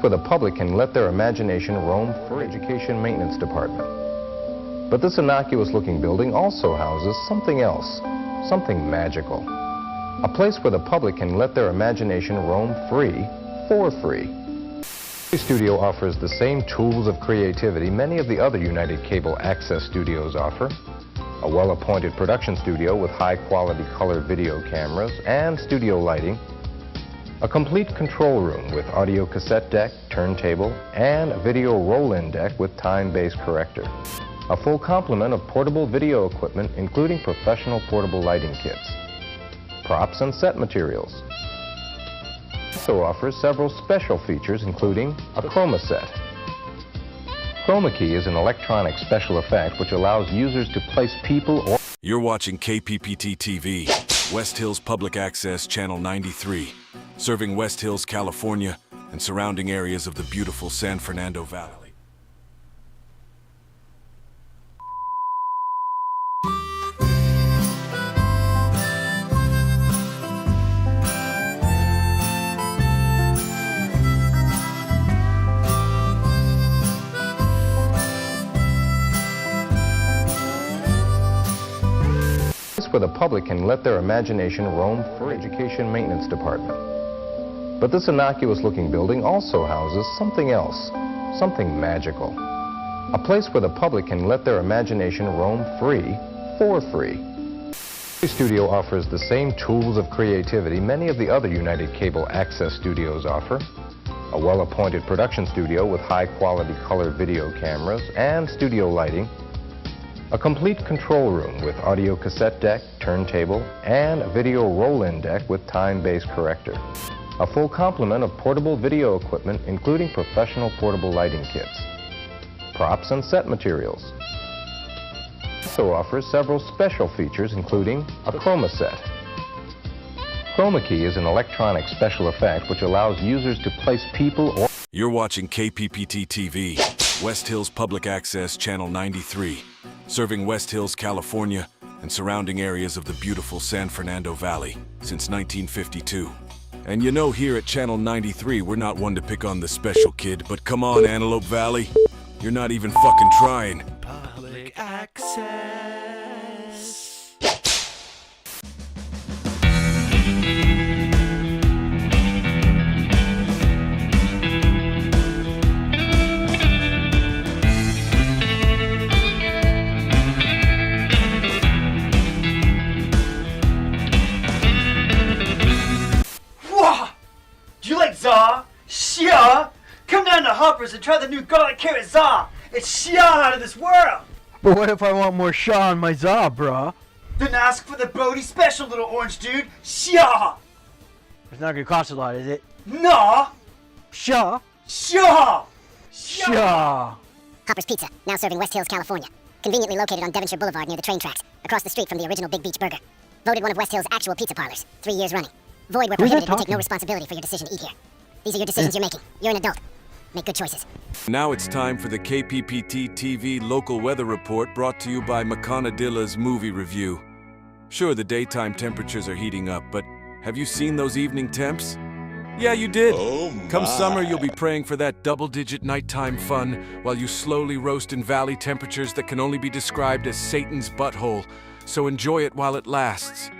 where the public can let their imagination roam free. Education Maintenance Department. But this innocuous-looking building also houses something else, something magical. A place where the public can let their imagination roam free, for free. The studio offers the same tools of creativity many of the other United Cable Access studios offer. A well-appointed production studio with high-quality color video cameras and studio lighting. A complete control room with audio cassette deck, turntable, and a video roll-in deck with time-based corrector. A full complement of portable video equipment, including professional portable lighting kits, props and set materials. Also offers several special features, including a chroma set. Chroma key is an electronic special effect which allows users to place people or... You're watching KPPT-TV, West Hills Public Access Channel 93, serving West Hills, California, and surrounding areas of the beautiful San Fernando Valley. Where the public can let their imagination roam free. Education Maintenance Department. But this innocuous-looking building also houses something else, something magical. A place where the public can let their imagination roam free, for free. The studio offers the same tools of creativity many of the other United Cable Access studios offer. A well-appointed production studio with high-quality color video cameras and studio lighting. A complete control room with audio cassette deck, turntable, and a video roll-in deck with time-based corrector. A full complement of portable video equipment, including professional portable lighting kits, props and set materials. Also offers several special features, including a chroma set. Chroma key is an electronic special effect which allows users to place people or... You're watching KPPT-TV, West Hills Public Access Channel 93, serving West Hills, California, and surrounding areas of the beautiful San Fernando Valley since 1952. And you know, here at Channel 93, we're not one to pick on the special kid, but come on, Antelope Valley, you're not even fucking trying. Public access. Za, Shia! Come down to Hoppers and try the new garlic carrot za! It's Shia out of this world! But what if I want more Shaw on my za, bruh? Then ask for the Bodhi special, little orange dude! Shia! It's not gonna cost a lot, is it? Nah! Shaw? Shia! Shaw! Hopper's Pizza, now serving West Hills, California. Conveniently located on Devonshire Boulevard near the train tracks, across the street from the original Big Beach Burger. Voted one of West Hills' actual pizza parlors, 3 years running. Void where prohibited and take no responsibility for your decision to eat here. These are your decisions you're making. You're an adult. Make good choices. Now it's time for the KPPT-TV local weather report brought to you by Maconadilla's movie review. Sure, the daytime temperatures are heating up, but have you seen those evening temps? Yeah, you did. Come summer, you'll be praying for that double-digit nighttime fun while you slowly roast in valley temperatures that can only be described as Satan's butthole. So enjoy it while it lasts.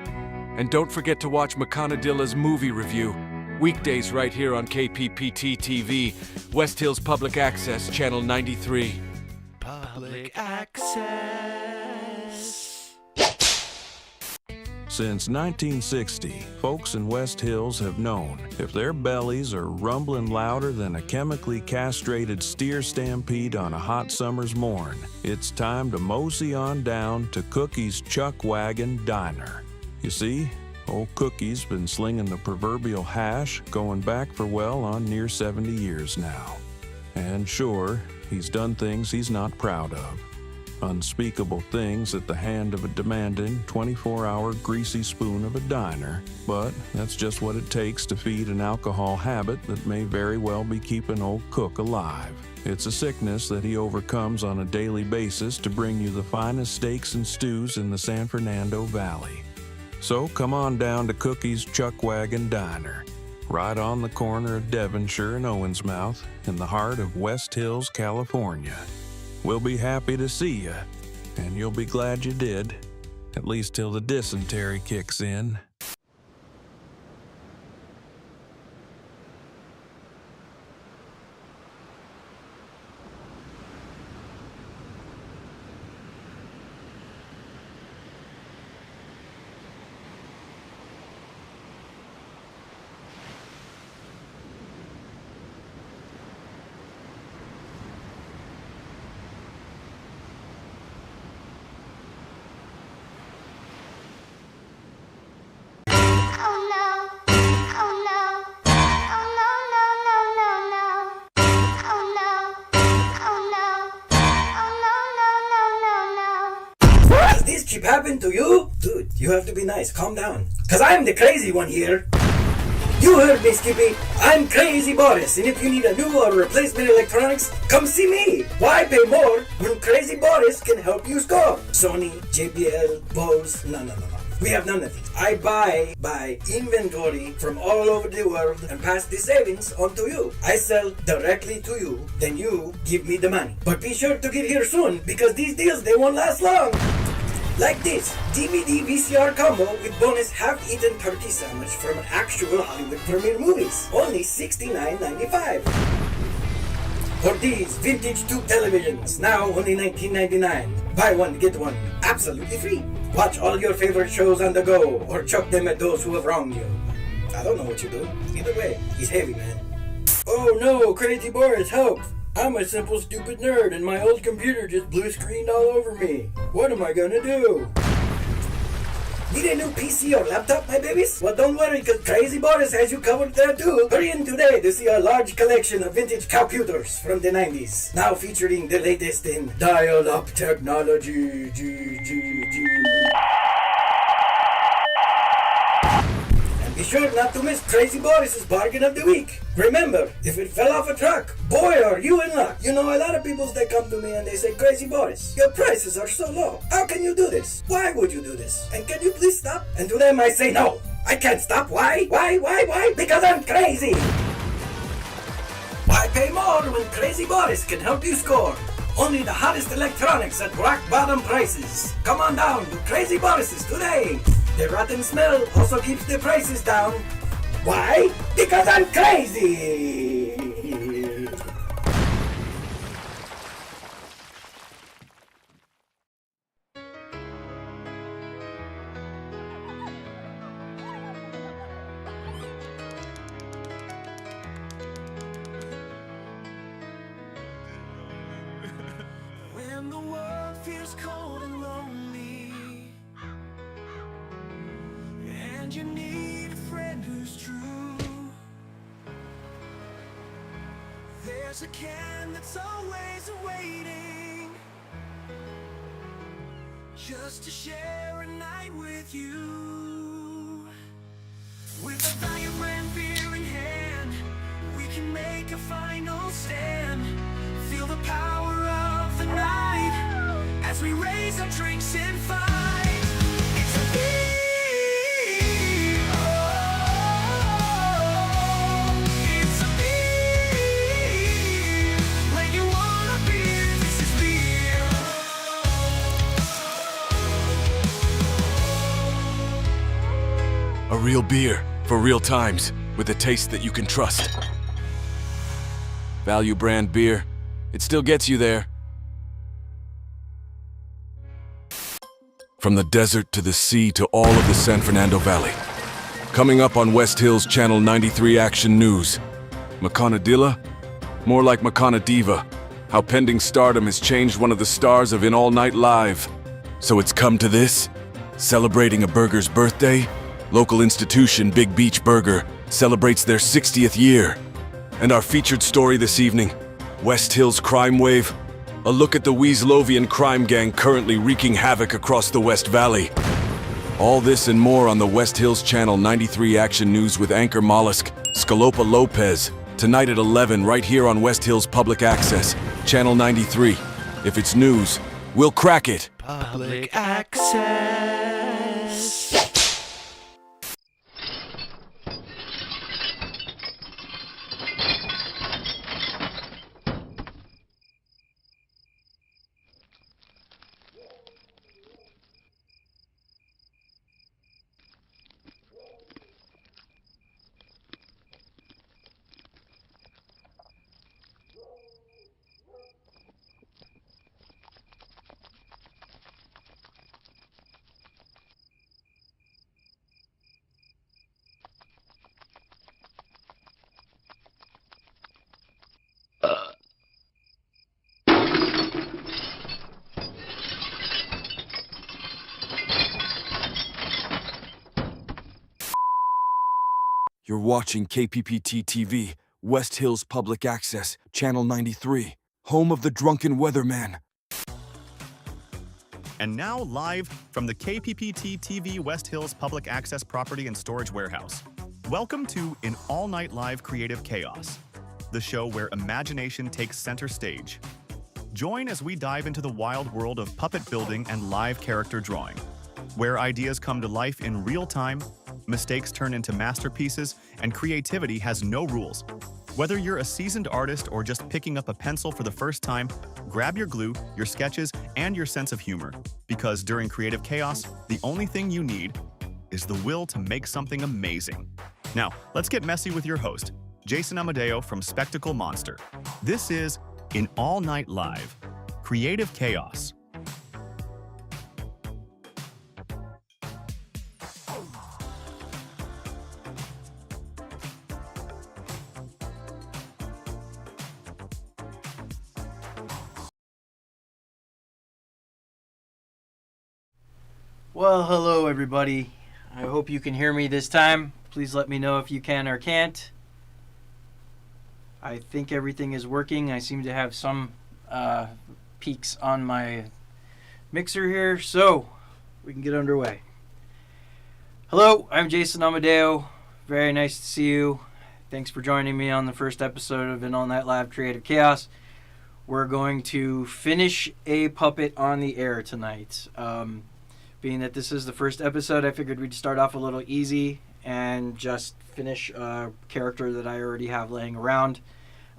And don't forget to watch Maconadilla's movie review. Weekdays right here on KPPT-TV, West Hills Public Access, Channel 93. Public access. Since 1960, folks in West Hills have known if their bellies are rumbling louder than a chemically castrated steer stampede on a hot summer's morn, it's time to mosey on down to Cookie's Chuck Wagon Diner. You see, old Cookie's been slinging the proverbial hash going back for well on near 70 years now. And sure, he's done things he's not proud of. Unspeakable things at the hand of a demanding 24-hour greasy spoon of a diner. But that's just what it takes to feed an alcohol habit that may very well be keeping old Cook alive. It's a sickness that he overcomes on a daily basis to bring you the finest steaks and stews in the San Fernando Valley. So come on down to Cookie's Chuck Wagon Diner. right on the corner of Devonshire and Owensmouth in the heart of West Hills, California. We'll be happy to see you, and you'll be glad you did, at least till the dysentery kicks in. This keep happening to you? Dude, you have to be nice. Calm down. Cause I'm the crazy one here. You heard me, Skippy. I'm Crazy Boris, and if you need a new or replacement electronics, come see me. Why pay more when Crazy Boris can help you score? Sony, JBL, Bose, no. We have none of these. I buy inventory from all over the world and pass the savings on to you. I sell directly to you, then you give me the money. But be sure to get here soon, because these deals, they won't last long. Like this, DVD VCR combo with bonus half-eaten turkey sandwich from an actual Hollywood premiere movies. Only $69.95. Or these vintage tube televisions, now only $19.99. Buy one, get one, absolutely free. Watch all your favorite shows on the go, or chuck them at those who have wronged you. I don't know what you do. Either way, he's heavy, man. Oh no, Crazy Boris, help! I'm a simple stupid nerd and my old computer just blue screened all over me. What am I gonna do? Need a new PC or laptop, my babies? Well, don't worry, cause Crazy Boris has you covered there too. Hurry in today to see our large collection of vintage computers from the 90s. Now featuring the latest in dial-up technology. Be sure not to miss Crazy Boris's bargain of the week. Remember, if it fell off a truck, boy are you in luck. You know, a lot of people, they come to me and they say, Crazy Boris, your prices are so low. How can you do this? Why would you do this? And can you please stop? And to them I say, no, I can't stop. Why? Why? Because I'm crazy. Why pay more when Crazy Boris can help you score? Only the hottest electronics at rock bottom prices. Come on down to Crazy Boris's today. The rotten smell also keeps the prices down. Why? Because I'm crazy! When the world feels cold and lonely, and you need a friend who's true, there's a can that's always waiting, just to share a night with you. With a value brand beer in hand, we can make a final stand. Feel the power of the night as we raise our drinks and fight. It's a beer. It's a beer. When you want a beer, this is beer. A real beer for real times with a taste that you can trust. Value brand beer. It still gets you there. From the desert to the sea to all of the San Fernando Valley. Coming up on West Hills Channel 93 Action News. Maconadilla? More like Maconadiva. How pending stardom has changed one of the stars of In All Night Live. So it's come to this? Celebrating a burger's birthday? Local institution Big Beach Burger celebrates their 60th year. And our featured story this evening, West Hills Crime Wave. A look at the Weaslovian crime gang currently wreaking havoc across the West Valley. All this and more on the West Hills Channel 93 Action News with anchor Mollusk, Scalopa Lopez, tonight at 11 right here on West Hills Public Access, Channel 93. If it's news, we'll crack it. Public access. You're watching KPPT-TV, West Hills Public Access, Channel 93, home of the drunken weatherman. And now live from the KPPT-TV West Hills Public Access Property and Storage Warehouse. Welcome to An All-Night Live Creative Chaos, the show where imagination takes center stage. Join as we dive into the wild world of puppet building and live character drawing, where ideas come to life in real time, mistakes turn into masterpieces, and creativity has no rules. Whether you're a seasoned artist or just picking up a pencil for the first time, grab your glue, your sketches, and your sense of humor. Because during creative chaos, the only thing you need is the will to make something amazing. Now, let's get messy with your host, Jason Amodeo from Spectacle Monster. This is An All-Night Live Creative Chaos. Well, hello everybody. I hope you can hear me this time. Please let me know if you can or can't. I think everything is working. I seem to have some peaks on my mixer here, so we can get underway. Hello, I'm Jason Amodeo. Very nice to see you. Thanks for joining me on the first episode of An All Night Live Creative Chaos. We're going to finish a puppet on the air tonight. Being that this is the first episode, I figured we'd start off a little easy and just finish a character that I already have laying around.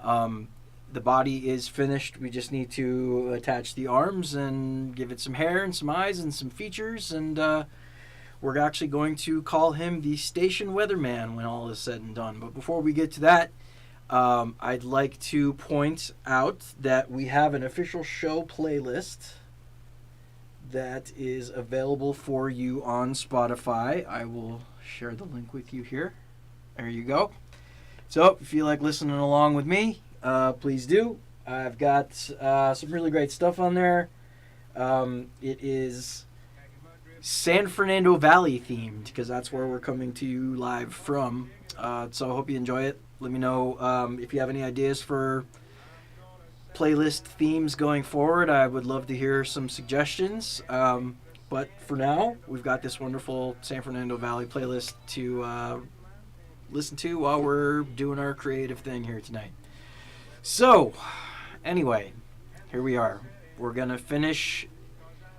The body is finished. We just need to attach the arms and give it some hair and some eyes and some features. And we're actually going to call him the Station Weatherman when all is said and done. But before we get to that, I'd like to point out that we have an official show playlist that is available for you on Spotify. I will share the link with you here. There you go. So if you feel like listening along with me, please do. I've got some really great stuff on there. It is San Fernando Valley themed because that's where we're coming to you live from. So I hope you enjoy it. Let me know if you have any ideas for playlist themes going forward. I would love to hear some suggestions. But for now, we've got this wonderful San Fernando Valley playlist to listen to while we're doing our creative thing here tonight. So, anyway, here we are. We're going to finish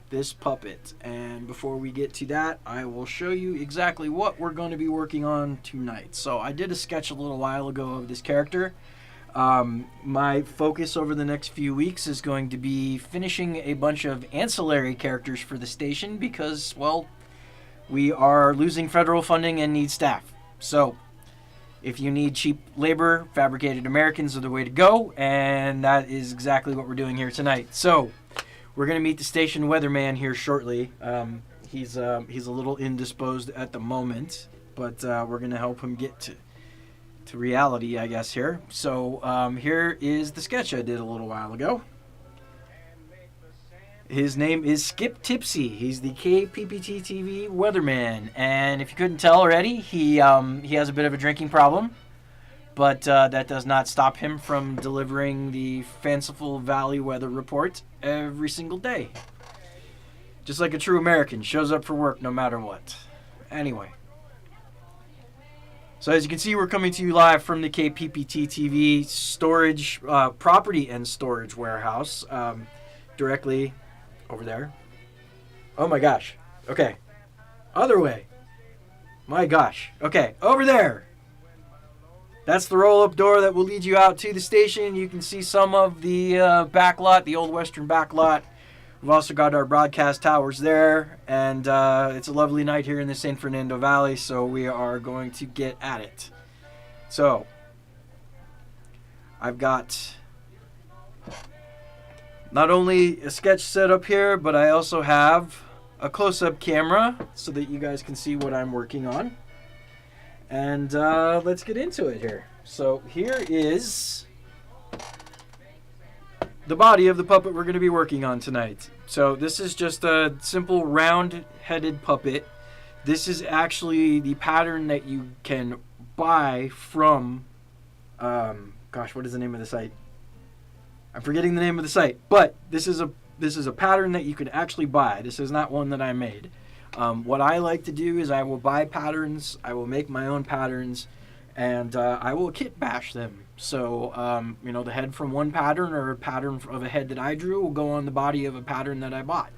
this puppet. And before we get to that, I will show you exactly what we're going to be working on tonight. So I did a sketch a little while ago of this character. My focus over the next few weeks is going to be finishing a bunch of ancillary characters for the station because, well, we are losing federal funding and need staff. So, if you need cheap labor, Fabricated Americans are the way to go, and that is exactly what we're doing here tonight. So, we're going to meet the station weatherman here shortly. He's a little indisposed at the moment, but we're going to help him get to reality, I guess, here. So here is the sketch I did a little while ago. His name is Skip Tipsy. He's the KPPT-TV weatherman, and if you couldn't tell already, he has a bit of a drinking problem, but that does not stop him from delivering the fanciful Valley weather report every single day. Just like a true American, shows up for work no matter what. Anyway. So as you can see, we're coming to you live from the KPPT-TV storage, property and storage warehouse, directly over there. Oh my gosh. Okay. Other way. My gosh. Okay, over there. That's the roll-up door that will lead you out to the station. You can see some of the back lot, the old western back lot. We've also got our broadcast towers there, and it's a lovely night here in the San Fernando Valley, so we are going to get at it. So, I've got not only a sketch set up here, but I also have a close-up camera so that you guys can see what I'm working on. And let's get into it here. So, here is the body of the puppet we're going to be working on tonight. So this is just a simple round-headed puppet. This is actually the pattern that you can buy from, gosh, what is the name of the site? I'm forgetting the name of the site, but this is a pattern that you can actually buy. This is not one that I made. What I like to do is I will buy patterns, I will make my own patterns, and I will kit bash them. So, you know, the head from one pattern or a pattern of a head that I drew will go on the body of a pattern that I bought.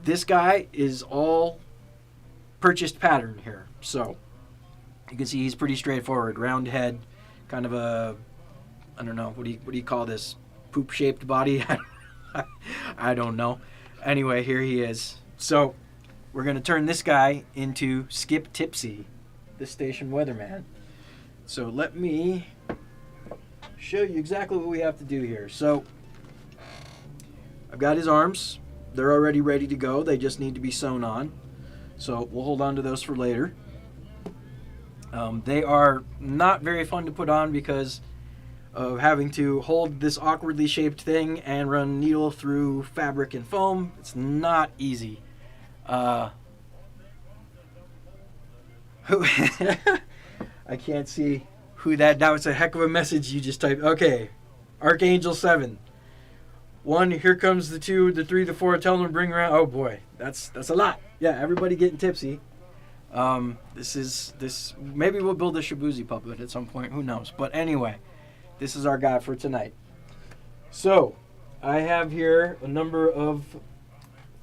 This guy is all purchased pattern here. So, you can see he's pretty straightforward. Round head, kind of a, I don't know, what do you call this? Poop-shaped body? I don't know. Anyway, here he is. So, we're going to turn this guy into Skip Tipsy, the station weatherman. So let me show you exactly what we have to do here. So I've got his arms. They're already ready to go. They just need to be sewn on. So we'll hold on to those for later. They are not very fun to put on because of having to hold this awkwardly shaped thing and run needle through fabric and foam. It's not easy. I can't see who that was a heck of a message you just typed. Okay, Archangel 7. 1, here comes the 2, the 3, the 4, tell them to bring around. Oh boy, that's a lot. Yeah, everybody getting tipsy. This maybe we'll build a Shibuzi puppet at some point, who knows. But anyway, this is our guy for tonight. So, I have here a number of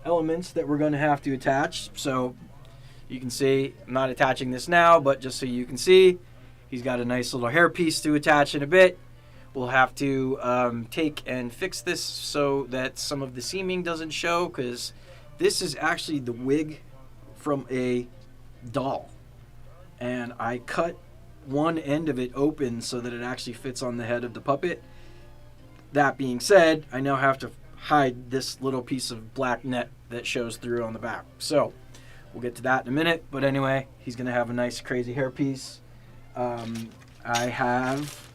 elements that we're going to have to attach. So you can see I'm not attaching this now, but just so you can see, he's got a nice little hairpiece to attach in a bit. We'll have to take and fix this so that some of the seaming doesn't show, because this is actually the wig from a doll, and I cut one end of it open so that it actually fits on the head of the puppet. That being said, I now have to hide this little piece of black net that shows through on the back. So we'll get to that in a minute, but anyway, he's gonna have a nice crazy hairpiece. I have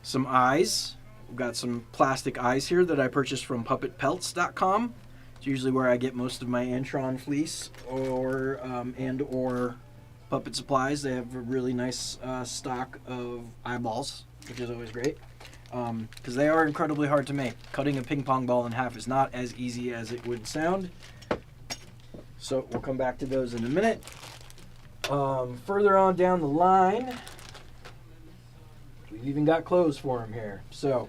some eyes. We've got some plastic eyes here that I purchased from puppetpelts.com. It's usually where I get most of my Antron fleece or puppet supplies. They have a really nice stock of eyeballs, which is always great. Because they are incredibly hard to make. Cutting a ping pong ball in half is not as easy as it would sound. So we'll come back to those in a minute. Further on down the line, we've even got clothes for him here. So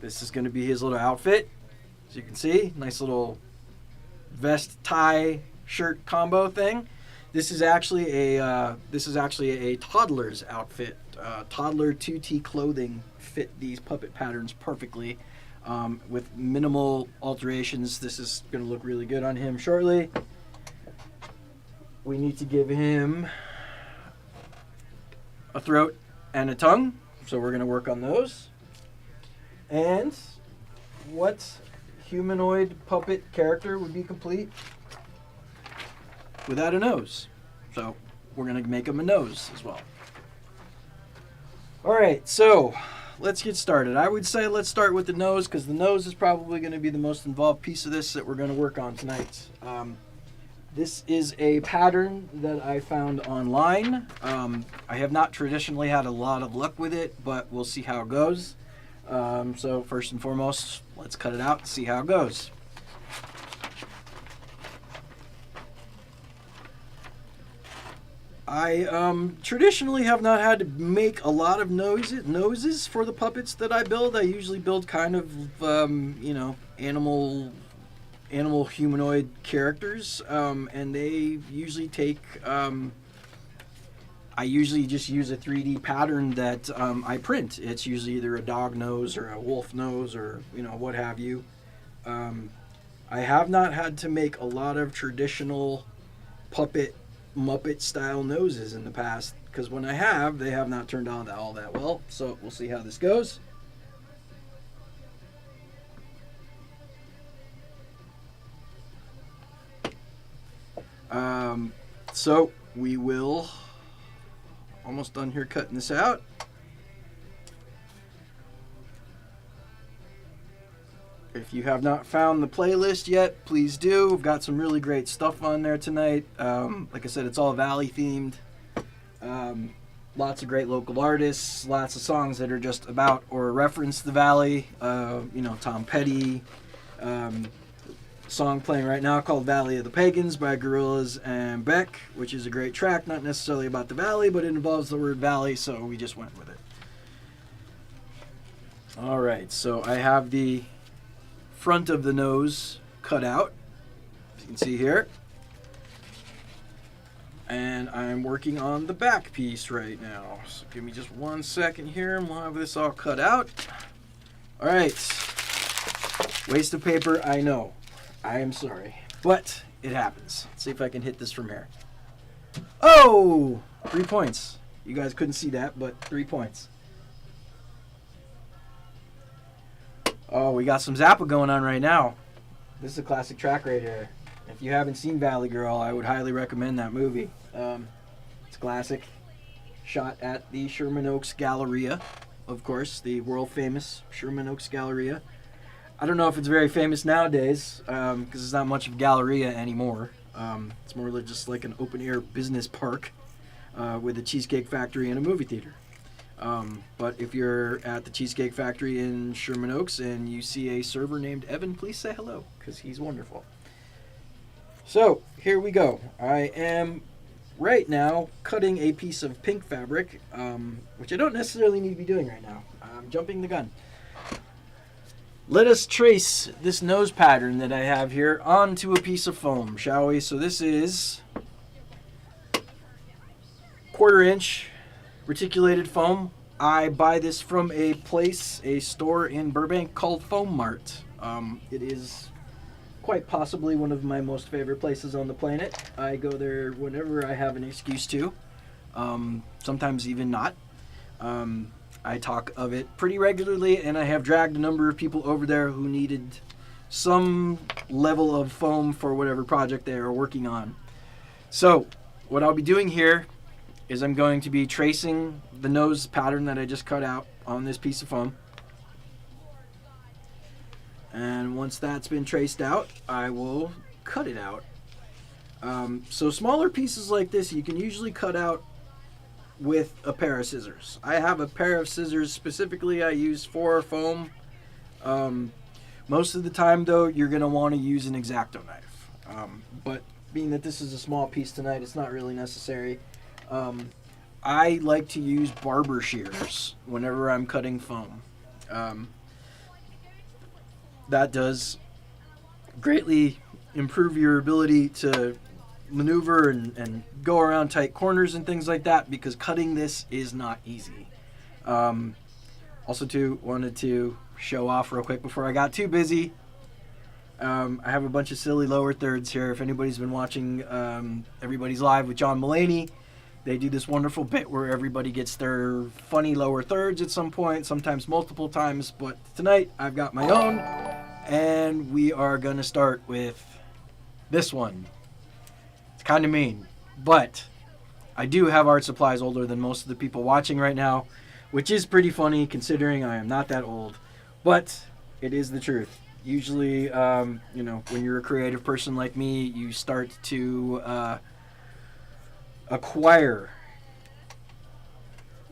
this is going to be his little outfit. As you can see, nice little vest, tie, shirt combo thing. This is actually a toddler's outfit. Toddler 2T clothing fit these puppet patterns perfectly. With minimal alterations, this is going to look really good on him shortly. We need to give him a throat and a tongue, so we're going to work on those. And what humanoid puppet character would be complete without a nose? So we're going to make him a nose as well. Alright, so let's get started. I would say let's start with the nose, because the nose is probably going to be the most involved piece of this that we're going to work on tonight. This is a pattern that I found online. I have not traditionally had a lot of luck with it, but we'll see how it goes. So first and foremost, let's cut it out and see how it goes. I traditionally have not had to make a lot of noses for the puppets that I build. I usually build kind of, animal humanoid characters, and they usually take, I usually just use a 3D pattern that I print. It's usually either a dog nose or a wolf nose or, what have you. I have not had to make a lot of traditional puppet Muppet style noses in the past, because when I have, they have not turned out all that well. So we'll see how this goes. So we will, almost done here cutting this out. If you have not found the playlist yet, please do. We've got some really great stuff on there tonight. Like I said, it's all Valley themed. Lots of great local artists, lots of songs that are just about or reference the Valley. Tom Petty. Song playing right now called Valley of the Pagans by Gorillaz and Beck, which is a great track, not necessarily about the Valley, but it involves the word Valley, so we just went with it. Alright, so I have the front of the nose cut out, as you can see here. And I'm working on the back piece right now. So give me just 1 second here and we'll have this all cut out. Alright. Waste of paper, I know. I am sorry. But it happens. Let's see if I can hit this from here. Oh! 3 points. You guys couldn't see that, but 3 points. Oh, we got some Zappa going on right now. This is a classic track right here. If you haven't seen Valley Girl, I would highly recommend that movie. It's classic. Shot at the Sherman Oaks Galleria, of course, the world famous Sherman Oaks Galleria. I don't know if it's very famous nowadays, because it's not much of a Galleria anymore. It's more like just like an open air business park with a Cheesecake Factory and a movie theater. But if you're at the Cheesecake Factory in Sherman Oaks and you see a server named Evan, please say hello, because he's wonderful. So, here we go. I am right now cutting a piece of pink fabric, which I don't necessarily need to be doing right now. I'm jumping the gun. Let us trace this nose pattern that I have here onto a piece of foam, shall we? So this is 1/4 inch reticulated foam. I buy this from a store in Burbank called Foam Mart. It is quite possibly one of my most favorite places on the planet. I go there whenever I have an excuse to, sometimes even not. I talk of it pretty regularly, and I have dragged a number of people over there who needed some level of foam for whatever project they are working on. So, what I'll be doing here is I'm going to be tracing the nose pattern that I just cut out on this piece of foam. And once that's been traced out, I will cut it out. So smaller pieces like this you can usually cut out with a pair of scissors. I have a pair of scissors specifically I use for foam. Most of the time though, you're going to want to use an X-Acto knife. But being that this is a small piece tonight, it's not really necessary. I like to use barber shears whenever I'm cutting foam. That does greatly improve your ability to maneuver and go around tight corners and things like that, because cutting this is not easy. Also too, wanted to show off real quick before I got too busy. I have a bunch of silly lower thirds here. If anybody's been watching Everybody's Live with John Mulaney, they do this wonderful bit where everybody gets their funny lower thirds at some point, sometimes multiple times, but tonight I've got my own, and we are going to start with this one. It's kind of mean, but I do have art supplies older than most of the people watching right now, which is pretty funny considering I am not that old, but it is the truth. Usually, when you're a creative person like me, you start to acquire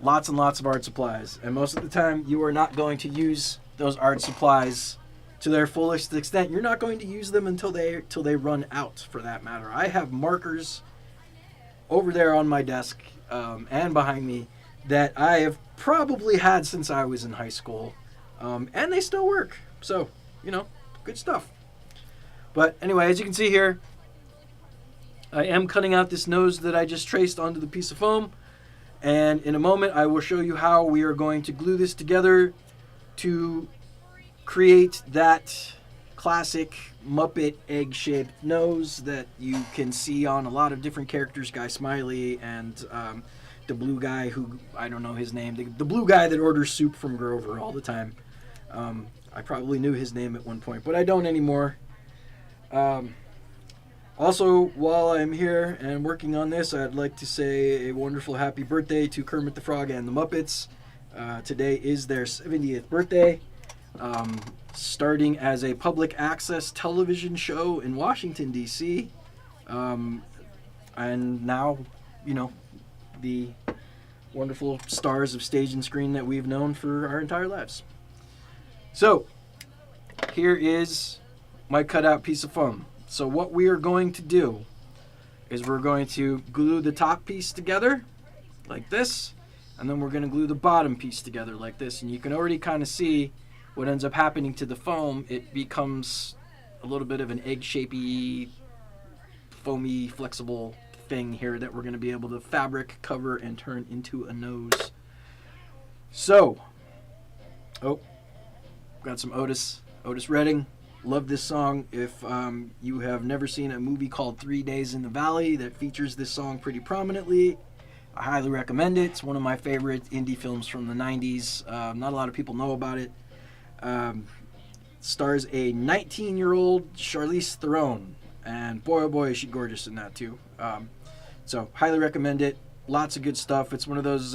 lots and lots of art supplies, and most of the time you are not going to use those art supplies to their fullest extent. You're not going to use them until they run out, for that matter. I have markers over there on my desk and behind me that I have probably had since I was in high school, and they still work, so good stuff. But anyway, as you can see here, I am cutting out this nose that I just traced onto the piece of foam, and in a moment I will show you how we are going to glue this together to create that classic Muppet egg-shaped nose that you can see on a lot of different characters, Guy Smiley and the blue guy who, I don't know his name, the blue guy that orders soup from Grover all the time. I probably knew his name at one point, but I don't anymore. Also, while I'm here and working on this, I'd like to say a wonderful happy birthday to Kermit the Frog and the Muppets. Today is their 70th birthday. Starting as a public access television show in Washington, D.C. And now, the wonderful stars of stage and screen that we've known for our entire lives. So, here is my cutout piece of foam. So what we are going to do is we're going to glue the top piece together like this, and then we're going to glue the bottom piece together like this. And you can already kind of see what ends up happening to the foam. It becomes a little bit of an egg-shapey, foamy, flexible thing here that we're going to be able to fabric, cover, and turn into a nose. So, got some Otis Redding. Love this song. If you have never seen a movie called 3 Days in the Valley that features this song pretty prominently, I highly recommend it. It's one of my favorite indie films from the 90s. Not a lot of people know about it. Stars a 19-year-old Charlize Theron, and boy oh boy is she gorgeous in that too. So highly recommend it. Lots of good stuff. It's one of those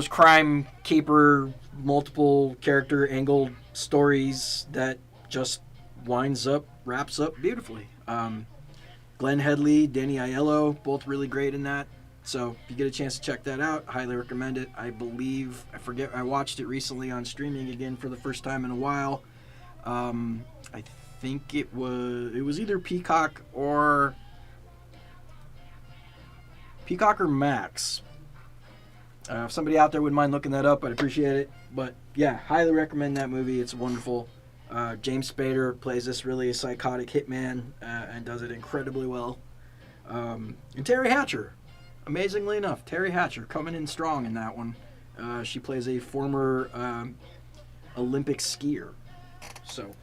crime caper, multiple character angled stories that just wraps up beautifully. Glenn Headley, Danny Aiello, both really great in that. So if you get a chance to check that out, highly recommend it. I watched it recently on streaming again for the first time in a while. I think it was either Peacock or Max. If somebody out there wouldn't mind looking that up, I'd appreciate it. But yeah, highly recommend that movie. It's wonderful. James Spader plays this really psychotic hitman and does it incredibly well. And Terry Hatcher, amazingly enough, Terry Hatcher coming in strong in that one. She plays a former Olympic skier. So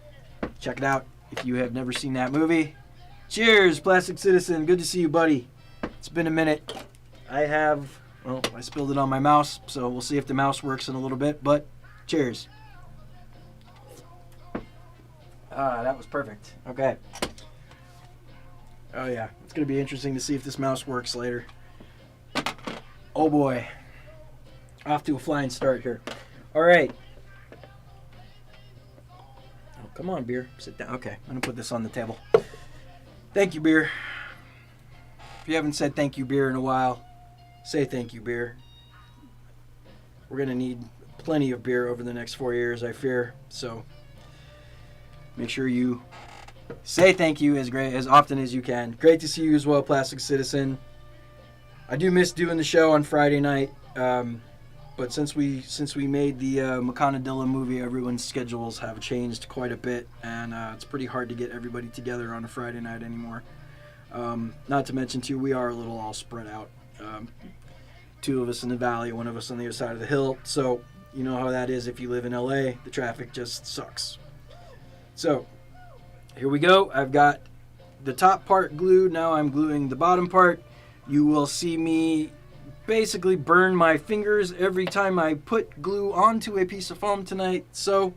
check it out if you have never seen that movie. Cheers, Plastic Citizen. Good to see you, buddy. It's been a minute. I spilled it on my mouse, so we'll see if the mouse works in a little bit, but cheers. That was perfect. Okay. Oh yeah, it's going to be interesting to see if this mouse works later. Oh boy. Off to a flying start here. All right. Oh, come on, beer. Sit down. Okay, I'm going to put this on the table. Thank you, beer. If you haven't said thank you, beer, in a while, say thank you, beer. We're going to need plenty of beer over the next 4 years, I fear. So make sure you say thank you as often as you can. Great to see you as well, Plastic Citizen. I do miss doing the show on Friday night, but since we made the Maconadilla movie, everyone's schedules have changed quite a bit, and it's pretty hard to get everybody together on a Friday night anymore. Not to mention, too, we are a little all spread out. 2 of us in the valley, 1 of us on the other side of the hill. So you know how that is if you live in LA. The traffic just sucks. So here we go. I've got the top part glued. Now I'm gluing the bottom part. You will see me basically burn my fingers every time I put glue onto a piece of foam tonight. So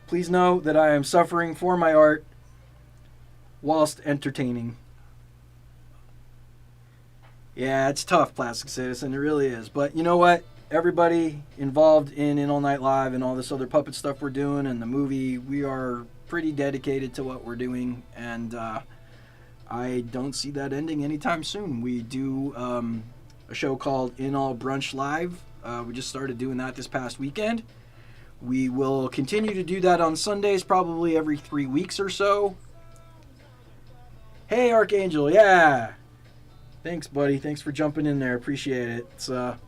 please know that I am suffering for my art whilst entertaining. Yeah, it's tough, Plastic Citizen. It really is. But you know what? Everybody involved in All Night Live and all this other puppet stuff we're doing and the movie, we are pretty dedicated to what we're doing. And I don't see that ending anytime soon. We do a show called In All Brunch Live. We just started doing that this past weekend. We will continue to do that on Sundays, probably every 3 weeks or so. Hey, Archangel, yeah. Thanks, buddy. Thanks for jumping in there. Appreciate it.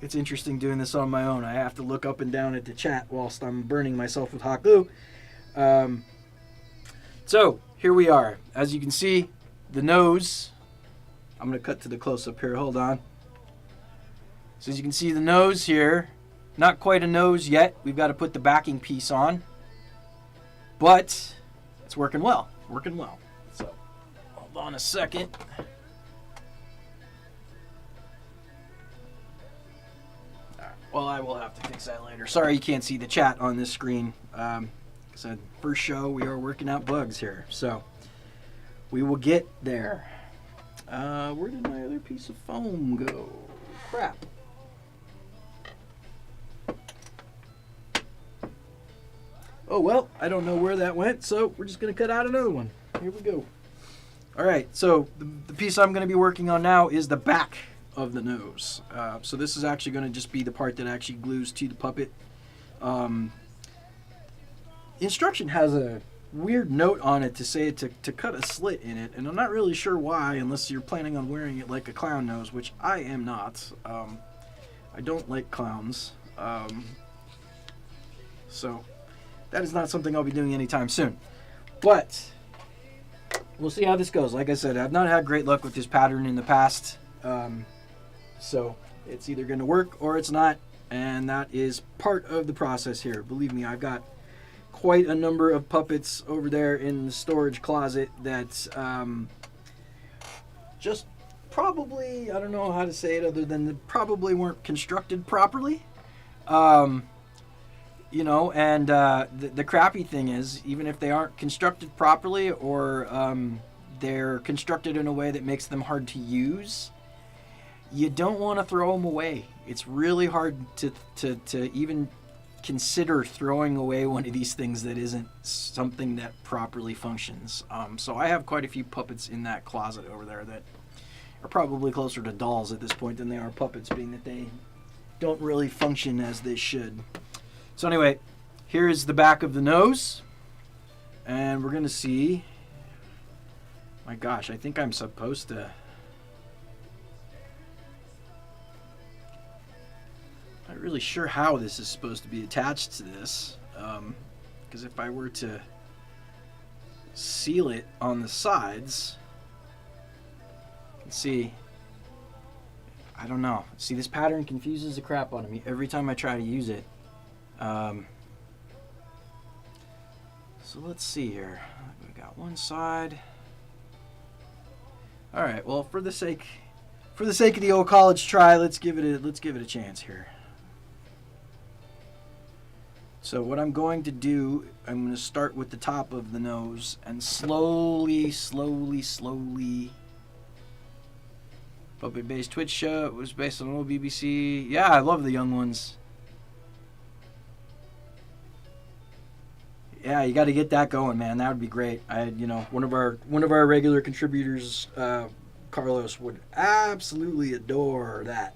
It's interesting doing this on my own. I have to look up and down at the chat whilst I'm burning myself with hot glue. So, here we are. As you can see, the nose. I'm going to cut to the close-up here. Hold on. So, as you can see, the nose here. Not quite a nose yet. We've got to put the backing piece on. But it's working well. Working well. So, hold on a second. Well, I will have to fix that later. Sorry you can't see the chat on this screen. Like I said, first show, we are working out bugs here. So, we will get there. Where did my other piece of foam go? Crap. Oh, well, I don't know where that went, so we're just going to cut out another one. Here we go. All right, so the piece I'm going to be working on now is the back of the nose. So this is actually going to just be the part that actually glues to the puppet. Instruction has a weird note on it to say to cut a slit in it, and I'm not really sure why, unless you're planning on wearing it like a clown nose, which I am not. I don't like clowns. So that is not something I'll be doing anytime soon. But we'll see how this goes. Like I said, I've not had great luck with this pattern in the past. So it's either going to work or it's not. And that is part of the process here. Believe me, I've got quite a number of puppets over there in the storage closet that just probably, I don't know how to say it other than they probably weren't constructed properly. You know, and the crappy thing is, even if they aren't constructed properly or they're constructed in a way that makes them hard to use, you don't want to throw them away. It's really hard to even consider throwing away one of these things that isn't something that properly functions. So I have quite a few puppets in that closet over there that are probably closer to dolls at this point than they are puppets, being that they don't really function as they should. So anyway, here is the back of the nose, and we're going to see, my gosh, I think I'm supposed to, not really sure how this is supposed to be attached to this, because if I were to seal it on the sides, you can see, I don't know. See, this pattern confuses the crap out of me every time I try to use it. So let's see here. We got one side. All right. Well, for the sake of the old college try, let's give it a chance here. So what I'm going to do, I'm going to start with the top of the nose and slowly. Puppet-based Twitch show. It was based on an old BBC. Yeah, I love the young ones. Yeah, you got to get that going, man. That would be great. One of our regular contributors, Carlos, would absolutely adore that.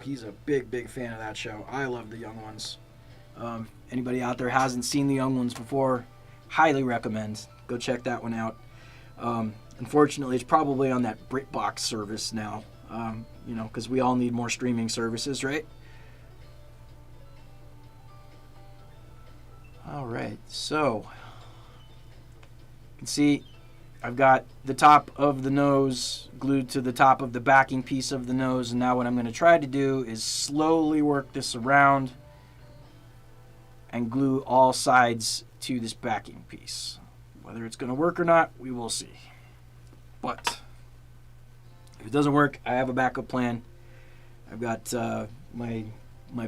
He's a big fan of that show. I love the young ones. Anybody out there hasn't seen the young ones before, highly recommend. Go check that one out. Unfortunately, it's probably on that BritBox service now. Because we all need more streaming services, right? Alright, so you can see I've got the top of the nose glued to the top of the backing piece of the nose, and now what I'm going to try to do is slowly work this around and glue all sides to this backing piece. Whether it's going to work or not, we will see. But if it doesn't work, I have a backup plan. I've got my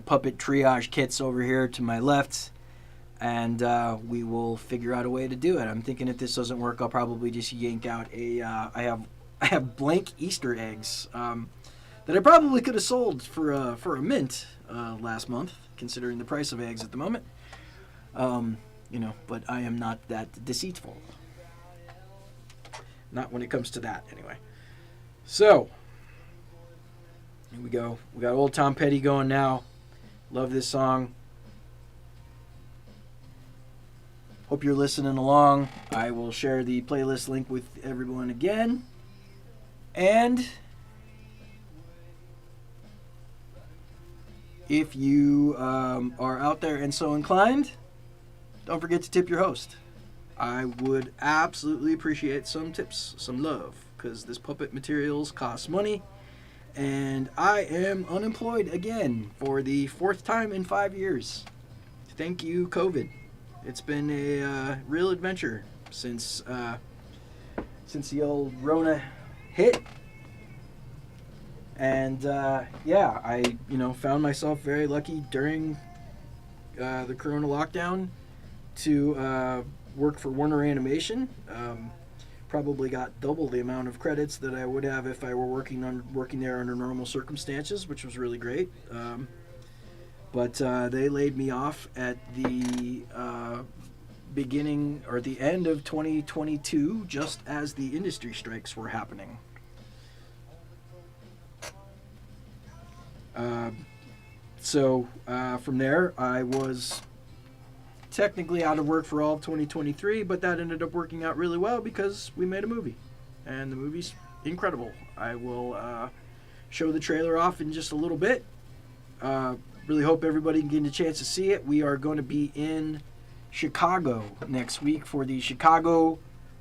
puppet triage kits over here to my left, and we will figure out a way to do it. I'm thinking if this doesn't work, I'll probably just yank out I have blank Easter eggs that I probably could have sold for a mint last month, considering the price of eggs at the moment. But I am not that deceitful. Not when it comes to that, anyway. So here we go. We got old Tom Petty going now. Love this song. Hope you're listening along. I will share the playlist link with everyone again. And if you are out there and so inclined, don't forget to tip your host. I would absolutely appreciate some tips, some love, because this puppet materials cost money, and I am unemployed again for the 4th time in 5 years. Thank you, COVID. It's been a real adventure since the old Rona hit, and I found myself very lucky during the Corona lockdown to work for Warner Animation. Probably got double the amount of credits that I would have if I were working there under normal circumstances, which was really great. But they laid me off at the beginning or the end of 2022, just as the industry strikes were happening. So from there, I was technically out of work for all of 2023, but that ended up working out really well because we made a movie, and the movie's incredible. I will show the trailer off in just a little bit. Really hope everybody can get a chance to see it. We are going to be in Chicago next week for the Chicago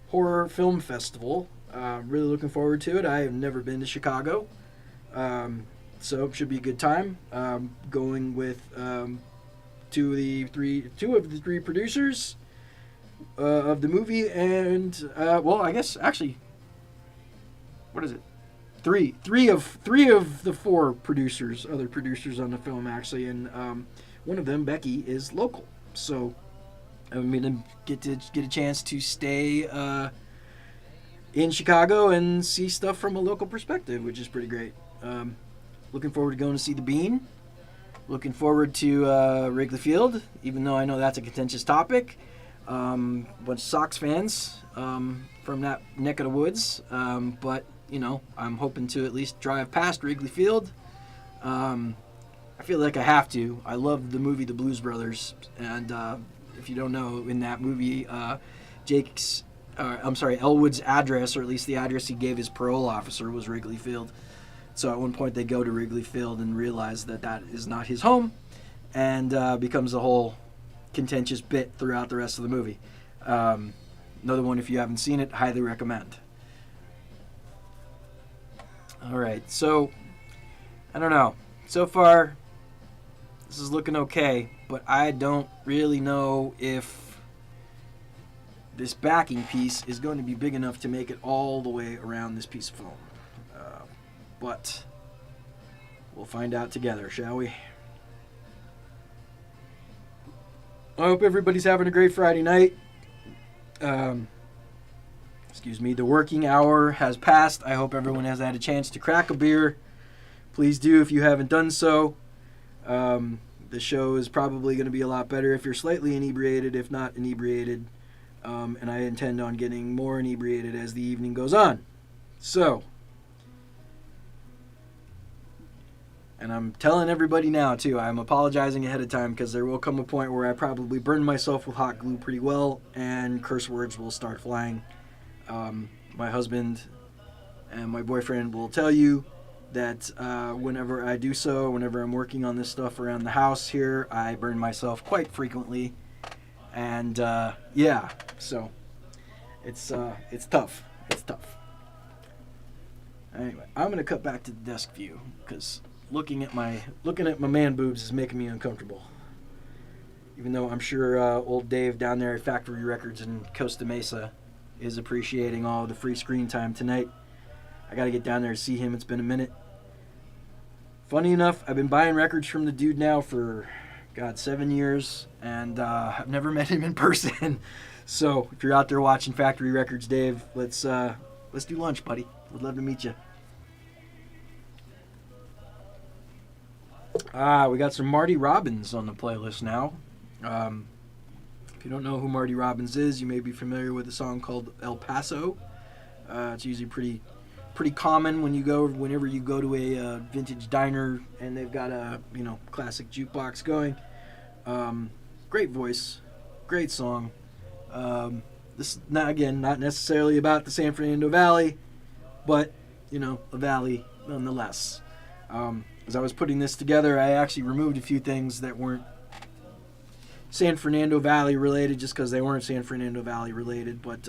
Horror Film Festival. Really looking forward to it. I have never been to Chicago, so it should be a good time. Going with two of the three producers of the movie, and well, I guess actually, what is it? Three of the four producers, other producers on the film actually, and one of them, Becky, is local. So I'm gonna get a chance to stay in Chicago and see stuff from a local perspective, which is pretty great. Looking forward to going to see The Bean. Looking forward to Wrigley Field, even though I know that's a contentious topic. Bunch of Sox fans from that neck of the woods, but you know, I'm hoping to at least drive past Wrigley Field. I feel like I have to. I love the movie The Blues Brothers, and if you don't know, in that movie, Elwood's address, or at least the address he gave his parole officer, was Wrigley Field. So at one point they go to Wrigley Field and realize that that is not his home, and becomes a whole contentious bit throughout the rest of the movie. Another one, if you haven't seen it, highly recommend. Alright, so, I don't know. So far, this is looking okay, but I don't really know if this backing piece is going to be big enough to make it all the way around this piece of foam. But we'll find out together, shall we? I hope everybody's having a great Friday night. Excuse me, the working hour has passed. I hope everyone has had a chance to crack a beer. Please do if you haven't done so. The show is probably going to be a lot better if you're slightly inebriated, if not inebriated. And I intend on getting more inebriated as the evening goes on. So, and I'm telling everybody now, too, I'm apologizing ahead of time because there will come a point where I probably burn myself with hot glue pretty well and curse words will start flying. My husband and my boyfriend will tell you that whenever I do so, whenever I'm working on this stuff around the house here, I burn myself quite frequently. And yeah, so it's tough. It's tough. Anyway, I'm gonna cut back to the desk view because looking at my man boobs is making me uncomfortable. Even though I'm sure old Dave down there at Factory Records in Costa Mesa is appreciating all the free screen time tonight. I gotta get down there to see him. It's been a minute. Funny enough, I've been buying records from the dude now for, 7 years, and I've never met him in person. So if you're out there watching Factory Records, Dave, let's do lunch, buddy. Would love to meet you. We got some Marty Robbins on the playlist now. If you don't know who Marty Robbins is, you may be familiar with a song called El Paso. It's usually pretty common whenever you go to a vintage diner and they've got a classic jukebox going. Great voice, great song. This is not necessarily about the San Fernando Valley, but a valley nonetheless. As I was putting this together, I actually removed a few things that weren't San Fernando Valley related, just because they weren't San Fernando Valley related. But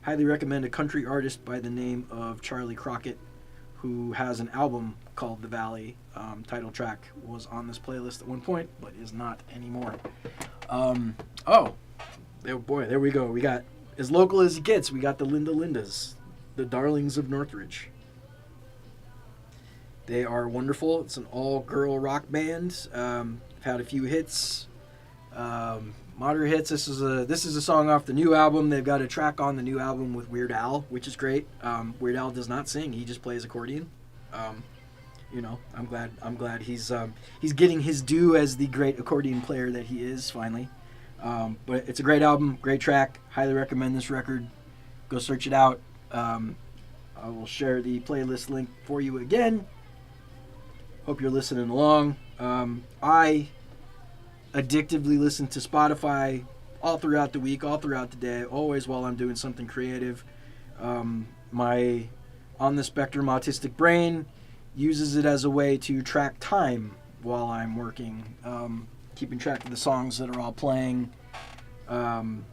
highly recommend a country artist by the name of Charlie Crockett, who has an album called The Valley. Title track was on this playlist at one point, but is not anymore. There we go. We got, as local as it gets, we got the Linda Lindas, the Darlings of Northridge. They are wonderful. It's an all-girl rock band. Had a few hits, moderate hits. This is a song off the new album. They've got a track on the new album with Weird Al, which is great. Weird Al does not sing; he just plays accordion. I'm glad he's getting his due as the great accordion player that he is. Finally, But it's a great album, great track. Highly recommend this record. Go search it out. I will share the playlist link for you again. Hope you're listening along. I addictively listen to Spotify all throughout the week, all throughout the day, always while I'm doing something creative. My on the spectrum autistic brain uses it as a way to track time while I'm working, keeping track of the songs that are all playing, 2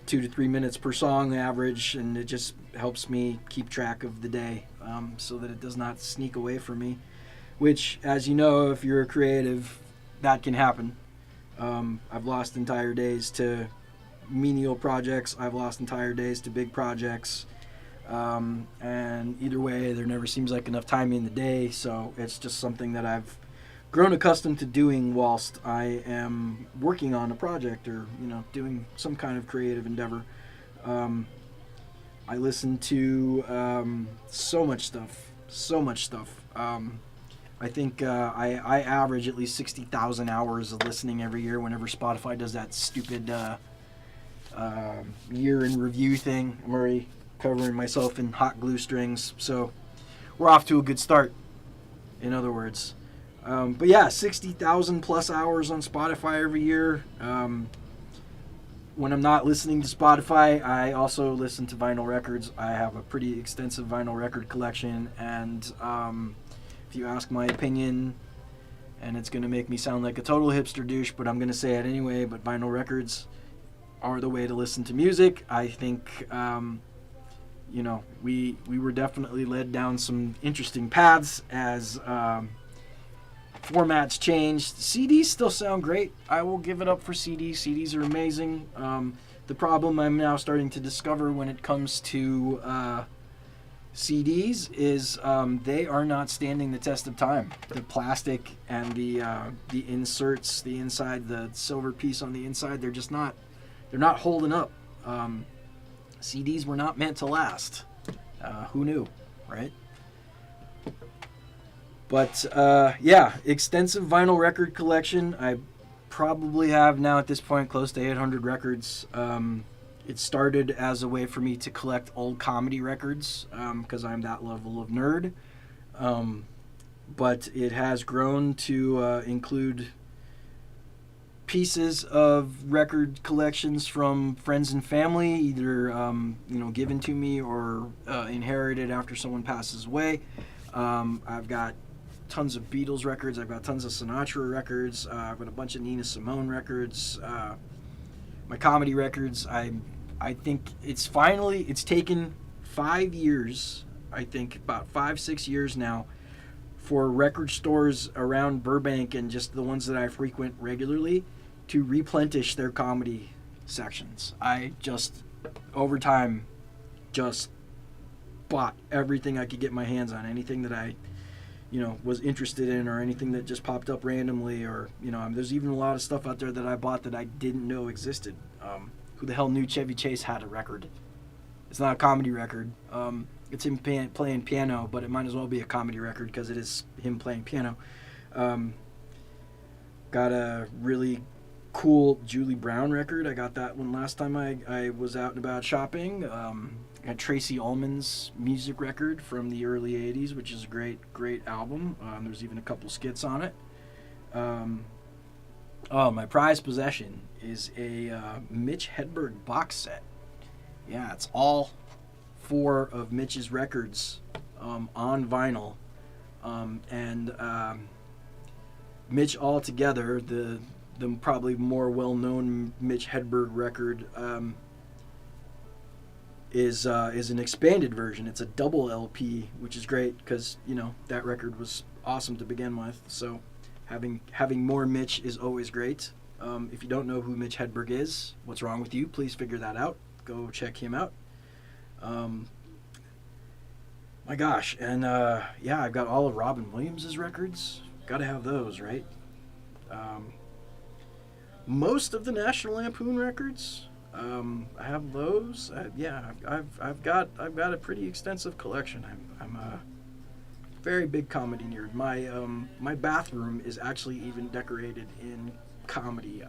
to 3 minutes per song average, and it just helps me keep track of the day, so that it does not sneak away from me, which, as you know, if you're a creative, that can happen. I've lost entire days to menial projects. I've lost entire days to big projects. And either way, there never seems like enough time in the day, so it's just something that I've grown accustomed to doing whilst I am working on a project or, doing some kind of creative endeavor. I listen to so much stuff. I think I average at least 60,000 hours of listening every year whenever Spotify does that stupid year in review thing. I'm already covering myself in hot glue strings, so we're off to a good start, in other words. But yeah, 60,000 plus hours on Spotify every year. When I'm not listening to Spotify, I also listen to vinyl records. I have a pretty extensive vinyl record collection, and if you ask my opinion, and it's going to make me sound like a total hipster douche, but I'm going to say it anyway, but vinyl records are the way to listen to music. I think, we were definitely led down some interesting paths as formats changed. CDs still sound great. I will give it up for CDs. CDs are amazing. The problem I'm now starting to discover when it comes to CDs is they are not standing the test of time. The plastic and the inserts, the inside, the silver piece on the inside, they're not holding up. CDs were not meant to last. Who knew, right? But extensive vinyl record collection. I probably have now at this point close to 800 records. It started as a way for me to collect old comedy records because I'm that level of nerd. But it has grown to include pieces of record collections from friends and family, either given to me or inherited after someone passes away. I've got tons of Beatles records. I've got tons of Sinatra records. I've got a bunch of Nina Simone records. My comedy records. I think it's taken 5 years. I think about 5-6 years now for record stores around Burbank and just the ones that I frequent regularly to replenish their comedy sections. I just, over time, just bought everything I could get my hands on, anything that I, was interested in, or anything that just popped up randomly, or, there's even a lot of stuff out there that I bought that I didn't know existed. Who the hell knew Chevy Chase had a record? It's not a comedy record. It's him playing piano, but it might as well be a comedy record because it is him playing piano. Got a really cool Julie Brown record. I got that one last time I was out and about shopping. Got Tracy Ullman's music record from the early 80s, which is a great album. There's even a couple skits on it. My prized possession is a Mitch Hedberg box set. Yeah, it's all 4 of Mitch's records on vinyl. Mitch altogether, the probably more well-known Mitch Hedberg record is an expanded version. It's a double LP, which is great because that record was awesome to begin with. So having more Mitch is always great. If you don't know who Mitch Hedberg is, what's wrong with you? Please figure that out. Go check him out. My gosh, and I've got all of Robin Williams' records. Got to have those, right? Most of the National Lampoon records, I have those. I've got a pretty extensive collection. I'm a very big comedy nerd. My bathroom is actually even decorated in comedy.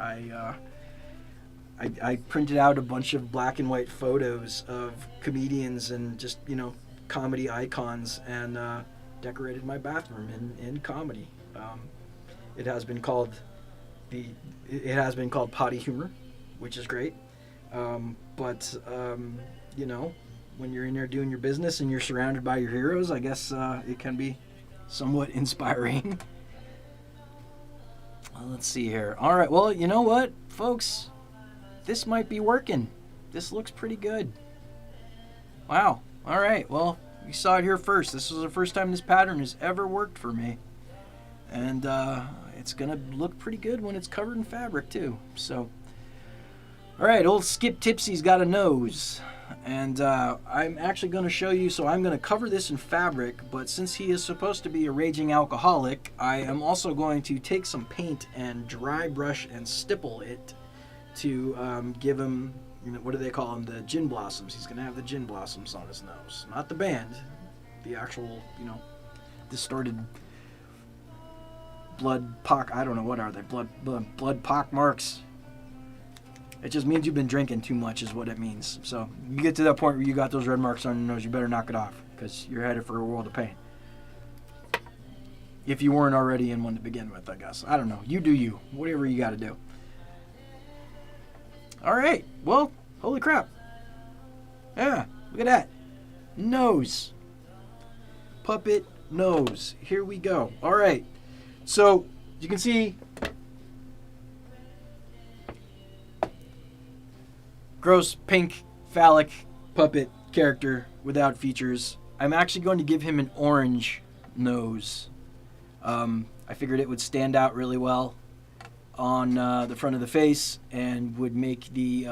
I printed out a bunch of black and white photos of comedians and just, comedy icons, and decorated my bathroom in comedy. It has been called potty humor, which is great. But when you're in there doing your business and you're surrounded by your heroes, I guess it can be somewhat inspiring. Well, let's see here. All right, well, you know what, folks? This might be working. This looks pretty good. Wow. All right, well, you saw it here first. This is the first time this pattern has ever worked for me. And it's going to look pretty good when it's covered in fabric, too. So, all right, old Skip Tipsy's got a nose. And I'm actually going to show you, so I'm going to cover this in fabric, but since he is supposed to be a raging alcoholic, I am also going to take some paint and dry brush and stipple it to give him, what do they call them, the gin blossoms. He's going to have the gin blossoms on his nose. Not the band, the actual, distorted blood pock, I don't know, what are they, blood pock marks. It just means you've been drinking too much is what it means. So you get to that point where you got those red marks on your nose, you better knock it off, because you're headed for a world of pain. If you weren't already in one to begin with, I guess. I don't know. You do you. Whatever you got to do. All right. Well, holy crap. Yeah, look at that. Nose. Puppet nose. Here we go. All right. So you can see gross pink phallic puppet character without features. I'm actually going to give him an orange nose. I figured it would stand out really well on the front of the face and would make the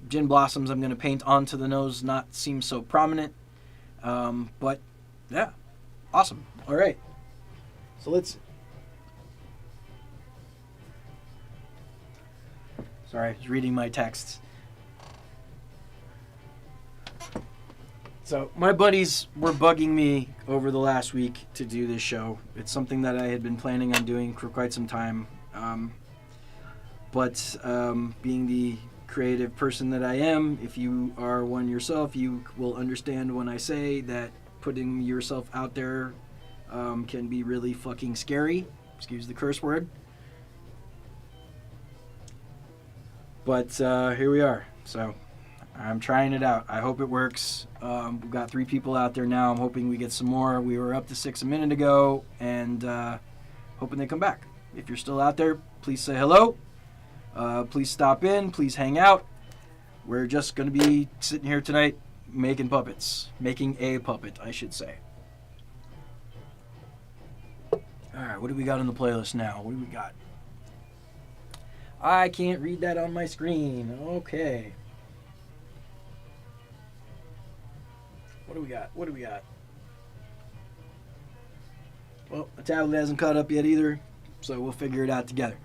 gin blossoms I'm going to paint onto the nose not seem so prominent. But yeah, awesome. All right, so let's. Sorry, I was reading my texts. So my buddies were bugging me over the last week to do this show. It's something that I had been planning on doing for quite some time. But being the creative person that I am, if you are one yourself, you will understand when I say that putting yourself out there can be really fucking scary. Excuse the curse word. But here we are. So I'm trying it out. I hope it works. We've got 3 people out there now. I'm hoping we get some more. We were up to 6 a minute ago, and hoping they come back. If you're still out there, please say hello. Please stop in. Please hang out. We're just going to be sitting here tonight making puppets. Making a puppet, I should say. All right, what do we got on the playlist now? What do we got? I can't read that on my screen. Okay. What do we got? What do we got? Well, the tablet hasn't caught up yet either, so we'll figure it out together.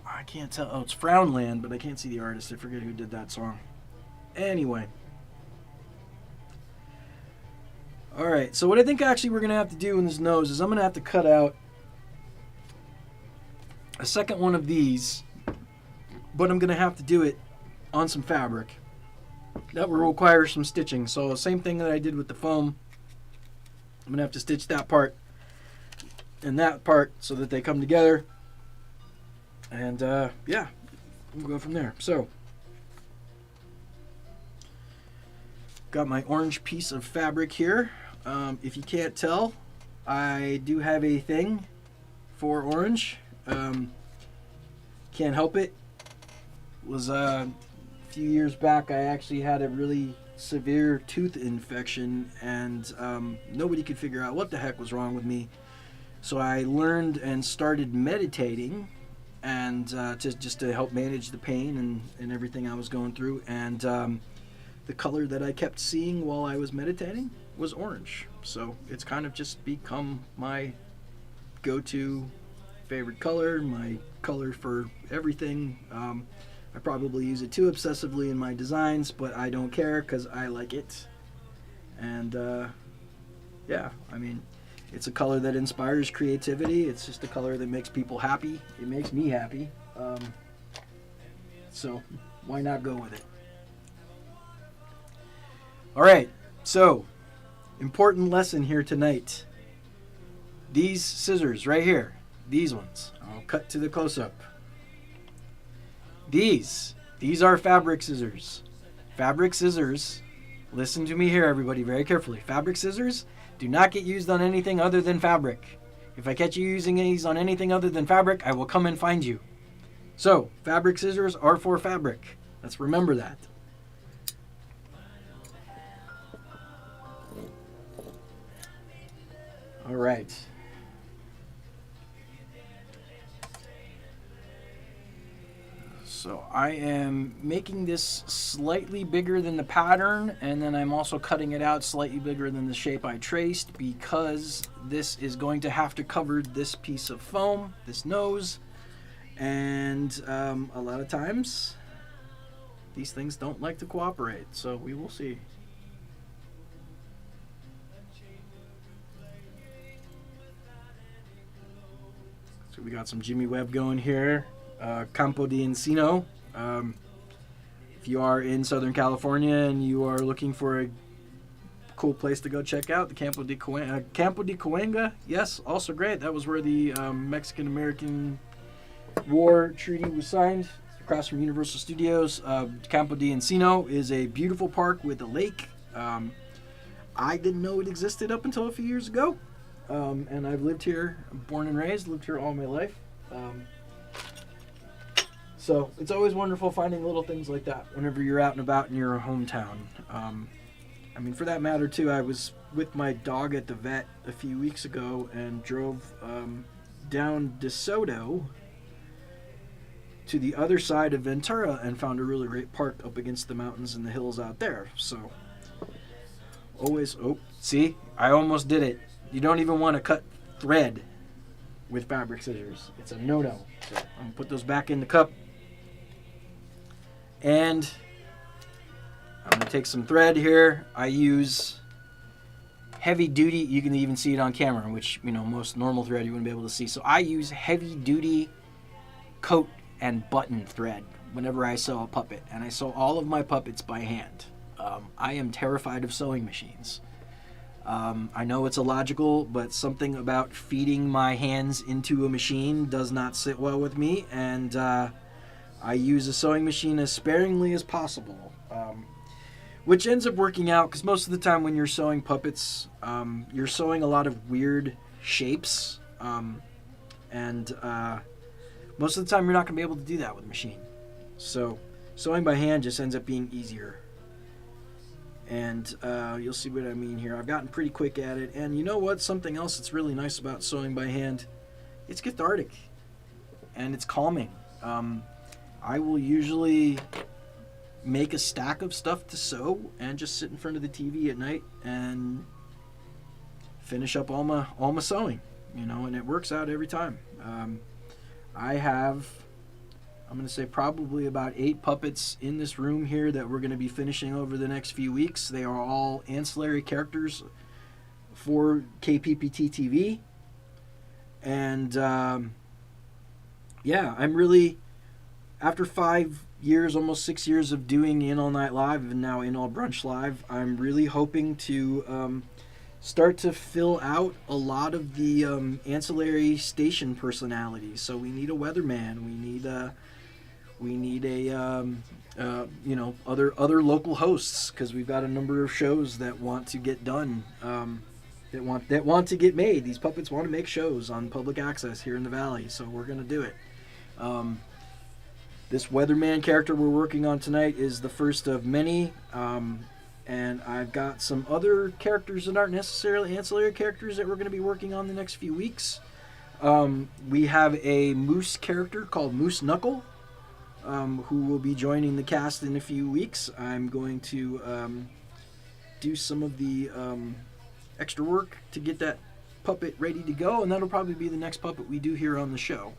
I can't tell. Oh, it's Frownland, but I can't see the artist. I forget who did that song. Anyway. Alright, so what I think actually we're going to have to do in this nose is I'm going to have to cut out a second one of these, but I'm going to have to do it on some fabric. That will require some stitching. So same thing that I did with the foam. I'm going to have to stitch that part and that part so that they come together. And yeah, we'll go from there. So, got my orange piece of fabric here. If you can't tell, I do have a thing for orange. Can't help it. Was a few years back, I actually had a really severe tooth infection, and nobody could figure out what the heck was wrong with me. So I learned and started meditating, and just to help manage the pain and everything I was going through. And the color that I kept seeing while I was meditating was orange. So it's kind of just become my go-to favorite color, my color for everything. I probably use it too obsessively in my designs, but I don't care because I like it. And yeah, I mean, It's a color that inspires creativity. It's just a color that makes people happy. It makes me happy. So why not go with it? All right, so important lesson here tonight. These scissors right here, these ones, I'll cut to the close-up. These are fabric scissors. Fabric scissors, listen to me here everybody very carefully. Fabric scissors do not get used on anything other than fabric. If I catch you using these on anything other than fabric, I will come and find you. So, fabric scissors are for fabric. Let's remember that. All right. So I am making this slightly bigger than the pattern, and then I'm also cutting it out slightly bigger than the shape I traced, because this is going to have to cover this piece of foam, this nose, and a lot of times these things don't like to cooperate, so we will see. So we got some Jimmy Webb going here. Campo de Encino. If you are in Southern California and you are looking for a cool place to go check out, the Campo de Cahuenga, yes, also great. That was where the Mexican-American War Treaty was signed, across from Universal Studios. Campo de Encino is a beautiful park with a lake. I didn't know it existed up until a few years ago, and I've lived here, born and raised, lived here all my life. So it's always wonderful finding little things like that whenever you're out and about in your hometown. I mean, for that matter, too, I was with my dog at the vet a few weeks ago and drove down DeSoto to the other side of Ventura and found a really great park up against the mountains and the hills out there. So always, oh, see, I almost did it. You don't even want to cut thread with fabric scissors. It's a no-no. So I'm going to put those back in the cup. And I'm going to take some thread here. I use heavy duty. You can even see it on camera, which, you know, most normal thread you wouldn't be able to see. So I use heavy duty coat and button thread whenever I sew a puppet. And I sew all of my puppets by hand. I am terrified of sewing machines. I know it's illogical, but something about feeding my hands into a machine does not sit well with me. And I use a sewing machine as sparingly as possible, which ends up working out because most of the time when you're sewing puppets, you're sewing a lot of weird shapes, and most of the time you're not going to be able to do that with a machine. So sewing by hand just ends up being easier. And you'll see what I mean here. I've gotten pretty quick at it. And you know what? Something else that's really nice about sewing by hand, it's cathartic and it's calming. I will usually make a stack of stuff to sew and just sit in front of the TV at night and finish up all my sewing, you know, and it works out every time. I have, I'm going to say probably about 8 puppets in this room here that we're going to be finishing over the next few weeks. They are all ancillary characters for KPPT-TV. And yeah, I'm really, after 5 years, almost 6 years of doing In All Night Live and now In All Brunch Live, I'm really hoping to start to fill out a lot of the ancillary station personalities. So we need a weatherman, we need a you know, other local hosts, because we've got a number of shows that want to get done, that want to get made. These puppets want to make shows on public access here in the Valley, so we're going to do it. This weatherman character we're working on tonight is the first of many, and I've got some other characters that aren't necessarily ancillary characters that we're going to be working on the next few weeks. We have a moose character called Moose Knuckle, who will be joining the cast in a few weeks. I'm going to do some of the extra work to get that puppet ready to go, and that'll probably be the next puppet we do here on the show.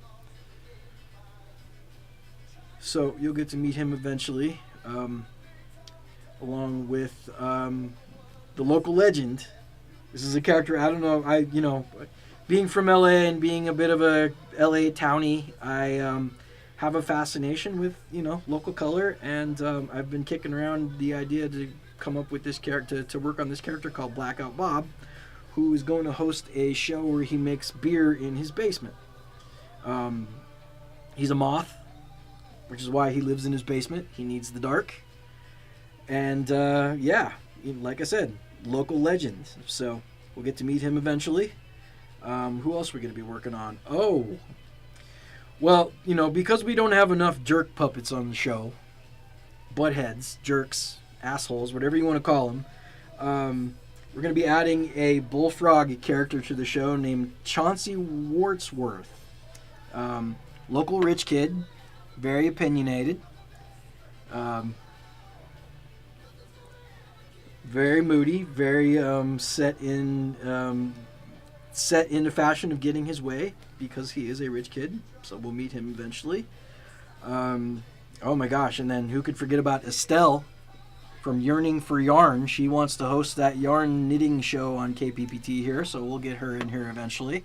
So you'll get to meet him eventually, along with the local legend, This is a character, I don't know, being from LA and being a bit of a LA townie, I have a fascination with, local color, and I've been kicking around the idea to come up with this character, to work on this character called Blackout Bob, who is going to host a show where he makes beer in his basement. He's a moth, which is why he lives in his basement. He needs the dark. And, like I said, local legend. So we'll get to meet him eventually. Who else are we going to be working on? Oh, well, because we don't have enough jerk puppets on the show, buttheads, jerks, assholes, whatever you want to call them, we're going to be adding a bullfrog character to the show named Chauncey Wartsworth. Local rich kid, very opinionated, very moody, very set in the fashion of getting his way because he is a rich kid. So we'll meet him eventually. Oh my gosh! And then who could forget about Estelle from Yearning for Yarn? She wants to host that yarn knitting show on KPPT here, so we'll get her in here eventually.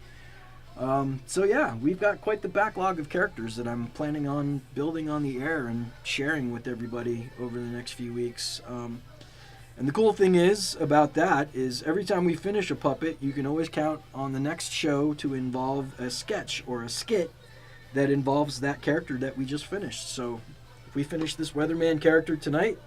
So yeah, we've got quite the backlog of characters that I'm planning on building on the air and sharing with everybody over the next few weeks. And the cool thing is about that is every time we finish a puppet, you can always count on the next show to involve a sketch or a skit that involves that character that we just finished. So if we finish this Weatherman character tonight,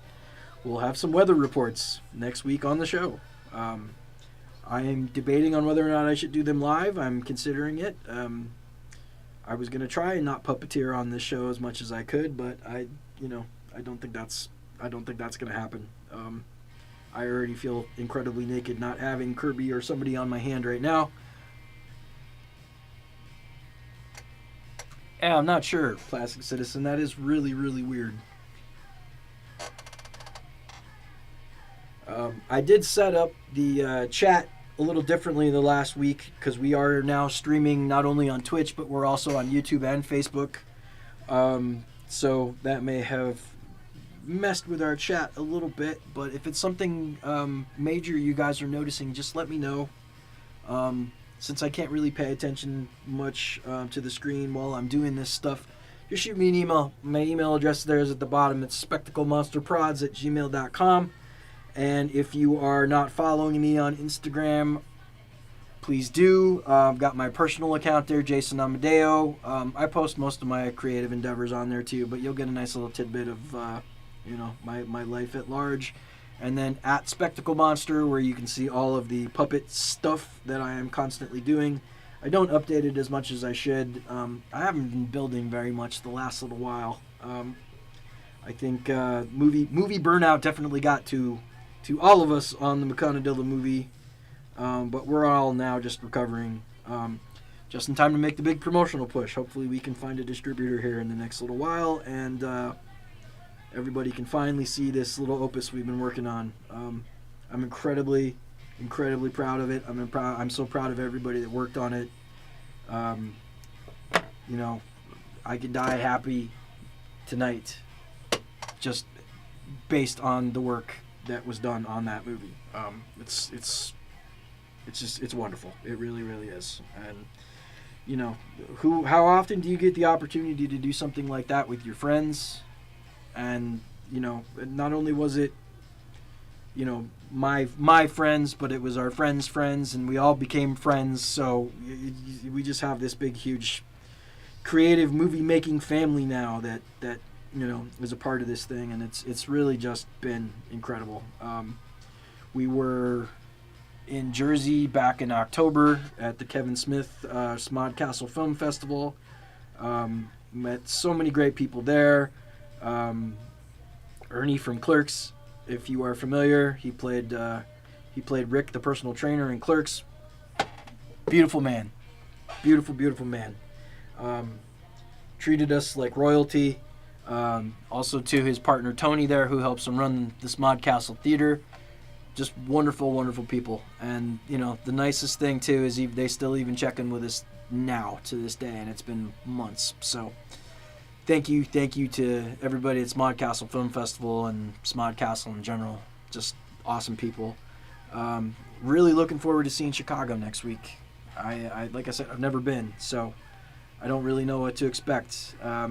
we'll have some weather reports next week on the show. I am debating on whether or not I should do them live. I'm considering it. I was going to try and not puppeteer on this show as much as I could, but I don't think that's going to happen. I already feel incredibly naked not having Kirby or somebody on my hand right now. Yeah, I'm not sure, Plastic Citizen. That is really, really weird. I did set up the chat a little differently the last week because we are now streaming not only on Twitch, but we're also on YouTube and Facebook. So that may have messed with our chat a little bit, but if it's something major you guys are noticing, just let me know. Since I can't really pay attention much to the screen while I'm doing this stuff, just shoot me an email. My email address there is at the bottom. It's spectaclemonsterprods@gmail.com. And if you are not following me on Instagram, please do. I've got my personal account there, Jason Amodeo. I post most of my creative endeavors on there too, but you'll get a nice little tidbit of my life at large. And then at Spectacle Monster, where you can see all of the puppet stuff that I am constantly doing. I don't update it as much as I should. I haven't been building very much the last little while. I think movie burnout definitely got to all of us on the McConadilla movie, but we're all now just recovering just in time to make the big promotional push. Hopefully we can find a distributor here in the next little while, and everybody can finally see this little opus we've been working on. I'm incredibly proud of it. I'm so proud of everybody that worked on it. I could die happy tonight just based on the work that was done on that movie. It's wonderful. It really, really is. And how often do you get the opportunity to do something like that with your friends? And not only was it my friends, but it was our friends' friends, and we all became friends. So we just have this big, huge, creative movie making family now that is a part of this thing, and it's really just been incredible. We were in Jersey back in October at the Kevin Smith Smod Castle Film Festival. Met so many great people there. Ernie from Clerks, if you are familiar, he played Rick, the personal trainer in Clerks. Beautiful man, beautiful man. Treated us like royalty. Also to his partner Tony there, who helps him run the Smod Castle Theater. Just wonderful people. And the nicest thing too is they still even check in with us now to this day, and it's been months. So thank you to everybody at Smod Castle Film Festival and Smod Castle in general. Just awesome people. really looking forward to seeing Chicago next week. I like I said, I've never been, so I don't really know what to expect. I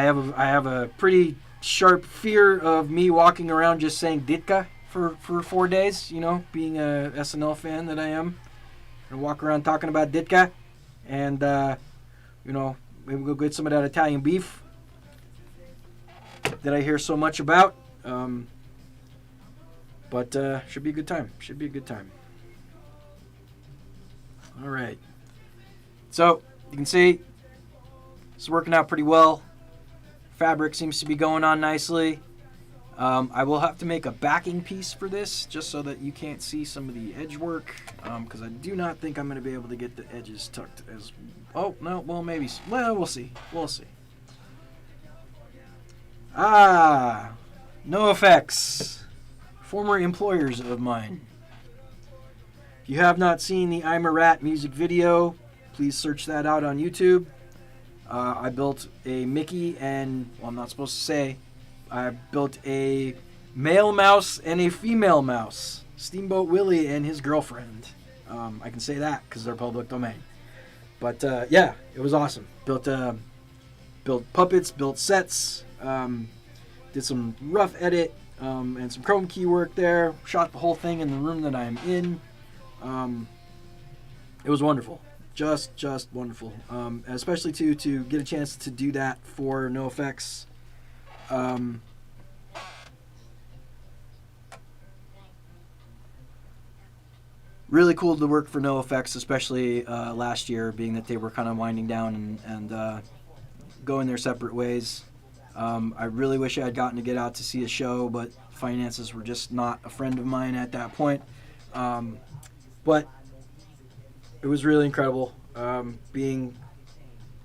have a pretty sharp fear of me walking around just saying Ditka for 4 days. You know, being a SNL fan that I am, and walk around talking about Ditka, and you know, maybe go get some of that Italian beef that I hear so much about. But should be a good time. Should be a good time. All right. So you can see it's working out pretty well. Fabric seems to be going on nicely. I will have to make a backing piece for this just so that you can't see some of the edge work, because I do not think I'm going to be able to get the edges tucked as... Oh, no, well, maybe... Well, we'll see. We'll see. NoFX. Former employers of mine. If you have not seen the I'm a Rat music video, please search that out on YouTube. I built a Mickey and... Well, I'm not supposed to say... I built a male mouse and a female mouse. Steamboat Willie and his girlfriend. I can say that because they're public domain. But yeah, it was awesome. Built puppets, built sets, did some rough edit and some chrome key work there. Shot the whole thing in the room that I'm in. It was wonderful. Just wonderful. Especially to get a chance to do that for NoFX. Really cool to work for NoFX, especially last year, being that they were kind of winding down and going their separate ways. I really wish I had gotten to get out to see a show, but finances were just not a friend of mine at that point. But it was really incredible being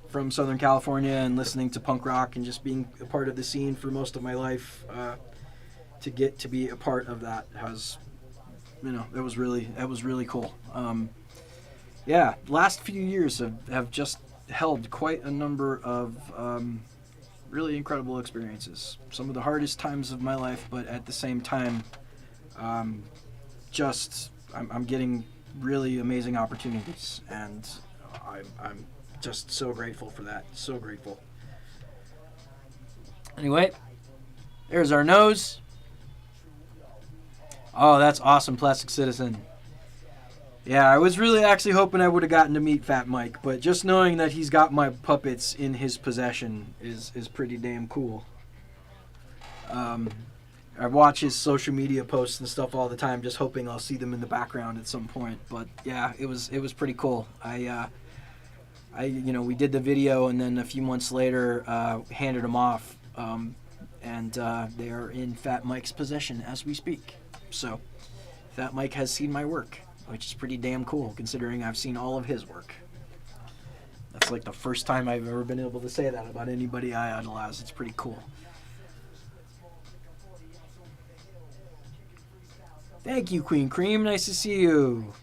from Southern California and listening to punk rock and just being a part of the scene for most of my life. To get to be a part of that has, you know, that was really cool. Yeah, last few years have just held quite a number of really incredible experiences. Some of the hardest times of my life, but at the same time, I'm getting really amazing opportunities, and I'm just so grateful for that. So grateful. Anyway, there's our nose. Oh, that's awesome, Plastic Citizen. Yeah, I was really actually hoping I would have gotten to meet Fat Mike, but just knowing that he's got my puppets in his possession is pretty damn cool. I watch his social media posts and stuff all the time, just hoping I'll see them in the background at some point. But yeah, it was pretty cool. We did the video, and then a few months later, handed them off, and they are in Fat Mike's possession as we speak. So, Fat Mike has seen my work, which is pretty damn cool, considering I've seen all of his work. That's like the first time I've ever been able to say that about anybody I idolize. It's pretty cool. Thank you, Queen Cream. Nice to see you.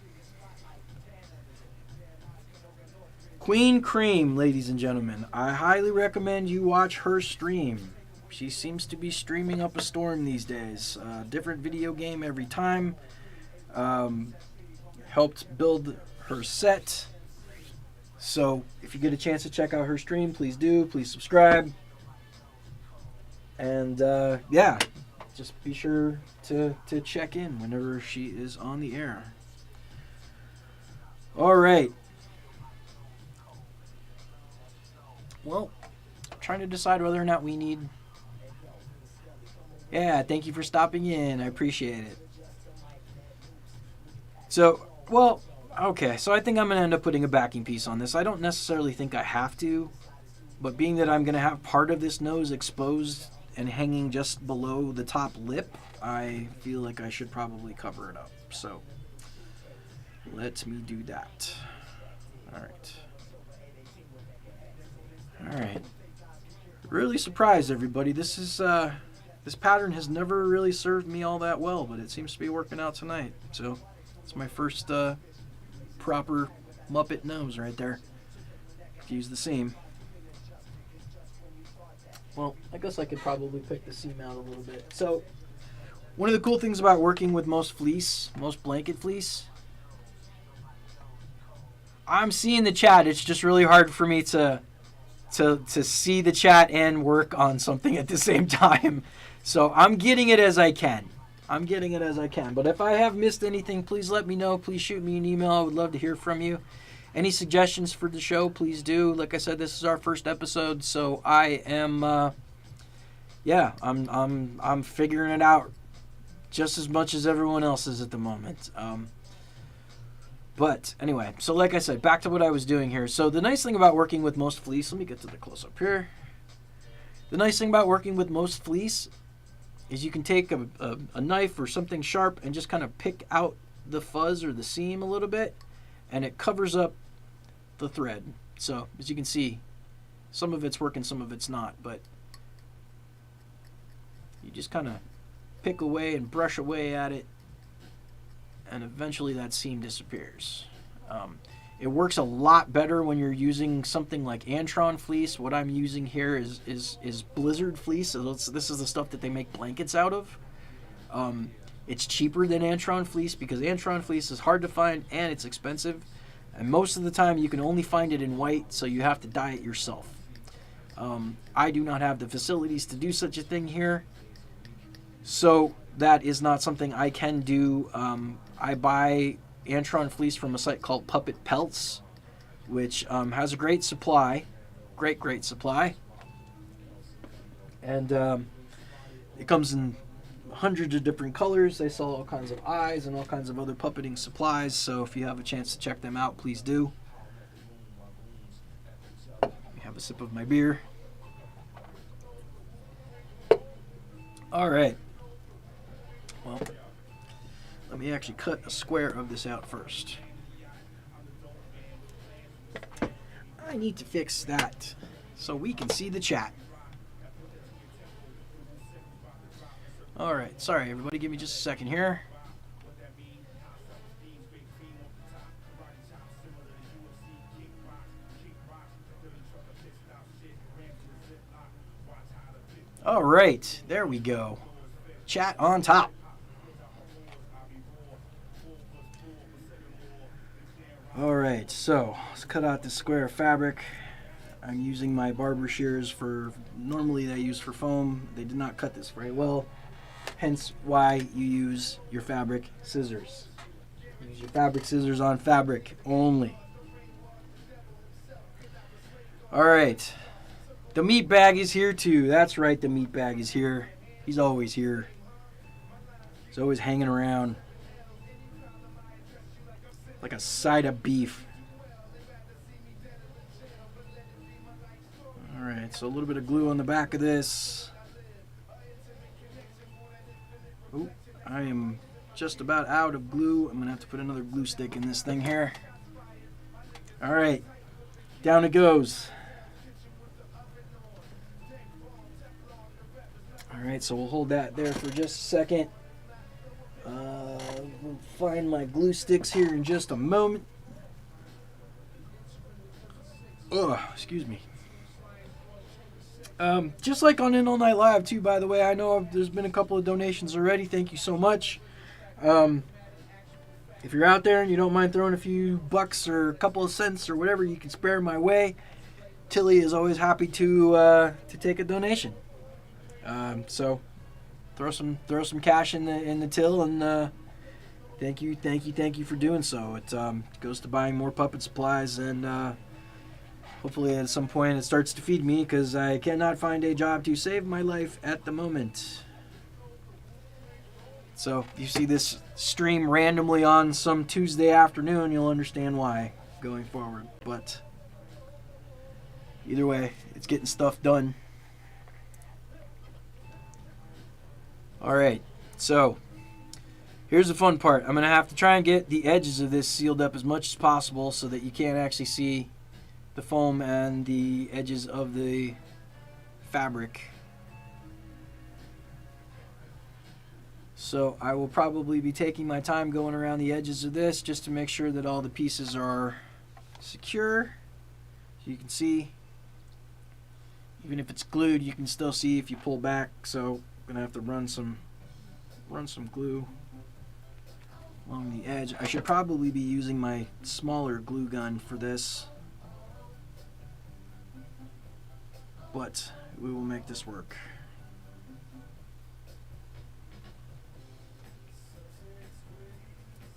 Queen Cream, ladies and gentlemen. I highly recommend you watch her stream. She seems to be streaming up a storm these days. Different video game every time. Helped build her set. So if you get a chance to check out her stream, please do. Please subscribe. And yeah, just be sure to check in whenever she is on the air. All right. Well, I'm trying to decide whether or not we need... Yeah, thank you for stopping in. I appreciate it. So, well, okay. So I think I'm going to end up putting a backing piece on this. I don't necessarily think I have to, but being that I'm going to have part of this nose exposed and hanging just below the top lip, I feel like I should probably cover it up. So, let me do that. All right. All right. Really surprised, everybody. This is this pattern has never really served me all that well, but it seems to be working out tonight. So it's my first proper Muppet nose right there. Use the seam. Well, I guess I could probably pick the seam out a little bit. So One of the cool things about working with most blanket fleece, I'm seeing the chat. It's just really hard for me to see the chat and work on something at the same time. So I'm getting it as I can. But if I have missed anything, please let me know. Please shoot me an email. I would love to hear from you. Any suggestions for the show, please do. Like I said, this is our first episode, so I am, I'm figuring it out just as much as everyone else is at the moment. But anyway, so like I said, back to what I was doing here. So the nice thing about working with most fleece, let me get to the close-up here. The nice thing about working with most fleece is you can take a knife or something sharp and just kind of pick out the fuzz or the seam a little bit, and it covers up the thread. So as you can see, some of it's working, some of it's not, but you just kind of pick away and brush away at it, and eventually that seam disappears. It works a lot better when you're using something like Antron fleece. What I'm using here is Blizzard fleece. So this is the stuff that they make blankets out of. It's cheaper than Antron fleece because Antron fleece is hard to find and it's expensive. And most of the time you can only find it in white, so you have to dye it yourself. I do not have the facilities to do such a thing here, so that is not something I can do. I buy Antron fleece from a site called Puppet Pelts, which has a great supply, great supply, and it comes in hundreds of different colors. They sell all kinds of eyes and all kinds of other puppeting supplies, so if you have a chance to check them out, please do. Let me have a sip of my beer. Alright, well, let me actually cut a square of this out first. I need to fix that so we can see the chat. Alright, sorry everybody, give me just a second here. Alright, there we go. Chat on top. Alright, so let's cut out the square of fabric. I'm using my barber shears normally they use for foam. They did not cut this very well. Hence why you use your fabric scissors. Use your fabric scissors on fabric only. Alright. The meat bag is here too. That's right, the meat bag is here. He's always here. He's always hanging around. Like a side of beef. Alright, so a little bit of glue on the back of this. Ooh, I am just about out of glue. I'm going to have to put another glue stick in this thing here. Alright, down it goes. Alright, so we'll hold that there for just a second. We'll find my glue sticks here in just a moment. Oh, excuse me. Just like on In All Night Live too, by the way, I know there's been a couple of donations already. Thank you so much. If you're out there and you don't mind throwing a few bucks or a couple of cents or whatever you can spare my way, Tilly is always happy to take a donation. So throw some cash in the till, and thank you for doing so. It goes to buying more puppet supplies, and hopefully at some point it starts to feed me, because I cannot find a job to save my life at the moment. So if you see this stream randomly on some Tuesday afternoon, you'll understand why going forward. But either way, it's getting stuff done. Alright, so here's the fun part. I'm going to have to try and get the edges of this sealed up as much as possible so that you can't actually see the foam and the edges of the fabric. So I will probably be taking my time going around the edges of this just to make sure that all the pieces are secure. So you can see, even if it's glued, you can still see if you pull back. So I'm going to have to run some run some glue along the edge. I should probably be using my smaller glue gun for this, but we will make this work.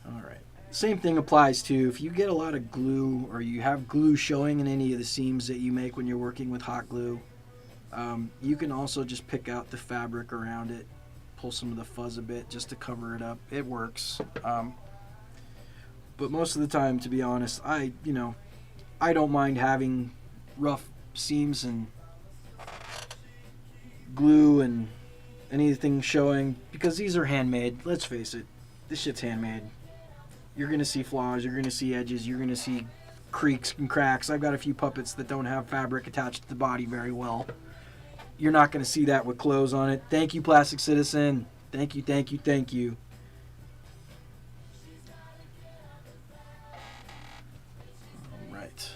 Alright. Same thing applies to if you get a lot of glue or you have glue showing in any of the seams that you make when you're working with hot glue. You can also just pick out the fabric around it, pull some of the fuzz a bit just to cover it up. It works. But most of the time, to be honest, I don't mind having rough seams and glue and anything showing because these are handmade. Let's face it, this shit's handmade. You're going to see flaws, you're going to see edges, you're going to see creaks and cracks. I've got a few puppets that don't have fabric attached to the body very well. You're not going to see that with clothes on it. Thank you, Plastic Citizen. Thank you, thank you, thank you. All right.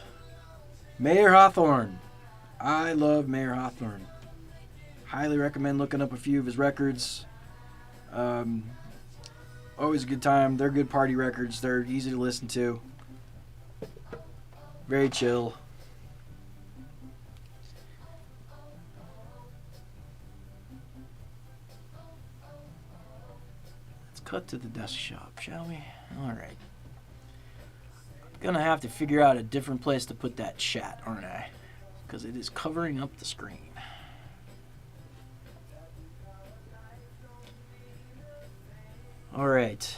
Mayor Hawthorne. I love Mayor Hawthorne. Highly recommend looking up a few of his records. Always a good time. They're good party records. They're easy to listen to. Very chill. Let's cut to the desk shop, shall we? Alright. I'm gonna have to figure out a different place to put that chat, aren't I? Because it is covering up the screen. Alright.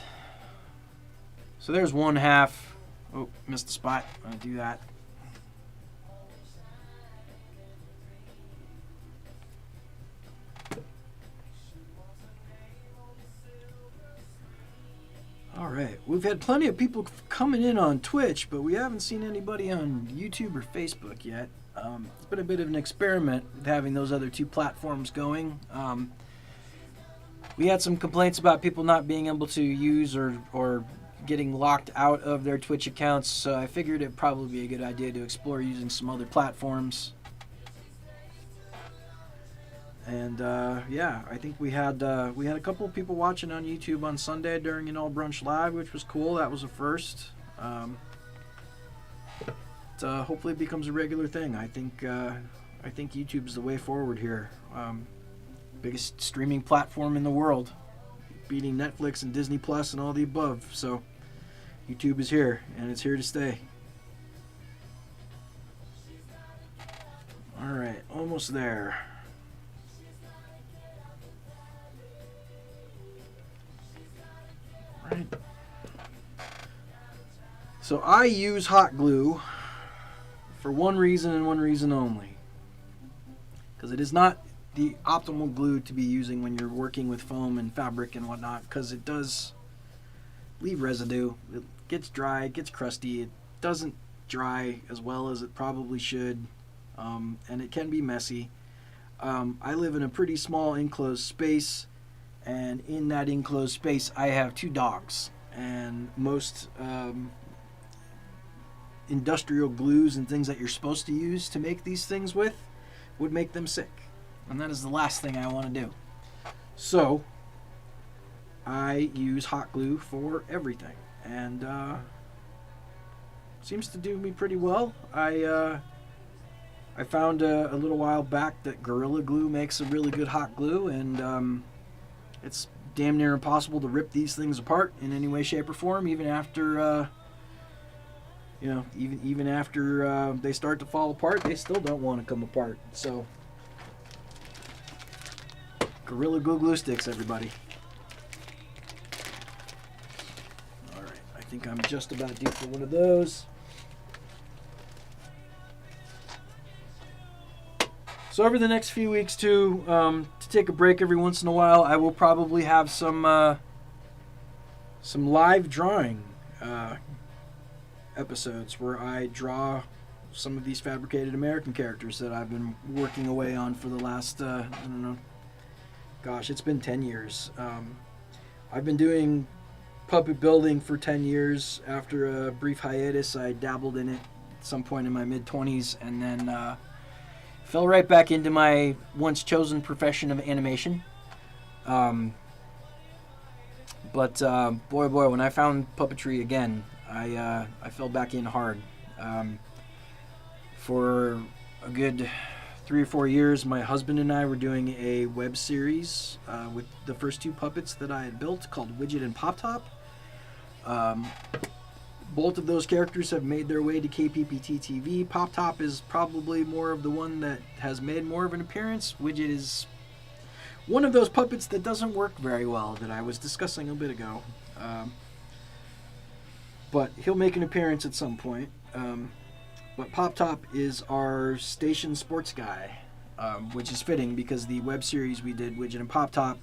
So there's one half. Oh, missed the spot. I'm going to do that. Alright. We've had plenty of people coming in on Twitch, but we haven't seen anybody on YouTube or Facebook yet. It's been a bit of an experiment with having those other two platforms going. We had some complaints about people not being able to use or getting locked out of their Twitch accounts, so I figured it'd probably be a good idea to explore using some other platforms. And yeah, I think we had a couple of people watching on YouTube on Sunday during an All Brunch Live, which was cool. That was a first. Hopefully it becomes a regular thing. I think YouTube's the way forward here. Biggest streaming platform in the world, beating Netflix and Disney Plus and all the above. So YouTube is here, and it's here to stay. All right, almost there. All right. So I use hot glue for one reason and one reason only, because it is not the optimal glue to be using when you're working with foam and fabric and whatnot, because it does leave residue. It gets dry, it gets crusty, it doesn't dry as well as it probably should, and it can be messy. I live in a pretty small enclosed space, and in that enclosed space I have 2 dogs, and most industrial glues and things that you're supposed to use to make these things with would make them sick. And that is the last thing I want to do. So I use hot glue for everything, and seems to do me pretty well. I found a little while back that Gorilla Glue makes a really good hot glue, and it's damn near impossible to rip these things apart in any way, shape, or form, even after even after they start to fall apart. They still don't want to come apart. So Gorilla Glue sticks, everybody. Alright, I think I'm just about due for one of those. So over the next few weeks too, to take a break every once in a while, I will probably have some live drawing episodes where I draw some of these Fabricated American characters that I've been working away on for the last, I don't know, gosh, it's been 10 years. I've been doing puppet building for 10 years. After a brief hiatus, I dabbled in it at some point in my mid-20s, and then fell right back into my once chosen profession of animation. But boy, oh boy, when I found puppetry again, I fell back in hard. For a good 3 or 4 years, my husband and I were doing a web series with the first 2 puppets that I had built called Widget and Pop Top. Both of those characters have made their way to KPPT-TV. Pop Top is probably more of the one that has made more of an appearance. Widget is one of those puppets that doesn't work very well that I was discussing a bit ago. But he'll make an appearance at some point. But Pop Top is our station sports guy, which is fitting because the web series we did, Widget and Pop Top,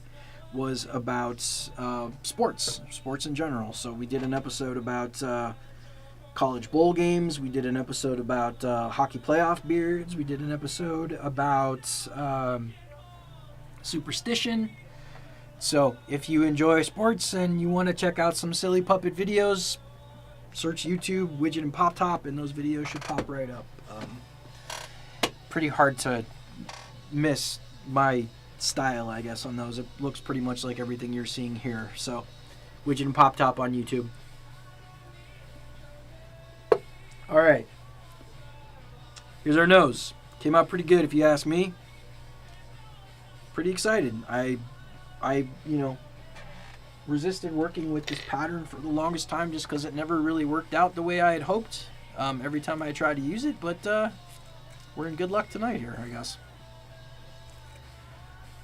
was about sports in general. So we did an episode about college bowl games. We did an episode about hockey playoff beards. We did an episode about superstition. So if you enjoy sports and you want to check out some silly puppet videos, search YouTube, Widget and Pop Top, and those videos should pop right up. Pretty hard to miss my style, I guess, on those. It looks pretty much like everything you're seeing here. So, Widget and Pop Top on YouTube. Alright. Here's our nose. Came out pretty good if you ask me. Pretty excited. I resisted working with this pattern for the longest time just because it never really worked out the way I had hoped every time I tried to use it, but we're in good luck tonight here, I guess.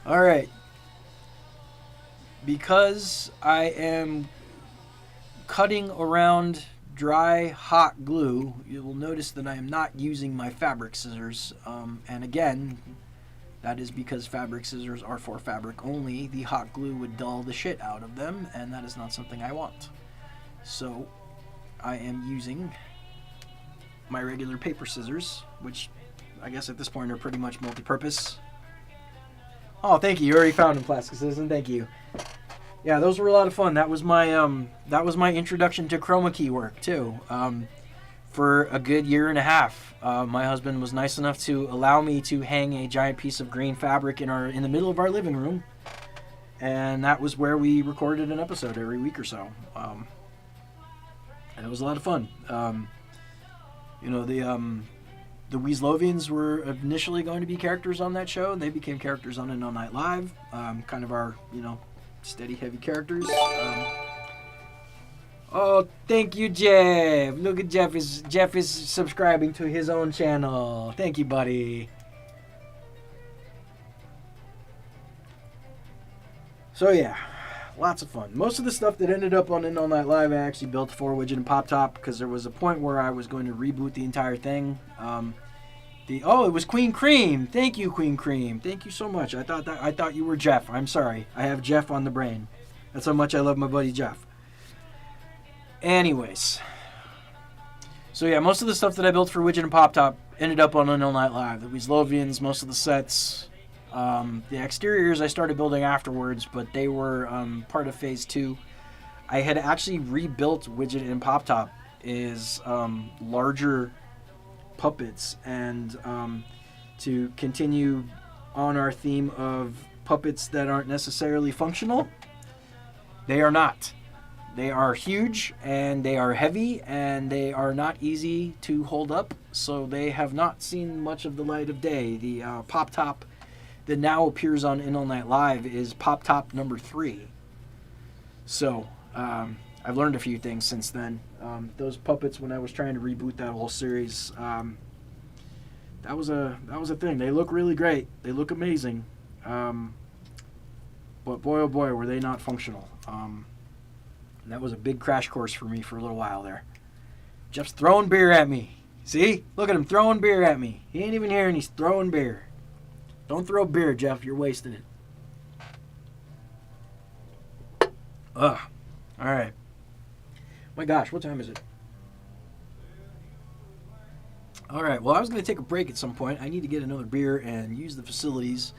Alright. Because I am cutting around dry, hot glue, you will notice that I am not using my fabric scissors, and again, that is because fabric scissors are for fabric only. The hot glue would dull the shit out of them, and that is not something I want. So, I am using my regular paper scissors, which I guess at this point are pretty much multi-purpose. Oh, thank you. You already found them, Plastic Citizen. Thank you. Yeah, those were a lot of fun. That was my introduction to chroma key work too. For a good year and a half, my husband was nice enough to allow me to hang a giant piece of green fabric in the middle of our living room, and that was where we recorded an episode every week or so. And it was a lot of fun. The Weaslovians were initially going to be characters on that show. They became characters on And All Night Live, kind of our steady heavy characters. Oh, thank you, Jeff. Look at Jeff is subscribing to his own channel. Thank you, buddy. So yeah, lots of fun. Most of the stuff that ended up on And All Night Live I actually built for Widget and Pop Top because there was a point where I was going to reboot the entire thing. It was Queen Cream. Thank you, Queen Cream. Thank you so much. I thought you were Jeff. I'm sorry. I have Jeff on the brain. That's how much I love my buddy Jeff. Anyways, so yeah, most of the stuff that I built for Widget and Pop Top ended up on And All Night Live. The Weaslovians, most of the sets, the exteriors I started building afterwards, but they were part of Phase 2. I had actually rebuilt Widget and Pop Top as larger puppets, and to continue on our theme of puppets that aren't necessarily functional. They are not. They are huge, and they are heavy, and they are not easy to hold up, so they have not seen much of the light of day. The Pop Top that now appears on And All Night Live is Pop Top number 3. So, I've learned a few things since then. Those puppets, when I was trying to reboot that whole series, that was a thing. They look really great. They look amazing. But boy, oh boy, were they not functional. That was a big crash course for me for a little while there. Jeff's throwing beer at me. See? Look at him throwing beer at me. He ain't even here and he's throwing beer. Don't throw beer, Jeff. You're wasting it. Ugh. Alright. My gosh, what time is it? Alright, well, I was going to take a break at some point. I need to get another beer and use the facilities.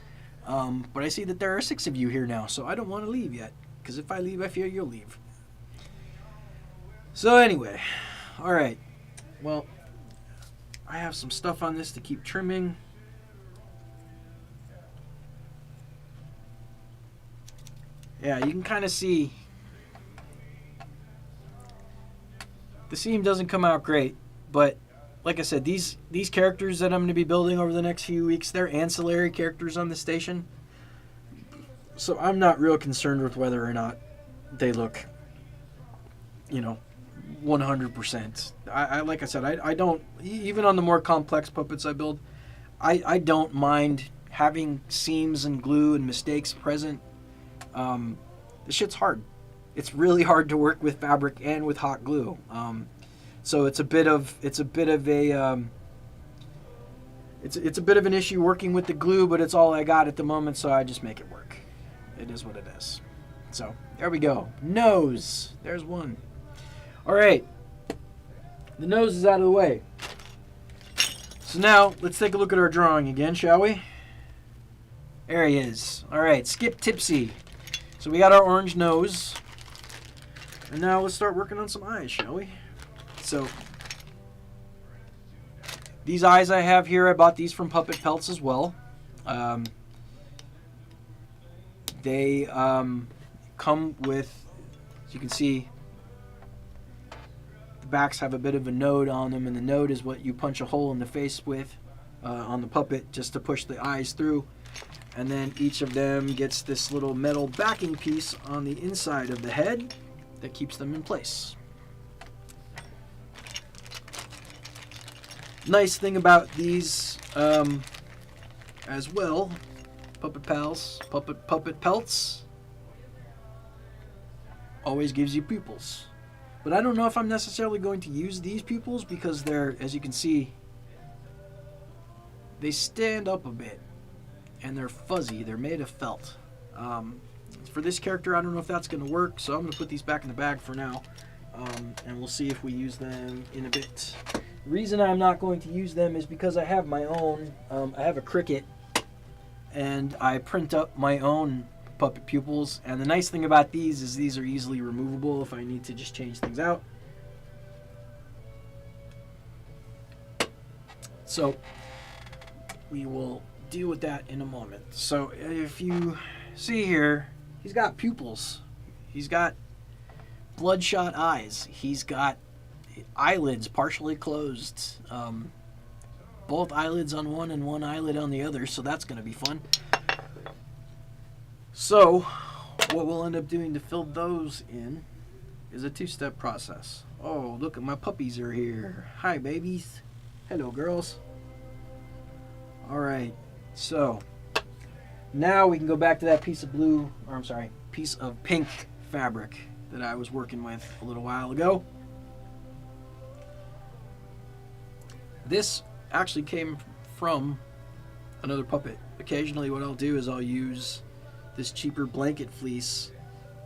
But I see that there are 6 of you here now, so I don't want to leave yet. Because if I leave, I fear you'll leave. So anyway, alright, well, I have some stuff on this to keep trimming. Yeah, you can kind of see The seam doesn't come out great, but like I said, these characters that I'm going to be building over the next few weeks, they're ancillary characters on the station. So I'm not real concerned with whether or not they look, 100%. I like I said, I don't, even on the more complex puppets I build, I don't mind having seams and glue and mistakes present. This shit's hard. It's really hard to work with fabric and with hot glue. So it's a bit of an issue working with the glue, but it's all I got at the moment, so I just make it work. It is what it is. So there we go. Nose. There's one. All right. The nose is out of the way. So now let's take a look at our drawing again, shall we? There he is. All right. Skip Tipsy. So we got our orange nose. And now let's start working on some eyes, shall we? So these eyes I have here, I bought these from Puppet Pelts as well. They come with, as you can see, the backs have a bit of a node on them, and the node is what you punch a hole in the face with on the puppet just to push the eyes through. And then each of them gets this little metal backing piece on the inside of the head that keeps them in place. Nice thing about these as well, Puppet Pelts, always gives you pupils. But I don't know if I'm necessarily going to use these pupils because they're, as you can see, they stand up a bit and they're fuzzy. They're made of felt. For this character, I don't know if that's going to work, so I'm going to put these back in the bag for now, and we'll see if we use them in a bit. The reason I'm not going to use them is because I have my own, I have a Cricut, and I print up my own puppet pupils, and the nice thing about these is these are easily removable if I need to just change things out. So we will deal with that in a moment. So if you see here, he's got pupils. He's got bloodshot eyes. He's got eyelids partially closed. Both eyelids on one and one eyelid on the other, so that's going to be fun. So what we'll end up doing to fill those in is a two-step process. Oh, look at my puppies are here. Hi, babies. Hello, girls. All right, so now we can go back to that piece of piece of pink fabric that I was working with a little while ago. This actually came from another puppet. Occasionally what I'll do is I'll use this cheaper blanket fleece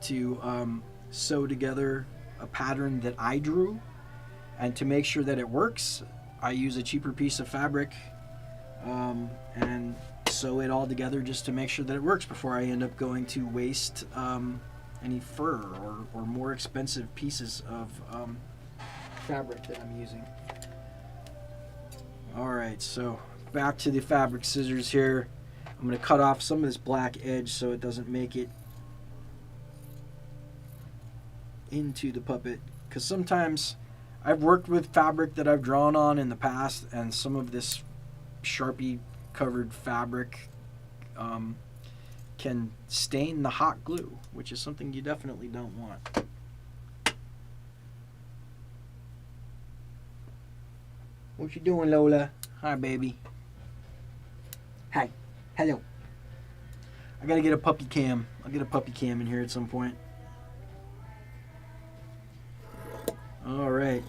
to sew together a pattern that I drew, and to make sure that it works, I use a cheaper piece of fabric and sew it all together just to make sure that it works before I end up going to waste any fur or more expensive pieces of fabric that I'm using. Alright, so back to the fabric scissors here. I'm going to cut off some of this black edge so it doesn't make it into the puppet, because sometimes I've worked with fabric that I've drawn on in the past, and some of this Sharpie covered fabric can stain the hot glue, which is something you definitely don't want. What you doing, Lola? Hi, baby. Hi. Hello. I gotta get a puppy cam. I'll get a puppy cam in here at some point. All right.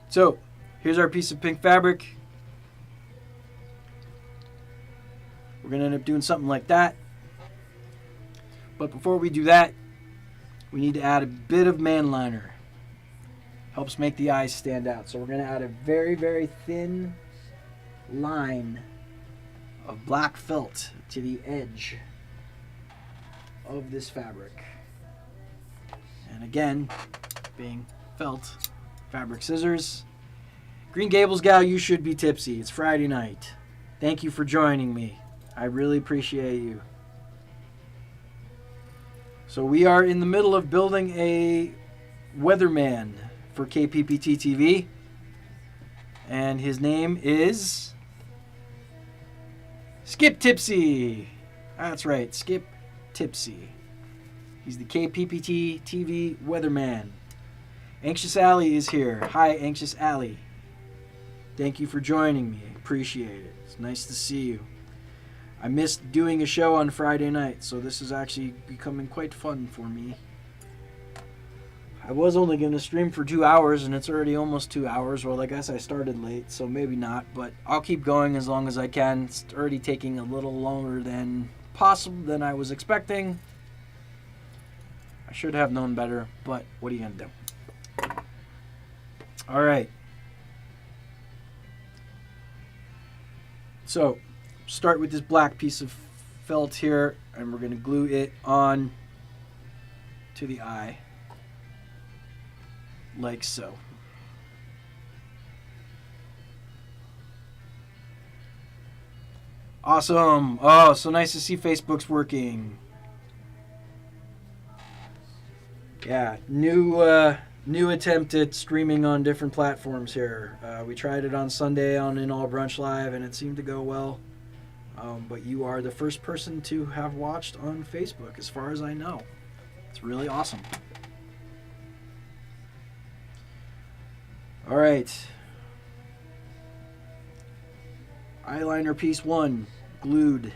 So, here's our piece of pink fabric. We're gonna end up doing something like that. But before we do that, we need to add a bit of man liner. Helps make the eyes stand out. So we're going to add a very, very thin line of black felt to the edge of this fabric. And again, being felt, fabric scissors. Green Gables gal, you should be tipsy. It's Friday night. Thank you for joining me. I really appreciate you. So we are in the middle of building a weatherman for KPPT-TV. And his name is Skip Tipsy. That's right, Skip Tipsy. He's the KPPT-TV weatherman. Anxious Alley is here. Hi, Anxious Alley. Thank you for joining me. I appreciate it. It's nice to see you. I missed doing a show on Friday night, so this is actually becoming quite fun for me. I was only going to stream for 2 hours, and it's already almost 2 hours. Well, I guess I started late, so maybe not, but I'll keep going as long as I can. It's already taking a little longer than possible than I was expecting. I should have known better, but what are you going to do? All right. So, start with this black piece of felt here, and we're going to glue it on to the eye, like so. Awesome. Oh, so nice to see Facebook's working. Yeah, new attempt at streaming on different platforms here. We tried it on Sunday on In All Brunch Live, and it seemed to go well. But you are the first person to have watched on Facebook, as far as I know. It's really awesome. All right. Eyeliner piece 1, glued.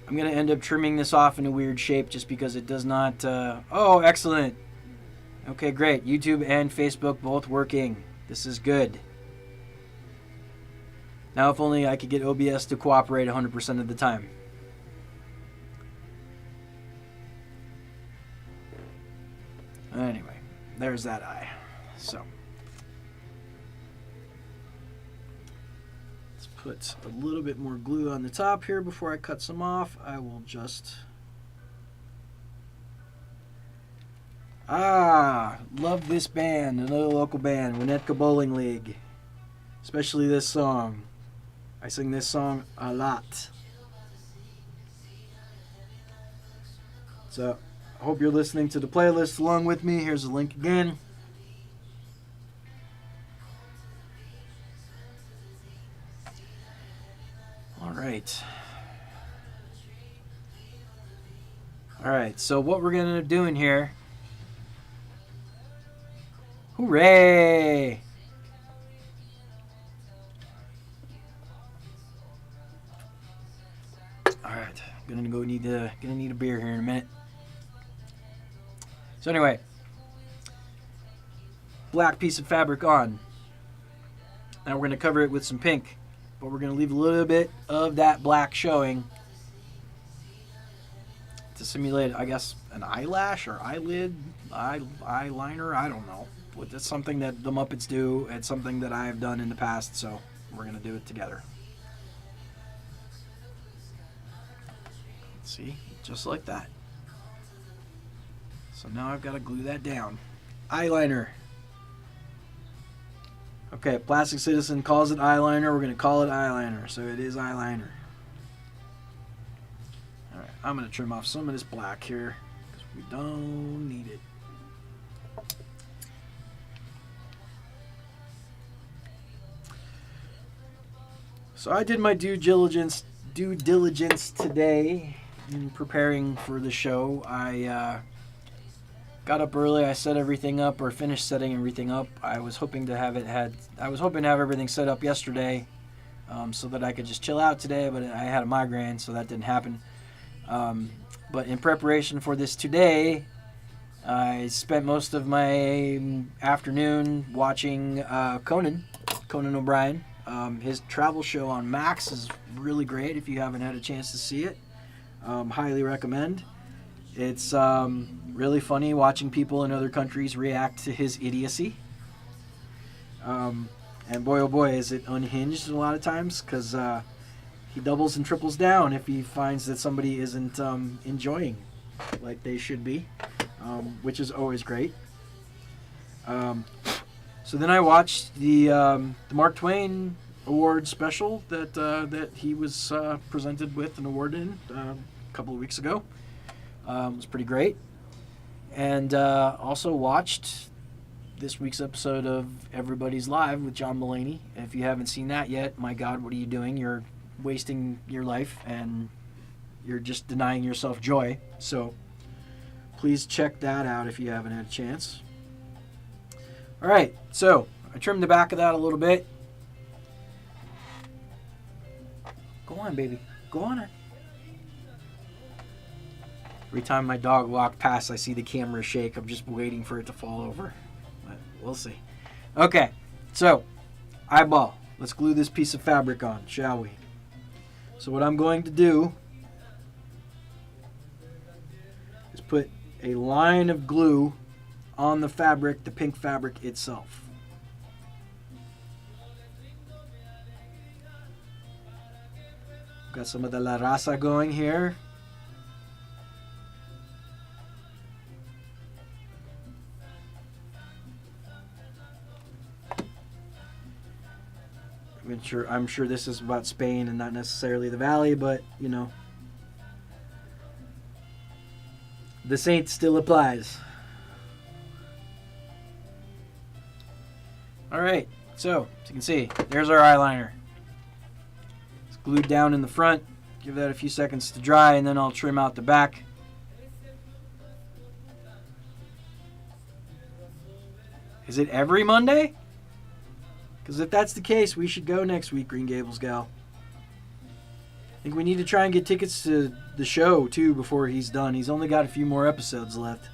I'm going to end up trimming this off in a weird shape just because it does not... oh, excellent. Okay, great. YouTube and Facebook both working. This is good. Now if only I could get OBS to cooperate 100% of the time. Anyway, there's that eye. So, let's put a little bit more glue on the top here before I cut some off. I will just... love this band, another local band, Winnetka Bowling League. Especially this song. I sing this song a lot. So, I hope you're listening to the playlist along with me. Here's the link again. Alright. Alright, so what we're going to do in here... Hooray! Alright, gonna need a beer here in a minute. So anyway, black piece of fabric on. Now we're gonna cover it with some pink, but we're gonna leave a little bit of that black showing to simulate, I guess, an eyelash or eyelid, eyeliner, I don't know. It's something that the Muppets do. It's something that I have done in the past, so we're going to do it together. See? Just like that. So now I've got to glue that down. Eyeliner. Okay, Plastic Citizen calls it eyeliner. We're going to call it eyeliner, so it is eyeliner. Alright, I'm going to trim off some of this black here, because we don't need it. So I did my due diligence today in preparing for the show. I got up early. I set everything up, or finished setting everything up. I was hoping to have everything set up yesterday, so that I could just chill out today. But I had a migraine, so that didn't happen. But in preparation for this today, I spent most of my afternoon watching Conan O'Brien. His travel show on Max is really great. If you haven't had a chance to see it, highly recommend. It's really funny watching people in other countries react to his idiocy. And boy, oh boy, is it unhinged a lot of times, because he doubles and triples down if he finds that somebody isn't enjoying like they should be, which is always great. So then I watched the Mark Twain award special that he was presented with an award in a couple of weeks ago. It was pretty great. And also watched this week's episode of Everybody's Live with John Mulaney. If you haven't seen that yet, my God, what are you doing? You're wasting your life and you're just denying yourself joy. So please check that out if you haven't had a chance. All right, so I trimmed the back of that a little bit. Go on, baby. Go on. Every time my dog walked past, I see the camera shake. I'm just waiting for it to fall over. But we'll see. Okay, so eyeball. Let's glue this piece of fabric on, shall we? So what I'm going to do is put a line of glue on the fabric, the pink fabric itself. Got some of the La Raza going here. I'm sure this is about Spain and not necessarily the Valley, but, you know, the Saint still applies. Alright, so, as you can see, there's our eyeliner. It's glued down in the front. Give that a few seconds to dry, and then I'll trim out the back. Is it every Monday? Because if that's the case, we should go next week, Green Gables gal. I think we need to try and get tickets to the show, too, before he's done. He's only got a few more episodes left.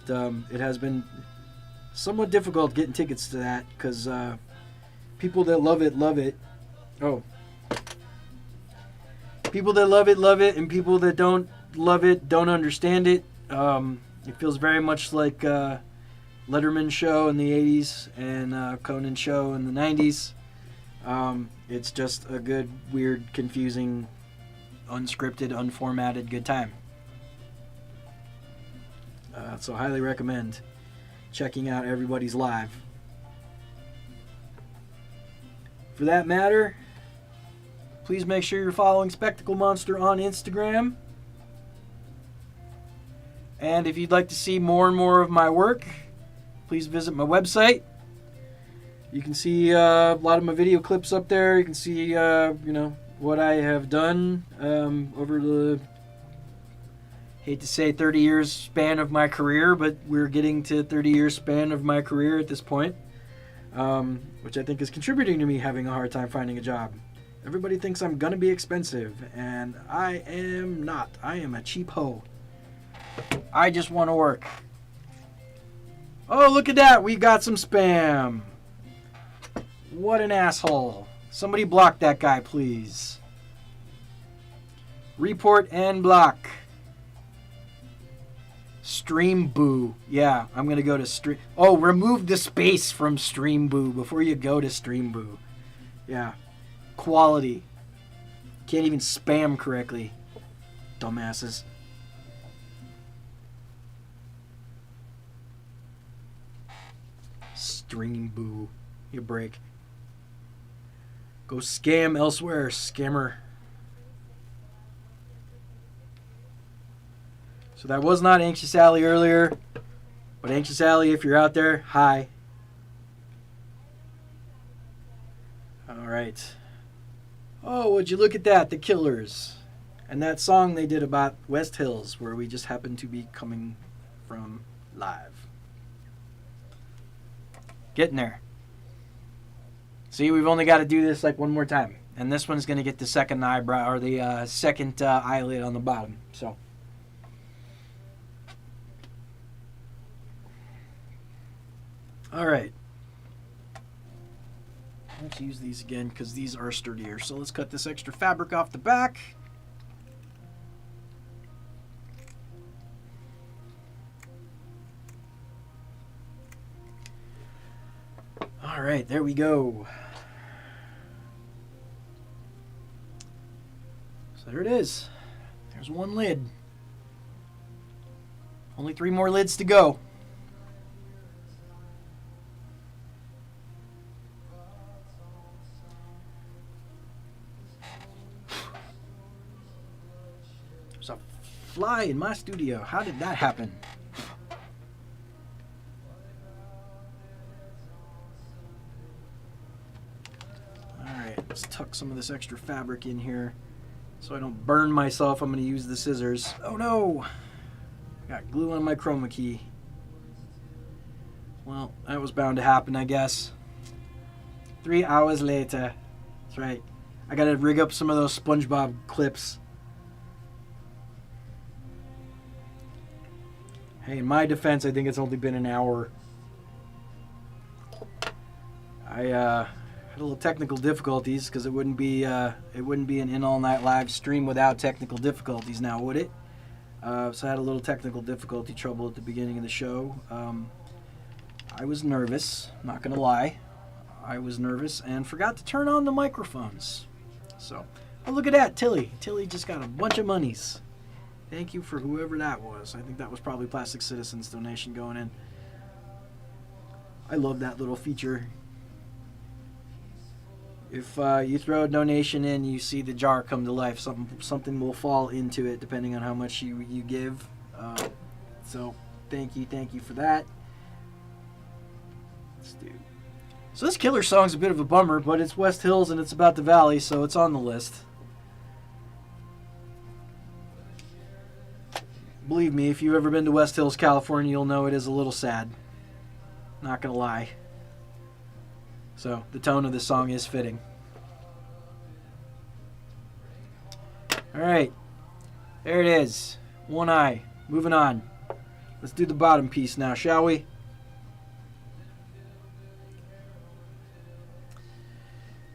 It has been somewhat difficult getting tickets to that, because people that love it, love it. Oh. People that love it, and people that don't love it, don't understand it. It feels very much like Letterman show in the 80s and Conan show in the 90s. It's just a good, weird, confusing, unscripted, unformatted good time. So I highly recommend checking out Everybody's Live. For that matter, please make sure you're following Spectacle Monster on Instagram. And if you'd like to see more and more of my work, please visit my website. You can see a lot of my video clips up there. You can see, what I have done over the, hate to say 30 years span of my career, but we're getting to 30 years span of my career at this point, which I think is contributing to me having a hard time finding a job. Everybody thinks I'm gonna be expensive, and I am not. I am a cheap hoe. I just want to work. Oh, look at that. We got some spam. What an asshole. Somebody block that guy, please. Report and block. Stream boo. Yeah, I'm going to go to stream. Oh, remove the space from stream boo before you go to stream boo. Yeah. Quality. Can't even spam correctly. Dumbasses. Stream boo. You break. Go scam elsewhere, scammer. So that was not Anxious Alley earlier. But Anxious Alley, if you're out there, hi. Alright. Oh, would you look at that? The Killers. And that song they did about West Hills, where we just happened to be coming from live. Getting there. See, we've only got to do this like one more time. And this one's going to get the second eyebrow, or the second eyelid on the bottom. So. Alright. Let's use these again because these are sturdier. So let's cut this extra fabric off the back. Alright, there we go. So there it is. There's one lid. Only 3 more lids to go. fly in my studio. How did that happen? Alright, let's tuck some of this extra fabric in here so I don't burn myself. I'm going to use the scissors. Oh no! Got glue on my chroma key. Well, that was bound to happen, I guess. 3 hours later. That's right. I gotta rig up some of those SpongeBob clips. Hey, in my defense, I think it's only been an hour. I had a little technical difficulties because it wouldn't be an In All Night live stream without technical difficulties now, would it? So I had a little technical difficulty trouble at the beginning of the show. I was nervous, not gonna lie. I was nervous and forgot to turn on the microphones. So, oh, look at that, Tilly. Tilly just got a bunch of monies. Thank you for whoever that was. I think that was probably Plastic Citizen's donation going in. I love that little feature. If you throw a donation in, you see the jar come to life. Something will fall into it depending on how much you give. So, thank you for that. So this Killer song's a bit of a bummer, but it's West Hills and it's about the Valley, so it's on the list. Believe me, if you've ever been to West Hills, California, you'll know it is a little sad. Not gonna lie. So the tone of the song is fitting. Alright. There it is. One eye. Moving on. Let's do the bottom piece now, shall we?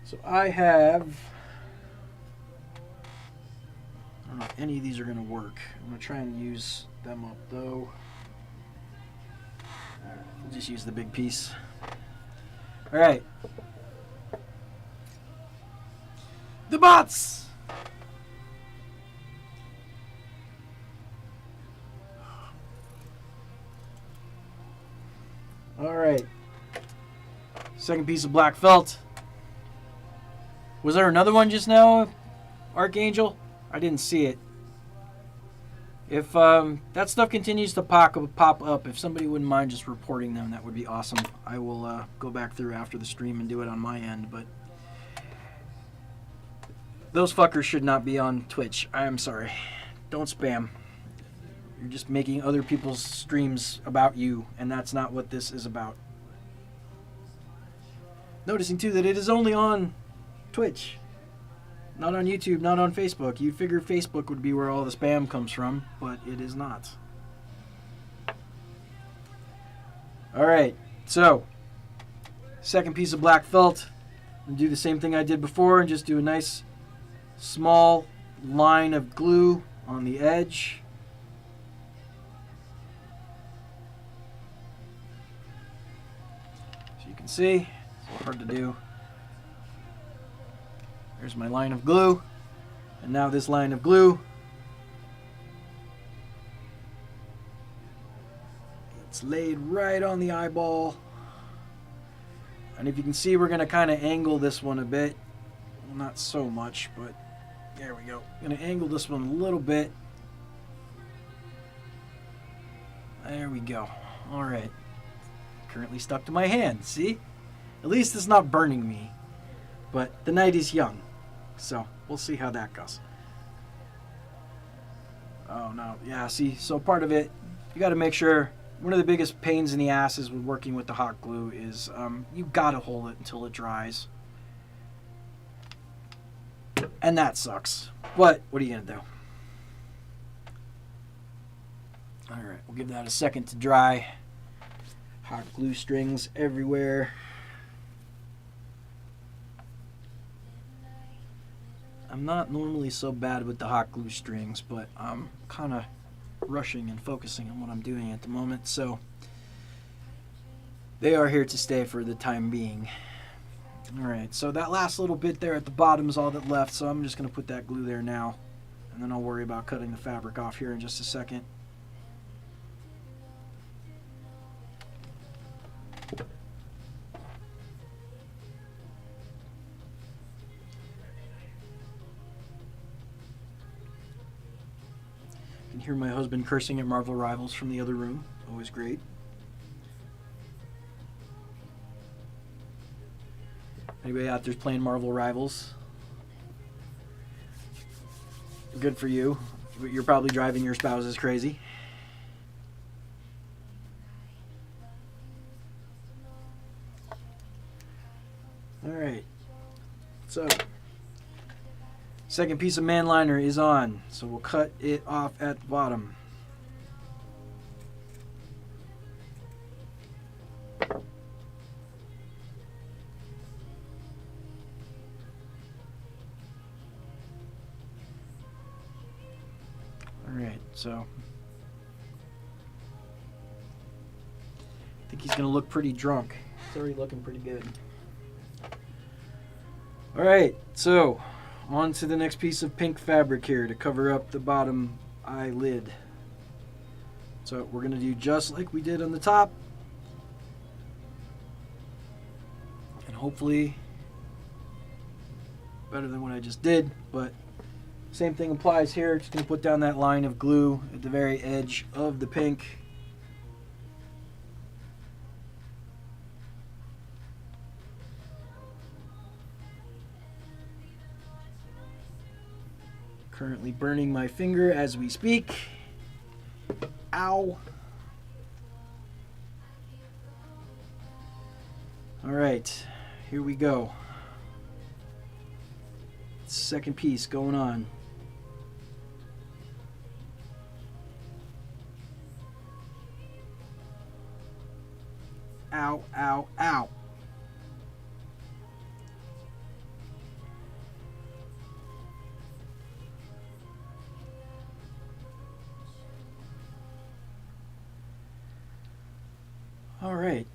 So I have, I don't know if any of these are going to work. I'm going to try and use them up though. We'll just use the big piece. Alright. The bots! Alright. Second piece of black felt. Was there another one just now, Archangel? I didn't see it. If that stuff continues to pop up, if somebody wouldn't mind just reporting them, that would be awesome. I will go back through after the stream and do it on my end, but those fuckers should not be on Twitch. I am sorry. Don't spam. You're just making other people's streams about you, and that's not what this is about. Noticing, too, that it is only on Twitch, not on YouTube, not on Facebook. You'd figure Facebook would be where all the spam comes from, but it is not. Alright, so second piece of black felt, and do the same thing I did before and just do a nice small line of glue on the edge. So you can see, it's a little hard to do. There's my line of glue, and now this line of glue, it's laid right on the eyeball. And if you can see, we're going to kind of angle this one a bit. Well, not so much, but there we go. I'm going to angle this one a little bit. There we go. All right. Currently stuck to my hand, see? At least it's not burning me. But the night is young. So, we'll see how that goes. Oh, no. Yeah, see, so part of it, you got to make sure, one of the biggest pains in the asses with working with the hot glue is you got to hold it until it dries. And that sucks. But, what are you going to do? Alright, we'll give that a second to dry. Hot glue strings everywhere. I'm not normally so bad with the hot glue strings, but I'm kind of rushing and focusing on what I'm doing at the moment, so they are here to stay for the time being. Alright, so that last little bit there at the bottom is all that left, so I'm just going to put that glue there now, and then I'll worry about cutting the fabric off here in just a second. can hear my husband cursing at Marvel Rivals from the other room. Always great. Anybody out there's playing Marvel Rivals? Good for you. You're probably driving your spouses crazy. Alright. So, second piece of man liner is on. So we'll cut it off at the bottom. Alright, so I think he's going to look pretty drunk. He's already looking pretty good. Alright, so on to the next piece of pink fabric here to cover up the bottom eyelid. So we're going to do just like we did on the top. And hopefully better than what I just did, but same thing applies here. Just going to put down that line of glue at the very edge of the pink. Currently burning my finger as we speak. Ow. Alright, here we go. Second piece going on. Ow, ow, ow. All right,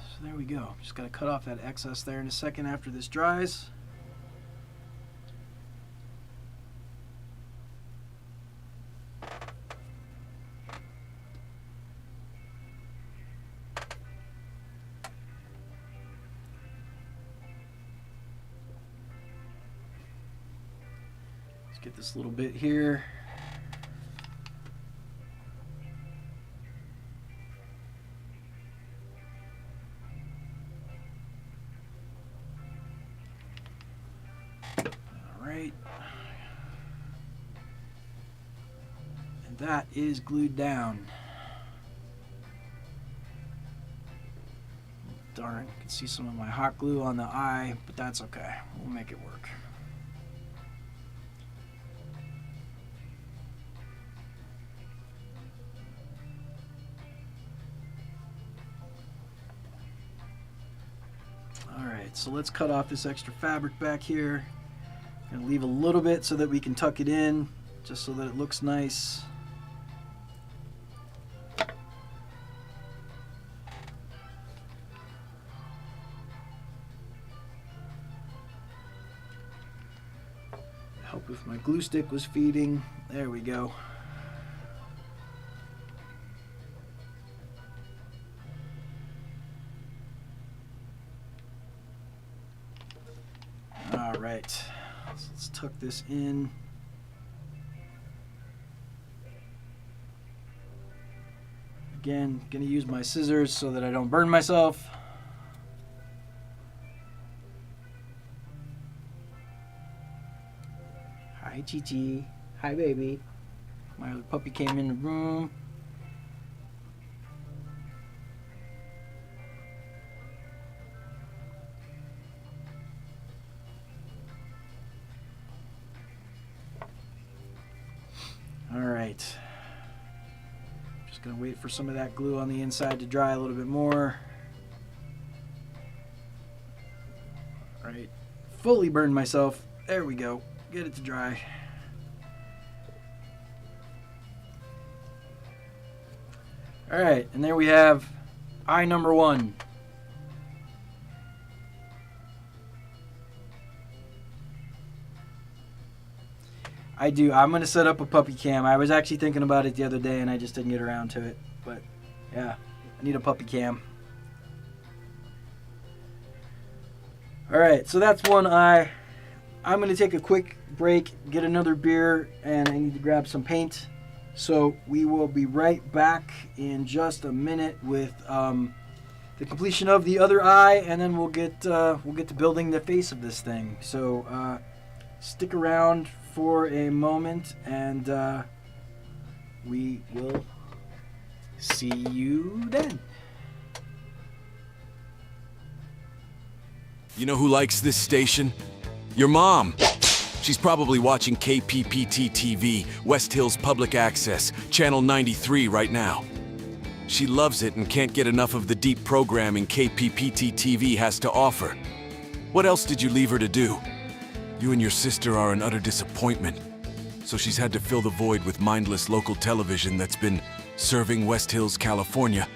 so there we go. Just got to cut off that excess there in a second after this dries. Let's get this little bit here. And that is glued down. Darn, you can see some of my hot glue on the eye, but that's okay. We'll make it work. Alright, so let's cut off this extra fabric back here. Gonna leave a little bit so that we can tuck it in, just so that it looks nice. Help if my glue stick was feeding. There we go. All right, so let's tuck this in. Again, gonna use my scissors so that I don't burn myself. Hi, Chi-Chi. Hi, baby. My other puppy came in the room. All right. Just gonna wait for some of that glue on the inside to dry a little bit more. All right. Fully burned myself. There we go. Get it to dry. All right, and there we have eye number one. I'm going to set up a puppy cam. I was actually thinking about it the other day and I just didn't get around to it. But yeah, I need a puppy cam. All right, so that's one eye. I'm going to take a quick break, get another beer, and I need to grab some paint. So we will be right back in just a minute with the completion of the other eye, and then we'll get to building the face of this thing. So stick around for a moment, and we will see you then. You know who likes this station? Your mom. She's probably watching KPPT-TV, West Hills Public Access, Channel 93 right now. She loves it and can't get enough of the deep programming KPPT-TV has to offer. What else did you leave her to do? You and your sister are an utter disappointment, so she's had to fill the void with mindless local television that's been serving West Hills, California,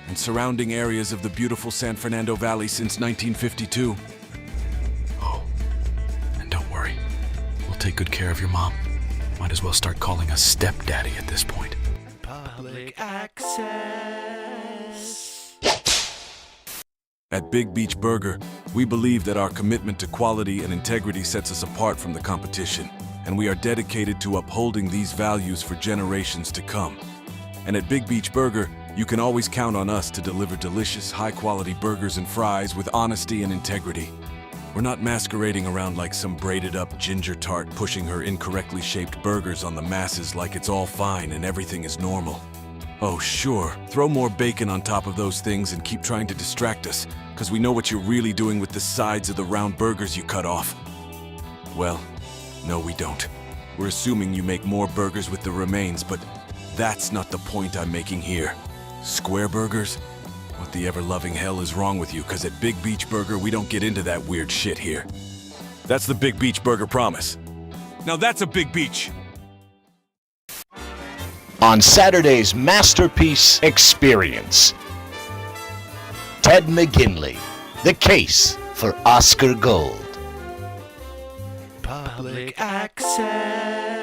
and surrounding areas of the beautiful San Fernando Valley since 1952. Oh, and don't worry. We'll take good care of your mom. Might as well start calling us stepdaddy at this point. Public access. At Big Beach Burger, we believe that our commitment to quality and integrity sets us apart from the competition, and we are dedicated to upholding these values for generations to come. And at Big Beach Burger, you can always count on us to deliver delicious, high-quality burgers and fries with honesty and integrity. We're not masquerading around like some braided-up ginger tart pushing her incorrectly shaped burgers on the masses like it's all fine and everything is normal. Oh, sure, throw more bacon on top of those things and keep trying to distract us, because we know what you're really doing with the sides of the round burgers you cut off. Well, no, we don't. We're assuming you make more burgers with the remains, but that's not the point I'm making here. Square burgers? What the ever-loving hell is wrong with you? Because at Big Beach Burger, we don't get into that weird shit here. That's the Big Beach Burger promise. Now that's a big beach. On Saturday's Masterpiece Experience, Ted McGinley, The Case for Oscar Gold. Public access.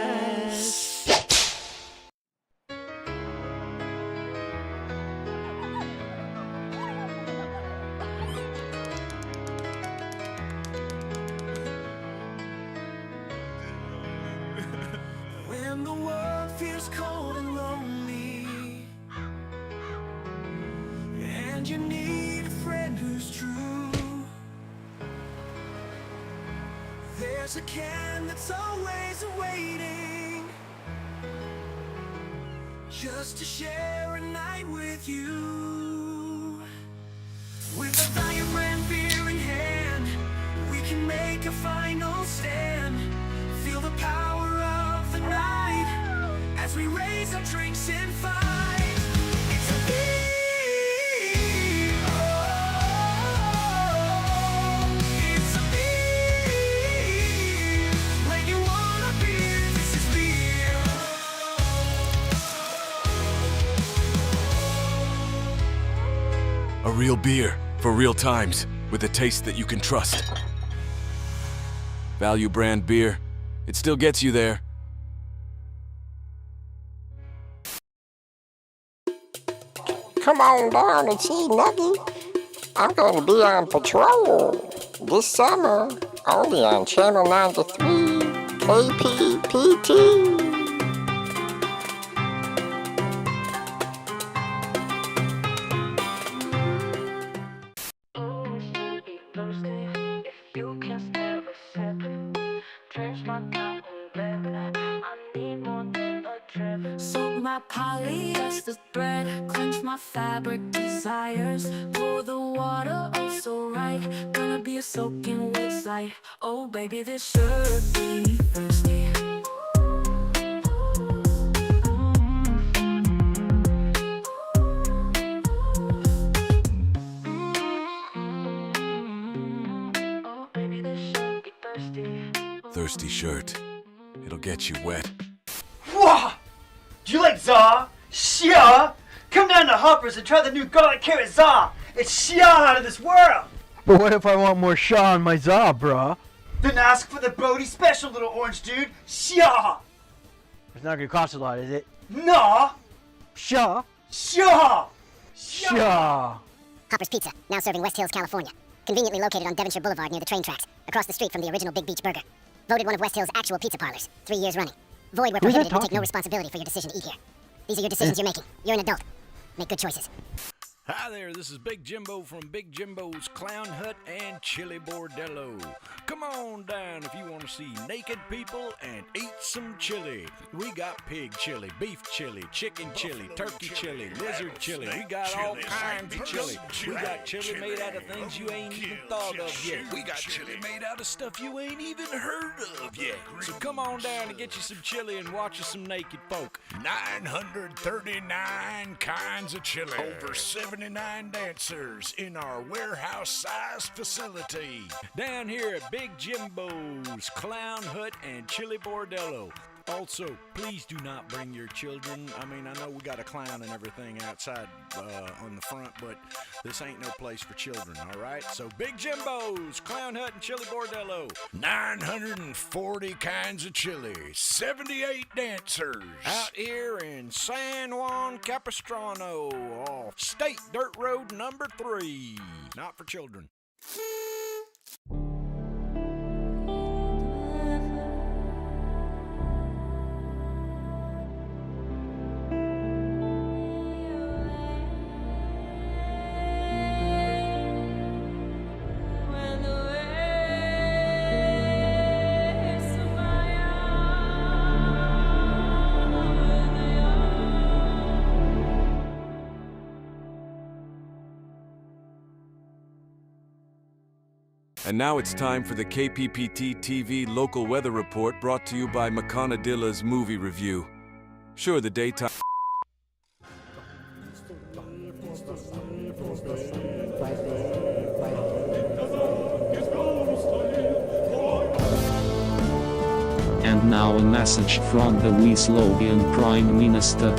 When the world feels cold and lonely, and you need a friend who's true, there's a can that's always waiting, just to share a night with you. With a value brand beer in hand, we can make a final stand. Feel the power of the night as we raise our drinks and fight. It's a beer. Oh, it's a beer. When you want a beer, this is beer. A real beer for real times with a taste that you can trust. Value brand beer. It still gets you there. Come on down and see Nuggy. I'm going to be on patrol this summer, only on Channel 93, KPPT. Soak my polyester thread, clench my fabric desires, pour the water oh so right, gonna be a soaking wet sight. Oh baby, this should be thirsty. Oh baby, this should be thirsty. Thirsty shirt. It'll get you wet. Whoa! Do you like za? Xia! Come down to Hoppers and try the new garlic carrot za! It's xia out of this world! But what if I want more Shaw on my za, bruh? Then ask for the Bodhi special, little orange dude! Xia! It's not gonna cost a lot, is it? Nah! Shaw? Xia! Shaw! Hopper's Pizza, now serving West Hills, California. Conveniently located on Devonshire Boulevard near the train tracks, across the street from the original Big Beach Burger. Voted one of West Hills' actual pizza parlors, 3 years running. Void, we're prohibited to take no responsibility for your decision to eat here. These are your decisions you're making. You're an adult. Make good choices. Hi there, this is Big Jimbo from Big Jimbo's Clown Hut and Chili Bordello. Come on down if you want to see naked people and eat some chili. We got pig chili, beef chili, chicken chili, turkey chili, lizard chili. We got all kinds of chili. We got chili made out of things you ain't even thought of yet. We got chili made out of stuff you ain't even heard of yet. So come on down and get you some chili and watch some naked folk. 939 kinds of chili. Over 79 dancers in our warehouse-sized facility. Down here at Big Jimbo's Clown Hut and Chili Bordello. Also, please do not bring your children. I mean, I know we got a clown and everything outside on the front, but this ain't no place for children, all right? So, Big Jimbo's Clown Hut and Chili Bordello. 940 kinds of chili. 78 dancers. Out here in San Juan Capistrano off State Dirt Road number 3. Not for children. And now it's time for the KPPT-TV local weather report brought to you by Maconadilla's movie review. Sure, the daytime... And now a message from the Slovakian Prime Minister.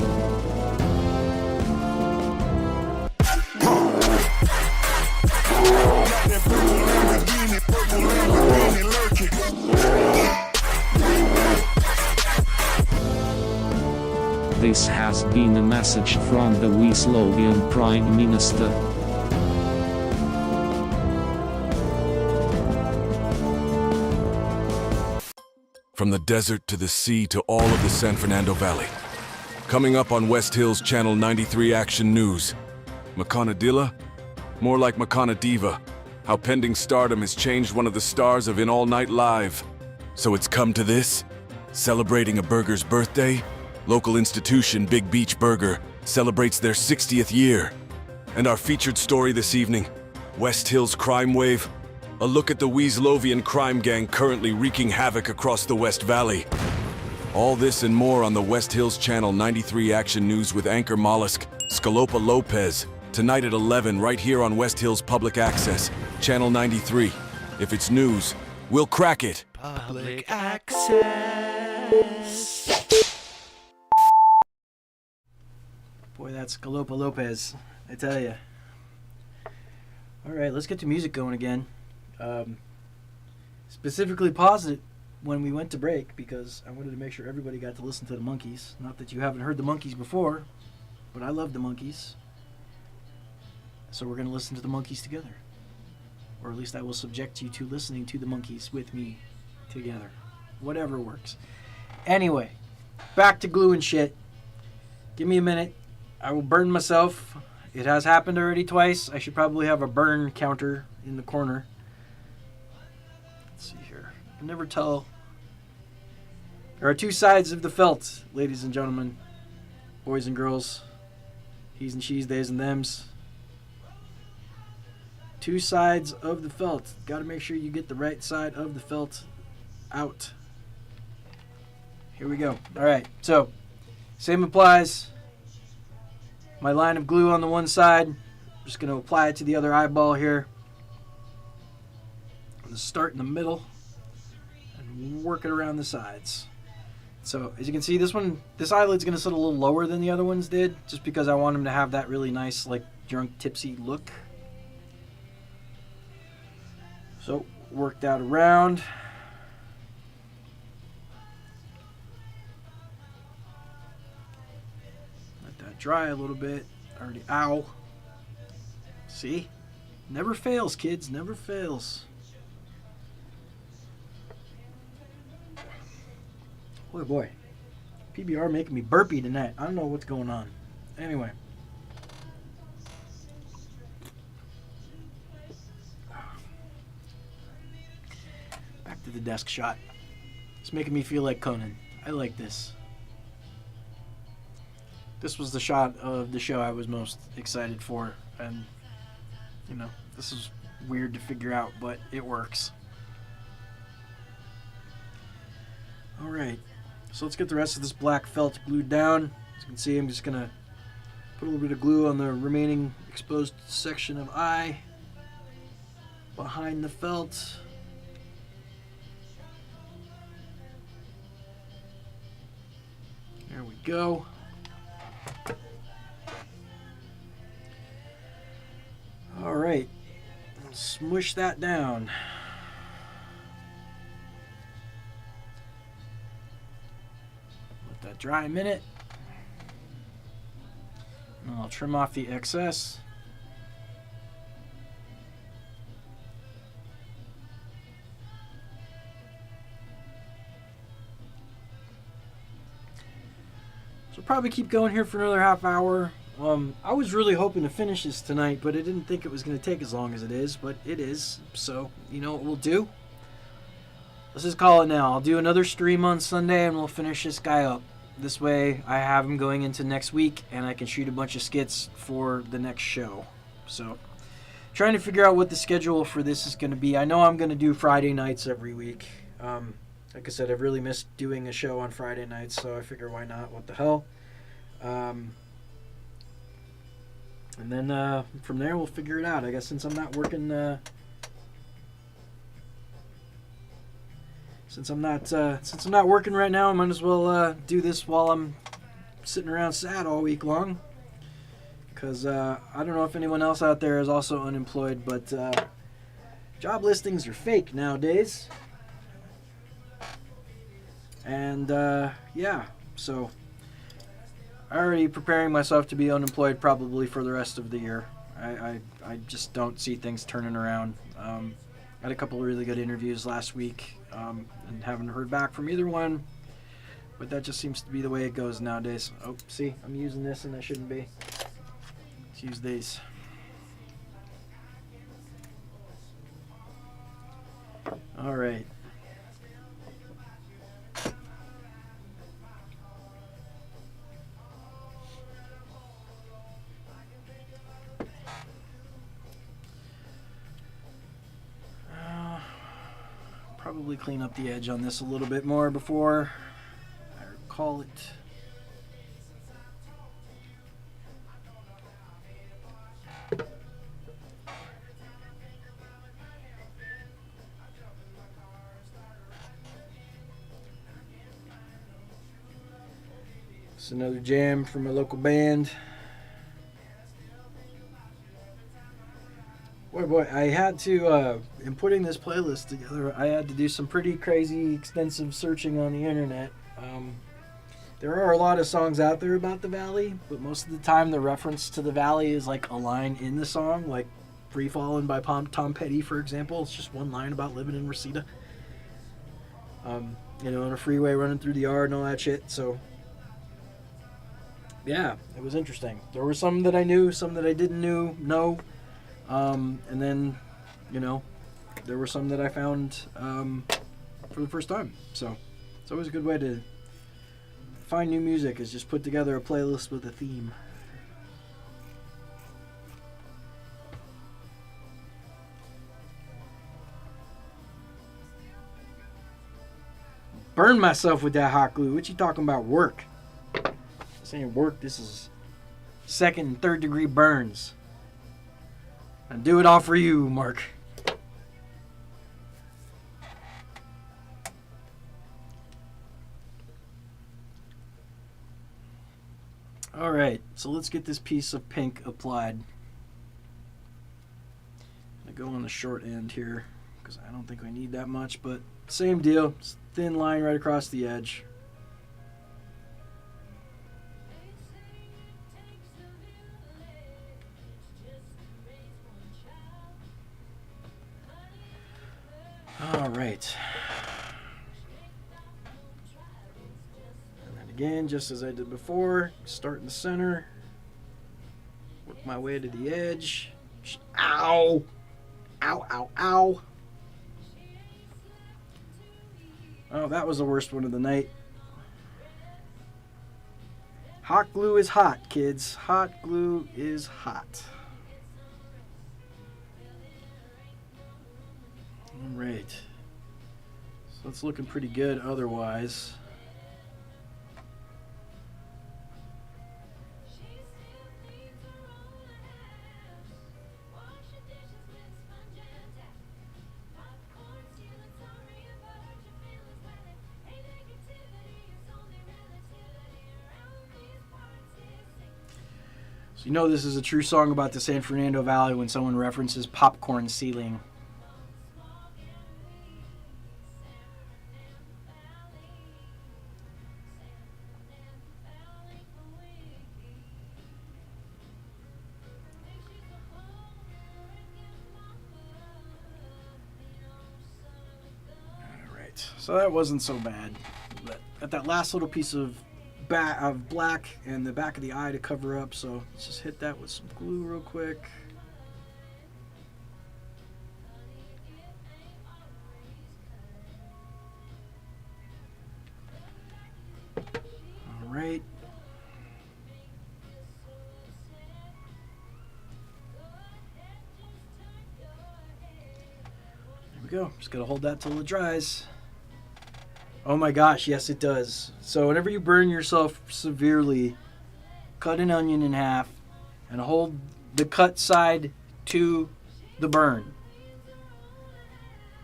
This has been a message from the Slovakian Prime Minister. From the desert to the sea to all of the San Fernando Valley. Coming up on West Hills Channel 93 Action News. Maconadilla? More like Maconadiva. How pending stardom has changed one of the stars of In All Night Live. So it's come to this? Celebrating a burger's birthday? Local institution Big Beach Burger celebrates their 60th year. And our featured story this evening, West Hills Crime Wave. A look at the Weaslovian crime gang currently wreaking havoc across the West Valley. All this and more on the West Hills Channel 93 Action News with anchor Mollusk, Scalopa Lopez, tonight at 11 right here on West Hills Public Access, Channel 93. If it's news, we'll crack it. Public access. Boy, that's Scalopa Lopez, I tell ya. All right, let's get the music going again. Specifically paused it when we went to break because I wanted to make sure everybody got to listen to the Monkees. Not that you haven't heard the Monkees before, but I love the Monkees. So we're going to listen to the Monkees together. Or at least I will subject you to listening to the Monkees with me together. Whatever works. Anyway, back to glue and shit. Give me a minute. I will burn myself. It has happened already twice. I should probably have a burn counter in the corner. Let's see here. You can never tell. There are two sides of the felt, ladies and gentlemen. Boys and girls. He's and she's, theys and thems. Two sides of the felt. Got to make sure you get the right side of the felt out. Here we go. All right. So, same applies. My line of glue on the one side. I'm just going to apply it to the other eyeball here. I'm going to start in the middle and work it around the sides. So, as you can see, this eyelid's going to sit a little lower than the other ones did, just because I want them to have that really nice, like, drunk, tipsy look. So, work that around. Let that dry a little bit. Already, ow. See? Never fails, kids. Never fails. Boy, boy. PBR making me burpy tonight. I don't know what's going on. Anyway. Back to the desk shot. It's making me feel like Conan. I like this. This was the shot of the show I was most excited for. And, you know, this is weird to figure out, but it works. Alright. So let's get the rest of this black felt glued down. As you can see, I'm just going to put a little bit of glue on the remaining exposed section of eye behind the felt. There we go. Alright. Smush that down. Let that dry a minute. And I'll trim off the excess. So probably keep going here for another half hour. I was really hoping to finish this tonight, but I didn't think it was going to take as long as it is, but it is. So, you know what we'll do? Let's just call it now. I'll do another stream on Sunday, and we'll finish this guy up. This way, I have him going into next week, and I can shoot a bunch of skits for the next show. So, trying to figure out what the schedule for this is going to be. I know I'm going to do Friday nights every week. Like I said, I've really missed doing a show on Friday nights, so I figure why not? What the hell? And then from there we'll figure it out. I guess since I'm not working, since I'm not working right now, I might as well do this while I'm sitting around sad all week long. Because I don't know if anyone else out there is also unemployed, but job listings are fake nowadays. And yeah, so I'm already preparing myself to be unemployed probably for the rest of the year. I just don't see things turning around. I had a couple of really good interviews last week and haven't heard back from either one. But that just seems to be the way it goes nowadays. Oh, see, I'm using this and I shouldn't be. Let's use these. All right. Probably clean up the edge on this a little bit more before I recall it. It's another jam from a local band. Boy, I had to, in putting this playlist together, I had to do some pretty crazy, extensive searching on the internet. There are a lot of songs out there about the Valley, but most of the time the reference to the Valley is like a line in the song, like Free Fallin' by Tom Petty, for example. It's just one line about living in Reseda. You know, on a freeway running through the yard and all that shit, so... yeah, it was interesting. There were some that I knew, some that I didn't know. And then, you know, there were some that I found for the first time. So it's always a good way to find new music, is just put together a playlist with a theme. Burn myself with that hot glue. What you talking about? Work. This ain't work. This is second and third degree burns. And do it all for you, Mark. Alright, so let's get this piece of pink applied. I go on the short end here, because I don't think I need that much, but same deal. It's a thin line right across the edge. All right. And then Again, just as I did before, start in the center, work my way to the edge. Ow! Ow, ow, ow. Oh, that was the worst one of the night. Hot glue is hot, kids. Hot glue is hot. All right. So it's looking pretty good otherwise. So you know this is a true song about the San Fernando Valley when someone references popcorn ceiling. Alright, so that wasn't so bad. But got that last little piece of black and the back of the eye to cover up, so let's just hit that with some glue real quick. All right. There we go. Just gotta hold that till it dries. Oh my gosh, yes it does. So whenever you burn yourself severely, cut an onion in half and hold the cut side to the burn.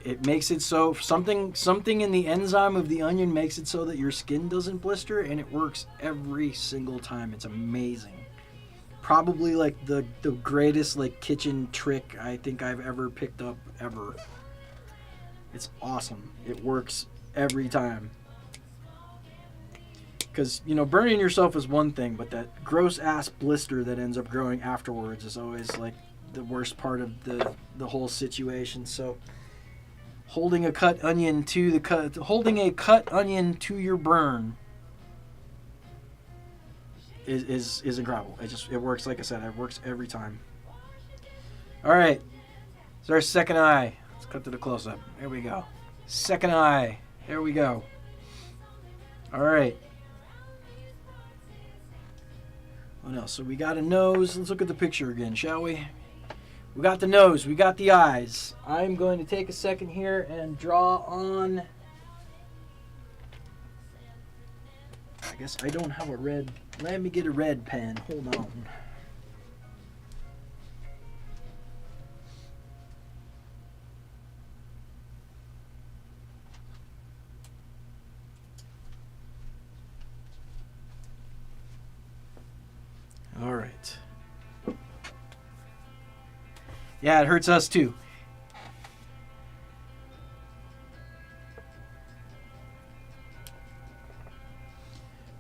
It makes it so something in the enzyme of the onion makes it so that your skin doesn't blister, and it works every single time. It's amazing. Probably like the greatest like kitchen trick I think I've ever picked up ever. It's awesome. It works every time. Because, you know, burning yourself is one thing, but that gross ass blister that ends up growing afterwards is always like the worst part of the whole situation. So holding a cut onion to your burn is incredible. It works, like I said, it works every time. All right, so our second eye. Let's cut to the close-up. There we go. Second eye. There we go. All right. What else? So we got a nose. Let's look at the picture again, shall we? We got the nose. We got the eyes. I'm going to take a second here and draw on... I guess I don't have a red... Let me get a red pen. Hold on. All right. Yeah, it hurts us too.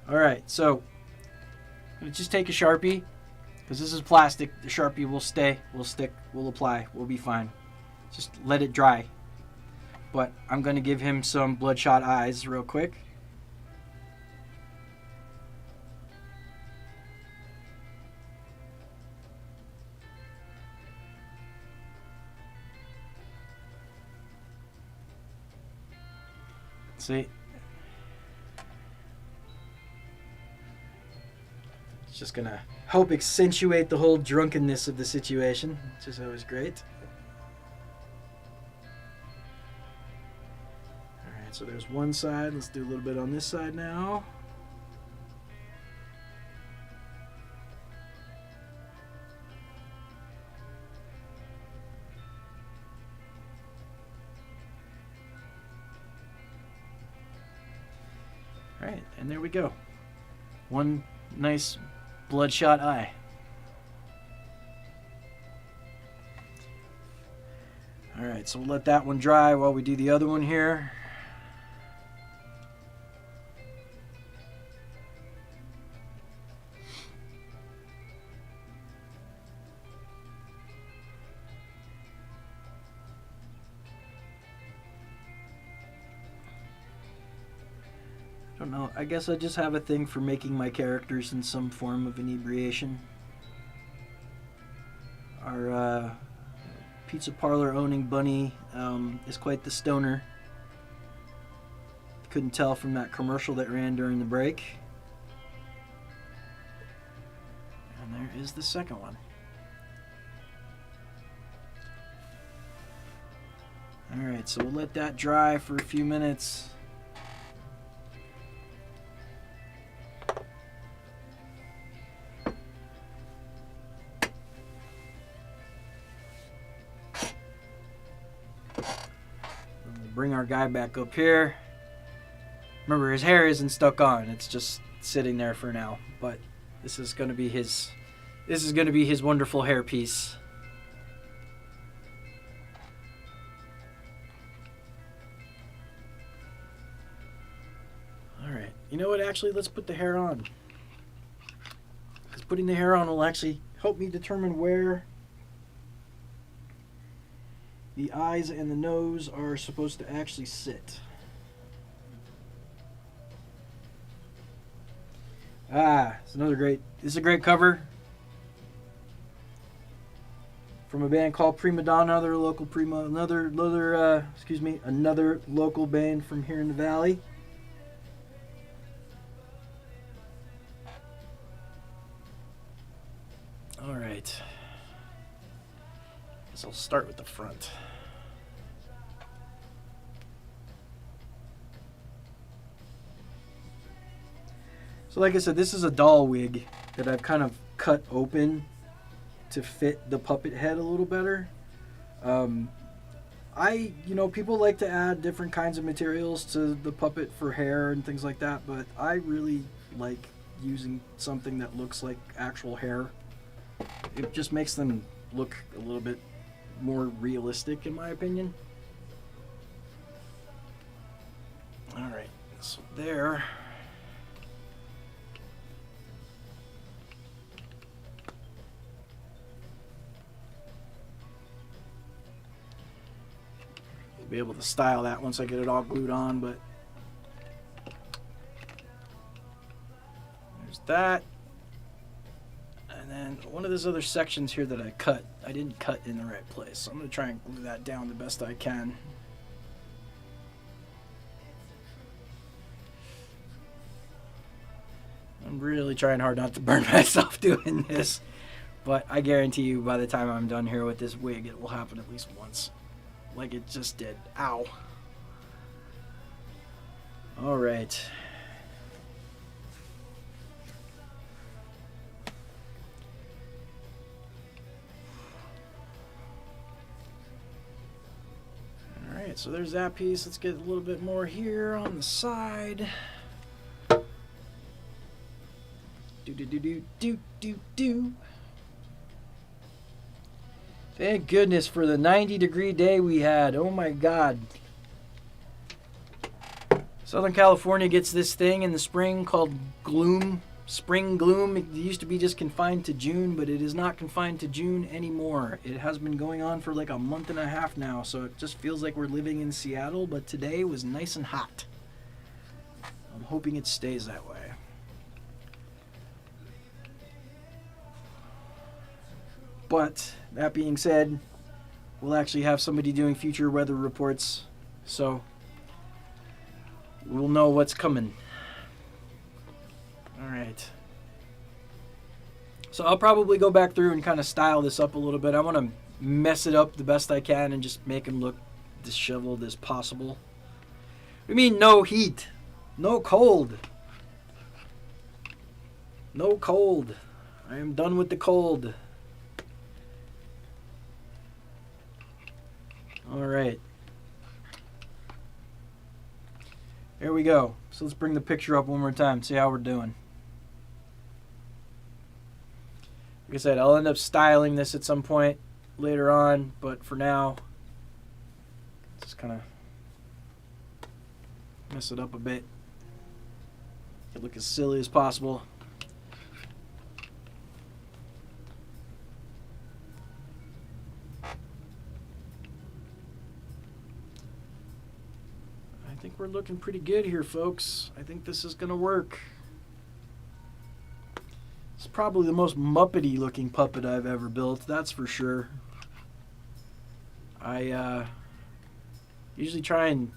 All right, so I'm gonna just take a Sharpie, because this is plastic. The Sharpie will stay, will stick, will apply, will be fine. Just let it dry. But I'm gonna give him some bloodshot eyes real quick. See? It's just gonna help accentuate the whole drunkenness of the situation, which is always great. Alright, so there's one side. Let's do a little bit on this side now. Alright, and there we go. One nice bloodshot eye. Alright, so we'll let that one dry while we do the other one here. don't know. I guess I just have a thing for making my characters in some form of inebriation. Our pizza parlor owning bunny is quite the stoner. Couldn't tell from that commercial that ran during the break. And there is the second one. Alright, so we'll let that dry for a few minutes. We'll bring our guy back up here. Remember, his hair isn't stuck on, it's just sitting there for now. But this is gonna be his wonderful hairpiece. Alright, you know what, actually, let's put the hair on. Because putting the hair on will actually help me determine where the eyes and the nose are supposed to actually sit. This is a great cover from a band called Prima Donna, another local band from here in the valley. All right. Guess I'll start with the front. So like I said, this is a doll wig that I've kind of cut open to fit the puppet head a little better. People like to add different kinds of materials to the puppet for hair and things like that, but I really like using something that looks like actual hair. It just makes them look a little bit more realistic, in my opinion. Alright, so there. Be able to style that once I get it all glued on, but there's that. And then one of those other sections here that I didn't cut in the right place, so I'm going to try and glue that down the best I can. I'm really trying hard not to burn myself doing this, but I guarantee you by the time I'm done here with this wig, it will happen at least once. Like it just did. Ow. All right. All right, so there's that piece. Let's get a little bit more here on the side. Do. Thank goodness for the 90-degree day we had. Oh my God. Southern California gets this thing in the spring called gloom. Spring gloom. It used to be just confined to June, but it is not confined to June anymore. It has been going on for like a month and a half now, so it just feels like we're living in Seattle, but today was nice and hot. I'm hoping it stays that way. But that being said, we'll actually have somebody doing future weather reports, so we'll know what's coming. Alright. So I'll probably go back through and kind of style this up a little bit. I want to mess it up the best I can and just make him look disheveled as possible. I mean, no heat. No cold. No cold. I am done with the cold. Alright. Here we go. So let's bring the picture up one more time, see how we're doing. Like I said, I'll end up styling this at some point later on, but for now, just kind of mess it up a bit. Make it look as silly as possible. I think we're looking pretty good here, folks. I think this is going to work. It's probably the most Muppety looking puppet I've ever built, that's for sure. I usually try and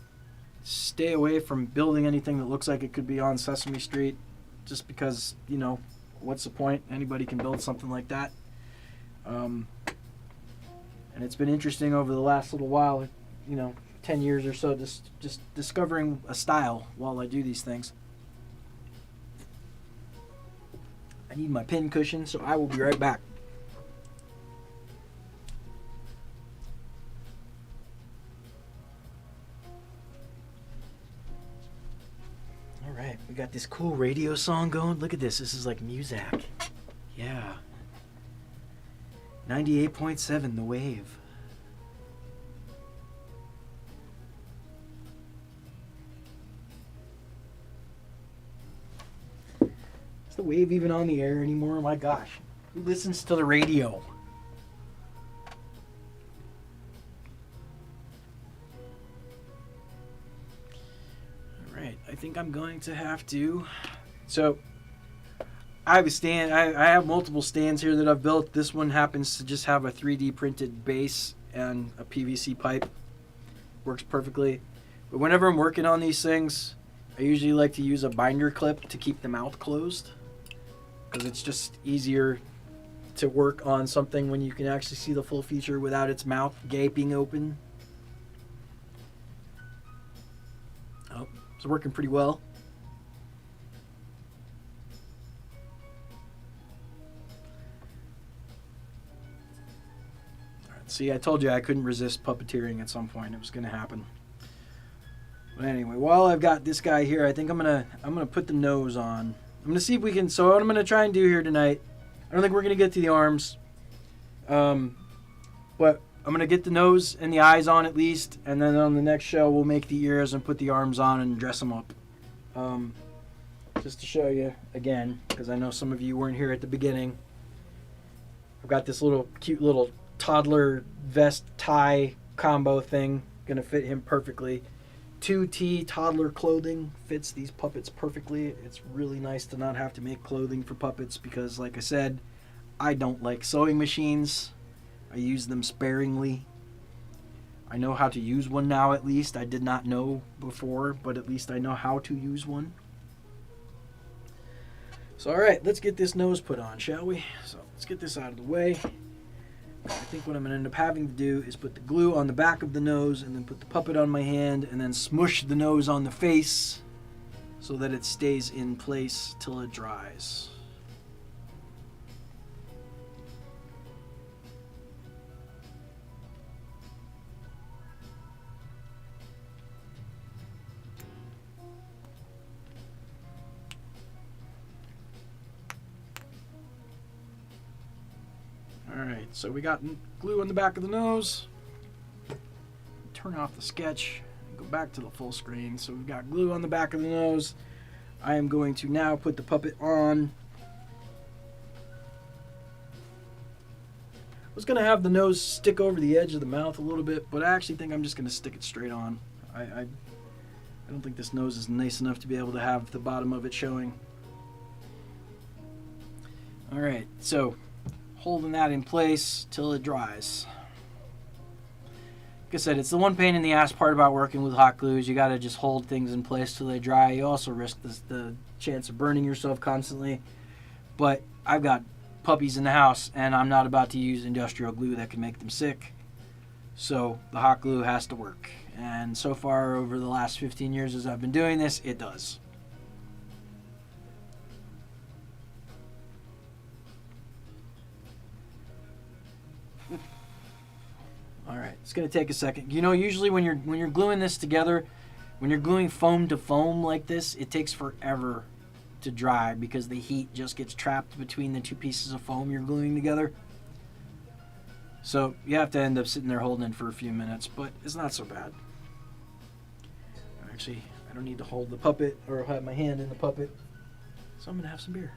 stay away from building anything that looks like it could be on Sesame Street, just because, you know, what's the point? Anybody can build something like that. And it's been interesting over the last little while, you know, 10 years or so, just discovering a style while I do these things. I need my pin cushion, so I will be right back. Alright, we got this cool radio song going. Look at this. This is like Muzak. Yeah. 98.7, The Wave. Is the Wave even on the air anymore? My gosh. Who listens to the radio? Alright, I think I'm going to have to... So, I have a stand. I have multiple stands here that I've built. This one happens to just have a 3D printed base and a PVC pipe. Works perfectly. But whenever I'm working on these things, I usually like to use a binder clip to keep the mouth closed, because it's just easier to work on something when you can actually see the full feature without its mouth gaping open. Oh, it's working pretty well. See, I told you I couldn't resist puppeteering at some point. It was going to happen. But anyway, while I've got this guy here, I think I'm gonna put the nose on. I'm gonna see if we can. So what I'm gonna try and do here tonight, I don't think we're gonna get to the arms, but I'm gonna get the nose and the eyes on at least, and then on the next show we'll make the ears and put the arms on and dress them up. Just to show you again, because I know some of you weren't here at the beginning. I've got this little cute little toddler vest tie combo thing, gonna fit him perfectly. 2T toddler clothing fits these puppets perfectly. It's really nice to not have to make clothing for puppets because, like I said, I don't like sewing machines. I use them sparingly. I know how to use one now, at least. I did not know before, but at least I know how to use one. So alright, let's get this nose put on, shall we? So let's get this out of the way. I think what I'm going to end up having to do is put the glue on the back of the nose and then put the puppet on my hand and then smush the nose on the face so that it stays in place till it dries. Alright, so we got glue on the back of the nose. Turn off the sketch and go back to the full screen. So we've got glue on the back of the nose. I am going to now put the puppet on. I was going to have the nose stick over the edge of the mouth a little bit, but I actually think I'm just going to stick it straight on. I don't think this nose is nice enough to be able to have the bottom of it showing. Alright, so holding that in place till it dries. Like I said, it's the one pain in the ass part about working with hot glues. You got to just hold things in place till they dry. You also risk the chance of burning yourself constantly. But I've got puppies in the house, and I'm not about to use industrial glue that can make them sick. So the hot glue has to work. And so far, over the last 15 years as I've been doing this, it does. Alright, it's going to take a second. You know, usually when you're gluing this together, when you're gluing foam to foam like this, it takes forever to dry because the heat just gets trapped between the two pieces of foam you're gluing together. So you have to end up sitting there holding it for a few minutes, but it's not so bad. Actually, I don't need to hold the puppet or have my hand in the puppet, so I'm going to have some beer.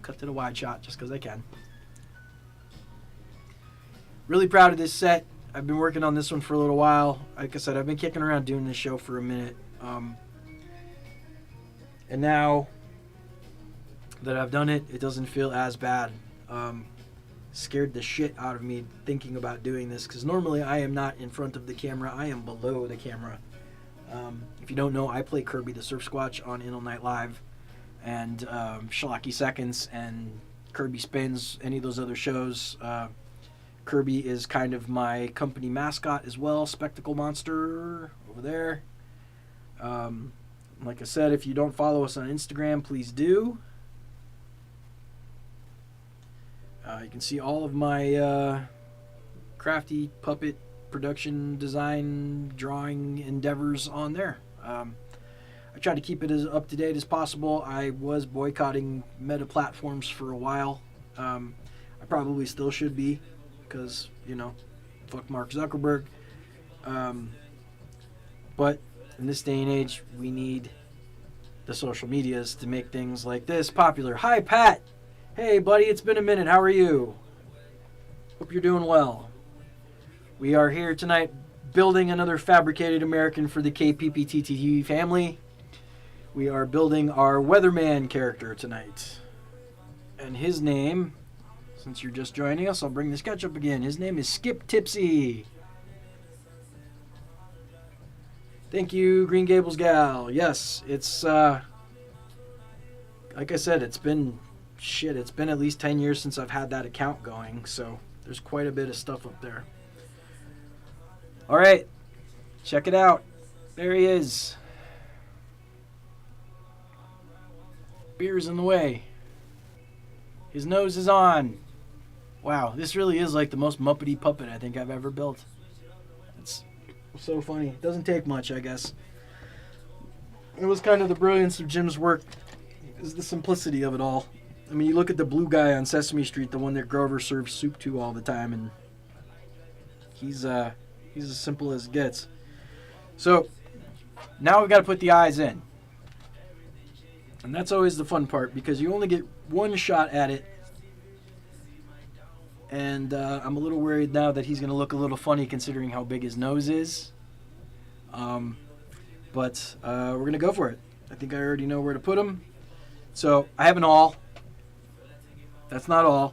Cut to the wide shot just because I can. Really proud of this set. I've been working on this one for a little while. Like I said, I've been kicking around doing this show for a minute. And now that I've done it, it doesn't feel as bad. Scared the shit out of me thinking about doing this, because normally I am not in front of the camera. I am below the camera. If you don't know, I play Kirby the Surf Squatch on In All Night Live, and Schlocky Seconds and Kirby Spins, any of those other shows. Kirby is kind of my company mascot as well, Spectacle Monster over there. Like I said, if you don't follow us on Instagram, please do. You can see all of my crafty puppet production, design, drawing endeavors on there. I try to keep it as up to date as possible. I was boycotting Meta platforms for a while. I probably still should be, because, you know, fuck Mark Zuckerberg. But in this day and age, we need the social medias to make things like this popular. Hi, Pat! Hey, buddy, it's been a minute. How are you? Hope you're doing well. We are here tonight building another Fabricated American for the KPPT-TV family. We are building our Weatherman character tonight. And his name, since you're just joining us, I'll bring the sketch up again. His name is Skip Tipsy. Thank you, Green Gables gal. Yes, it's, like I said, it's been at least 10 years since I've had that account going, so there's quite a bit of stuff up there. All right, check it out. There he is. Beer's in the way. His nose is on. Wow, this really is like the most Muppety puppet I think I've ever built. It's so funny. It doesn't take much, I guess. It was kind of the brilliance of Jim's work, is the simplicity of it all. I mean, you look at the blue guy on Sesame Street, the one that Grover serves soup to all the time, and he's as simple as it gets. So now we've got to put the eyes in. And that's always the fun part, because you only get one shot at it. And I'm a little worried now that he's going to look a little funny considering how big his nose is. But we're going to go for it. I think I already know where to put him. So I have an awl. That's not all.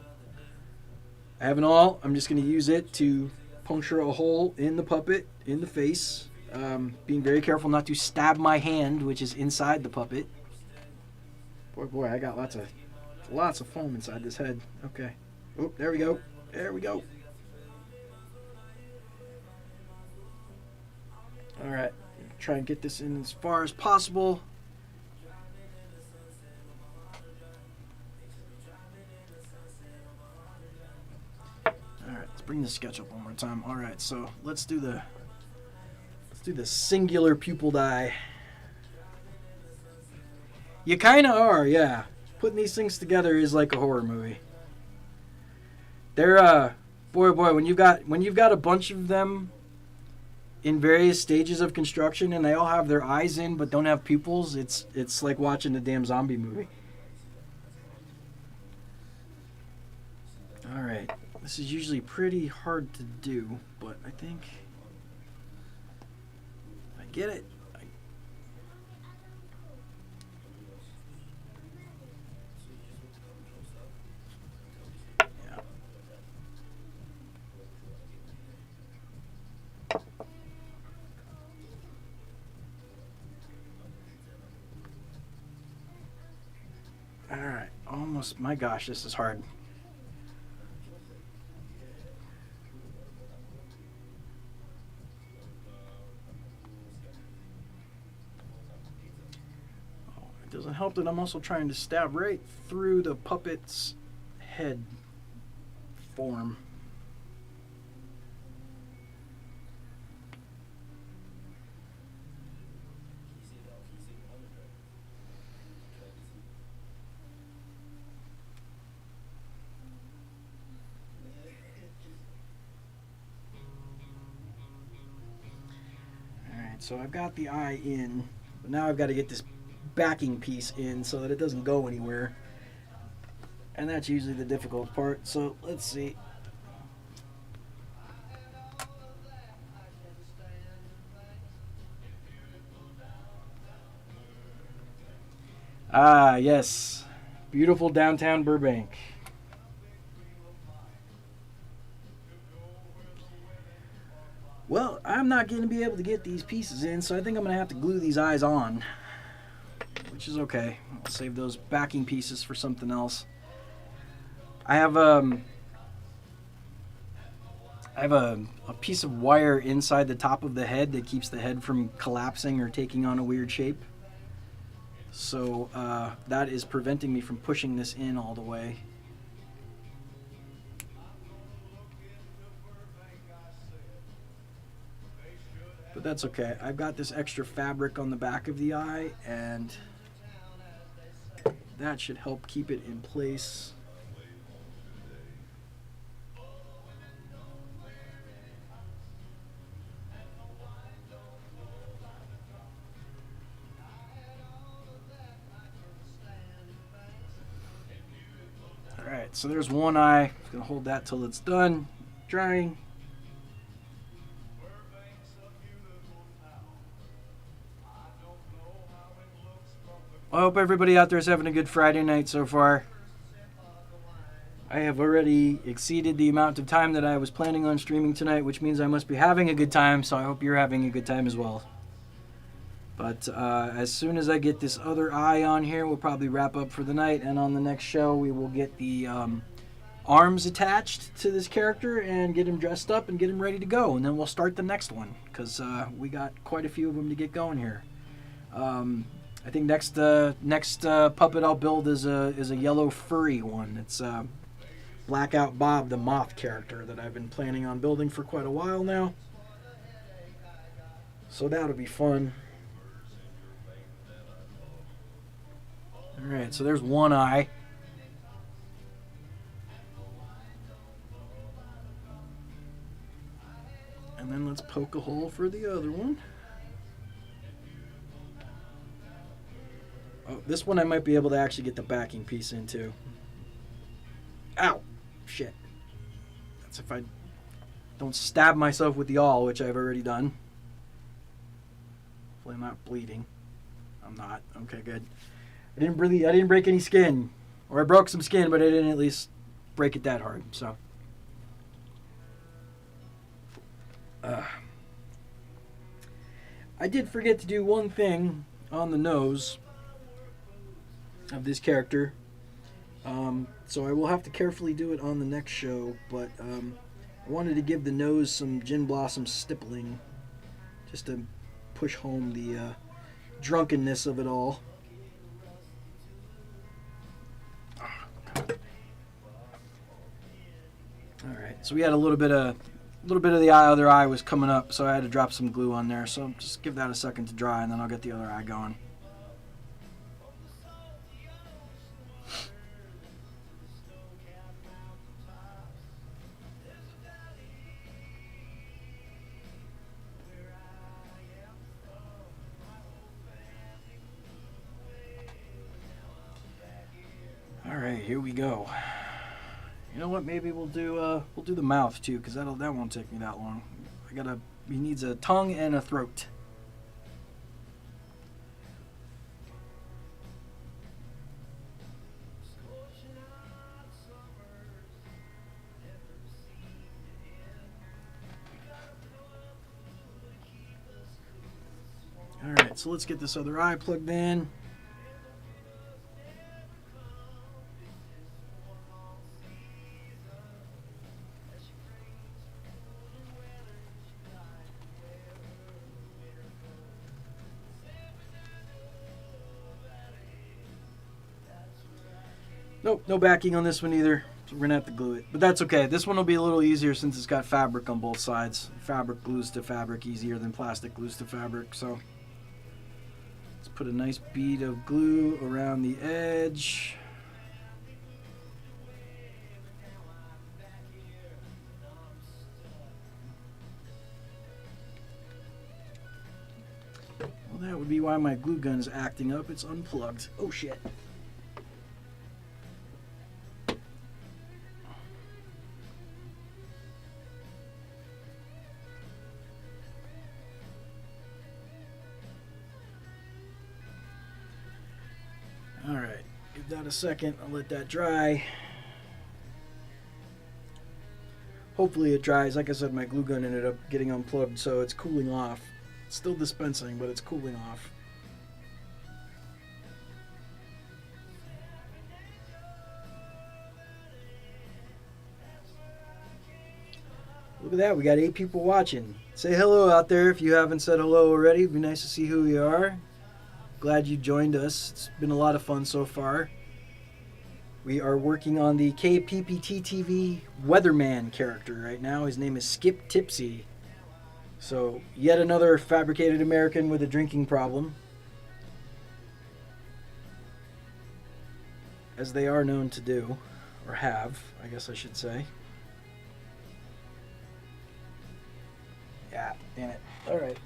I have an awl. I'm just going to use it to puncture a hole in the puppet, in the face. Being very careful not to stab my hand, which is inside the puppet. Boy, I got lots of foam inside this head. Okay. Oh, there we go. There we go. All right. Try and get this in as far as possible. Bring the sketch up one more time. All right, so let's do the singular pupil eye. You kind of are, yeah. Putting these things together is like a horror movie. They're boy, when you've got a bunch of them in various stages of construction and they all have their eyes in but don't have pupils, it's like watching a damn zombie movie. All right. This is usually pretty hard to do, but I think I get it. Yeah. All right, almost. My gosh, this is hard. Doesn't help that I'm also trying to stab right through the puppet's head form. Alright, so I've got the eye in, but now I've got to get this backing piece in so that it doesn't go anywhere, and that's usually the difficult part. So let's see. Ah, yes. Beautiful downtown Burbank. Well, I'm not going to be able to get these pieces in, so I think I'm going to have to glue these eyes on, which is okay. I'll save those backing pieces for something else. I have a piece of wire inside the top of the head that keeps the head from collapsing or taking on a weird shape. So that is preventing me from pushing this in all the way. But that's okay. I've got this extra fabric on the back of the eye, and that should help keep it in place. Alright, so there's one eye. I'm going to hold that till it's done drying. I hope everybody out there is having a good Friday night so far. I have already exceeded the amount of time that I was planning on streaming tonight, which means I must be having a good time, so I hope you're having a good time as well. But as soon as I get this other eye on here, we'll probably wrap up for the night, and on the next show we will get the arms attached to this character and get him dressed up and get him ready to go, and then we'll start the next one, because we got quite a few of them to get going here. I think next puppet I'll build is a yellow furry one. It's Blackout Bob, the moth character that I've been planning on building for quite a while now. So that'll be fun. Alright, so there's one eye. And then let's poke a hole for the other one. Oh, this one I might be able to actually get the backing piece into. Ow! Shit. That's if I don't stab myself with the awl, which I've already done. Hopefully I'm not bleeding. I'm not. Okay, good. I didn't break any skin. Or I broke some skin, but I didn't at least break it that hard, so. I did forget to do one thing on the nose of this character, so I will have to carefully do it on the next show, but I wanted to give the nose some Gin Blossom stippling just to push home the drunkenness of it all. Alright, so we had a little bit of the other eye was coming up, so I had to drop some glue on there, so just give that a second to dry and then I'll get the other eye going. Alright, here we go. You know what? Maybe we'll do the mouth too, because that won't take me that long. He needs a tongue and a throat. Alright, so let's get this other eye plugged in. Nope, no backing on this one either, so we're going to have to glue it. But that's okay. This one will be a little easier since it's got fabric on both sides. Fabric glues to fabric easier than plastic glues to fabric, so let's put a nice bead of glue around the edge. Well, that would be why my glue gun is acting up. It's unplugged. Oh, shit. Give that a second. I'll let that dry. Hopefully it dries. Like I said, my glue gun ended up getting unplugged, so it's cooling off. It's still dispensing, but it's cooling off. Look at that, we got 8 people watching. Say hello out there if you haven't said hello already. It'd be nice to see who you are. Glad you joined us. It's been a lot of fun so far. We are working on the KPPT-TV weatherman character right now. His name is Skip Tipsy. So, yet another fabricated American with a drinking problem. As they are known to do. Or have, I guess I should say. Yeah, damn it. Alright.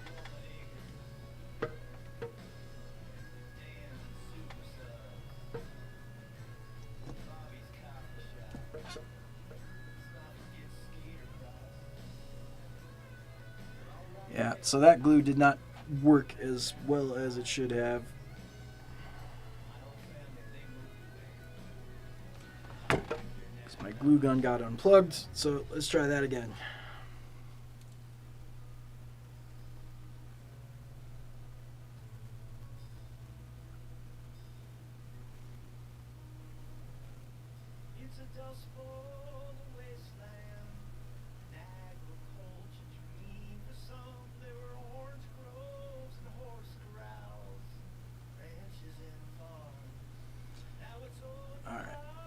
Yeah, so that glue did not work as well as it should have. Because my glue gun got unplugged, so let's try that again.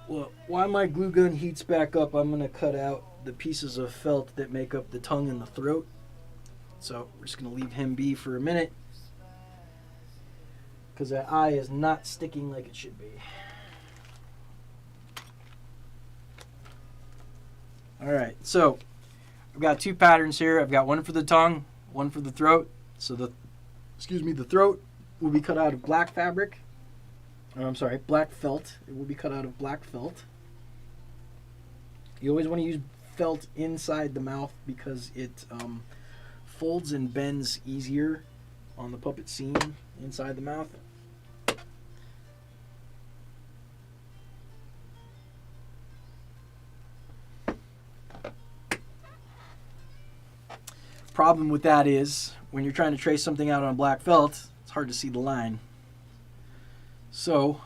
Well, while my glue gun heats back up, I'm going to cut out the pieces of felt that make up the tongue and the throat. So we're just going to leave him be for a minute, because that eye is not sticking like it should be. Alright, so I've got 2 patterns here. I've got one for the tongue, one for the throat. So the throat will be cut out of black fabric. I'm sorry, black felt. It will be cut out of black felt. You always want to use felt inside the mouth because it folds and bends easier on the puppet seam inside the mouth. Problem with that is when you're trying to trace something out on black felt, it's hard to see the line. So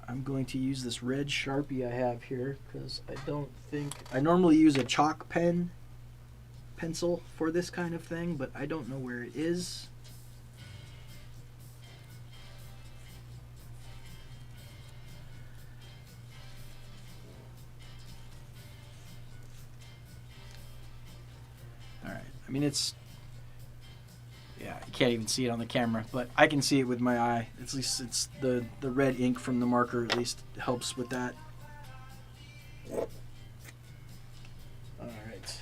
I'm going to use this red Sharpie I have here because I normally use a chalk pencil for this kind of thing, but I don't know where it is. Alright, I mean yeah, you can't even see it on the camera, but I can see it with my eye. At least it's the red ink from the marker at least helps with that. Alright.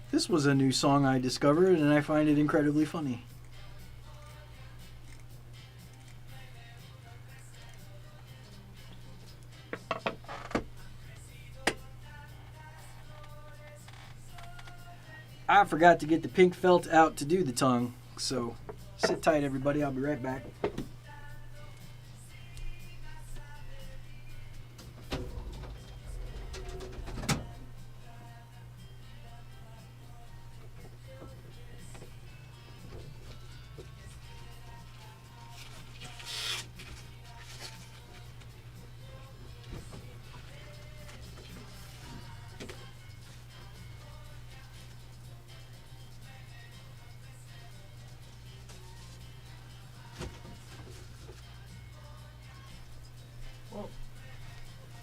This was a new song I discovered, and I find it incredibly funny. I forgot to get the pink felt out to do the tongue, so sit tight everybody, I'll be right back.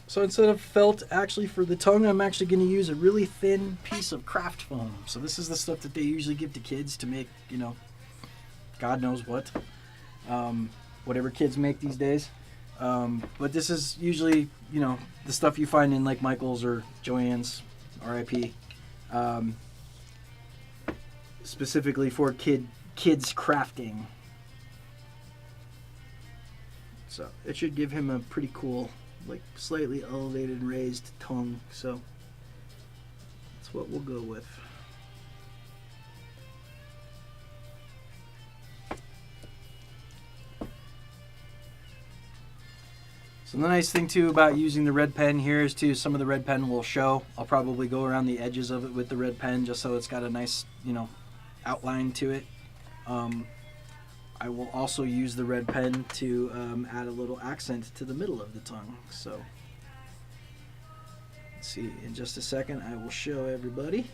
So instead of felt actually for the tongue, I'm actually going to use a really thin piece of craft foam. So this is the stuff that they usually give to kids to make, God knows what. Whatever kids make these days. But this is usually, you know, the stuff you find in like Michael's or Joann's, RIP. Specifically for kids crafting. So it should give him a pretty cool, like slightly elevated and raised tongue. So that's what we'll go with. So the nice thing too about using the red pen here is too, some of the red pen will show. I'll probably go around the edges of it with the red pen just so it's got a nice, you know, outline to it. I will also use the red pen to add a little accent to the middle of the tongue. So let's see, in just a second I will show everybody.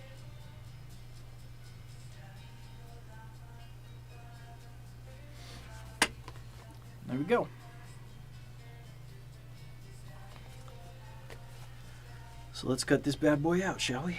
There we go. So let's cut this bad boy out, shall we?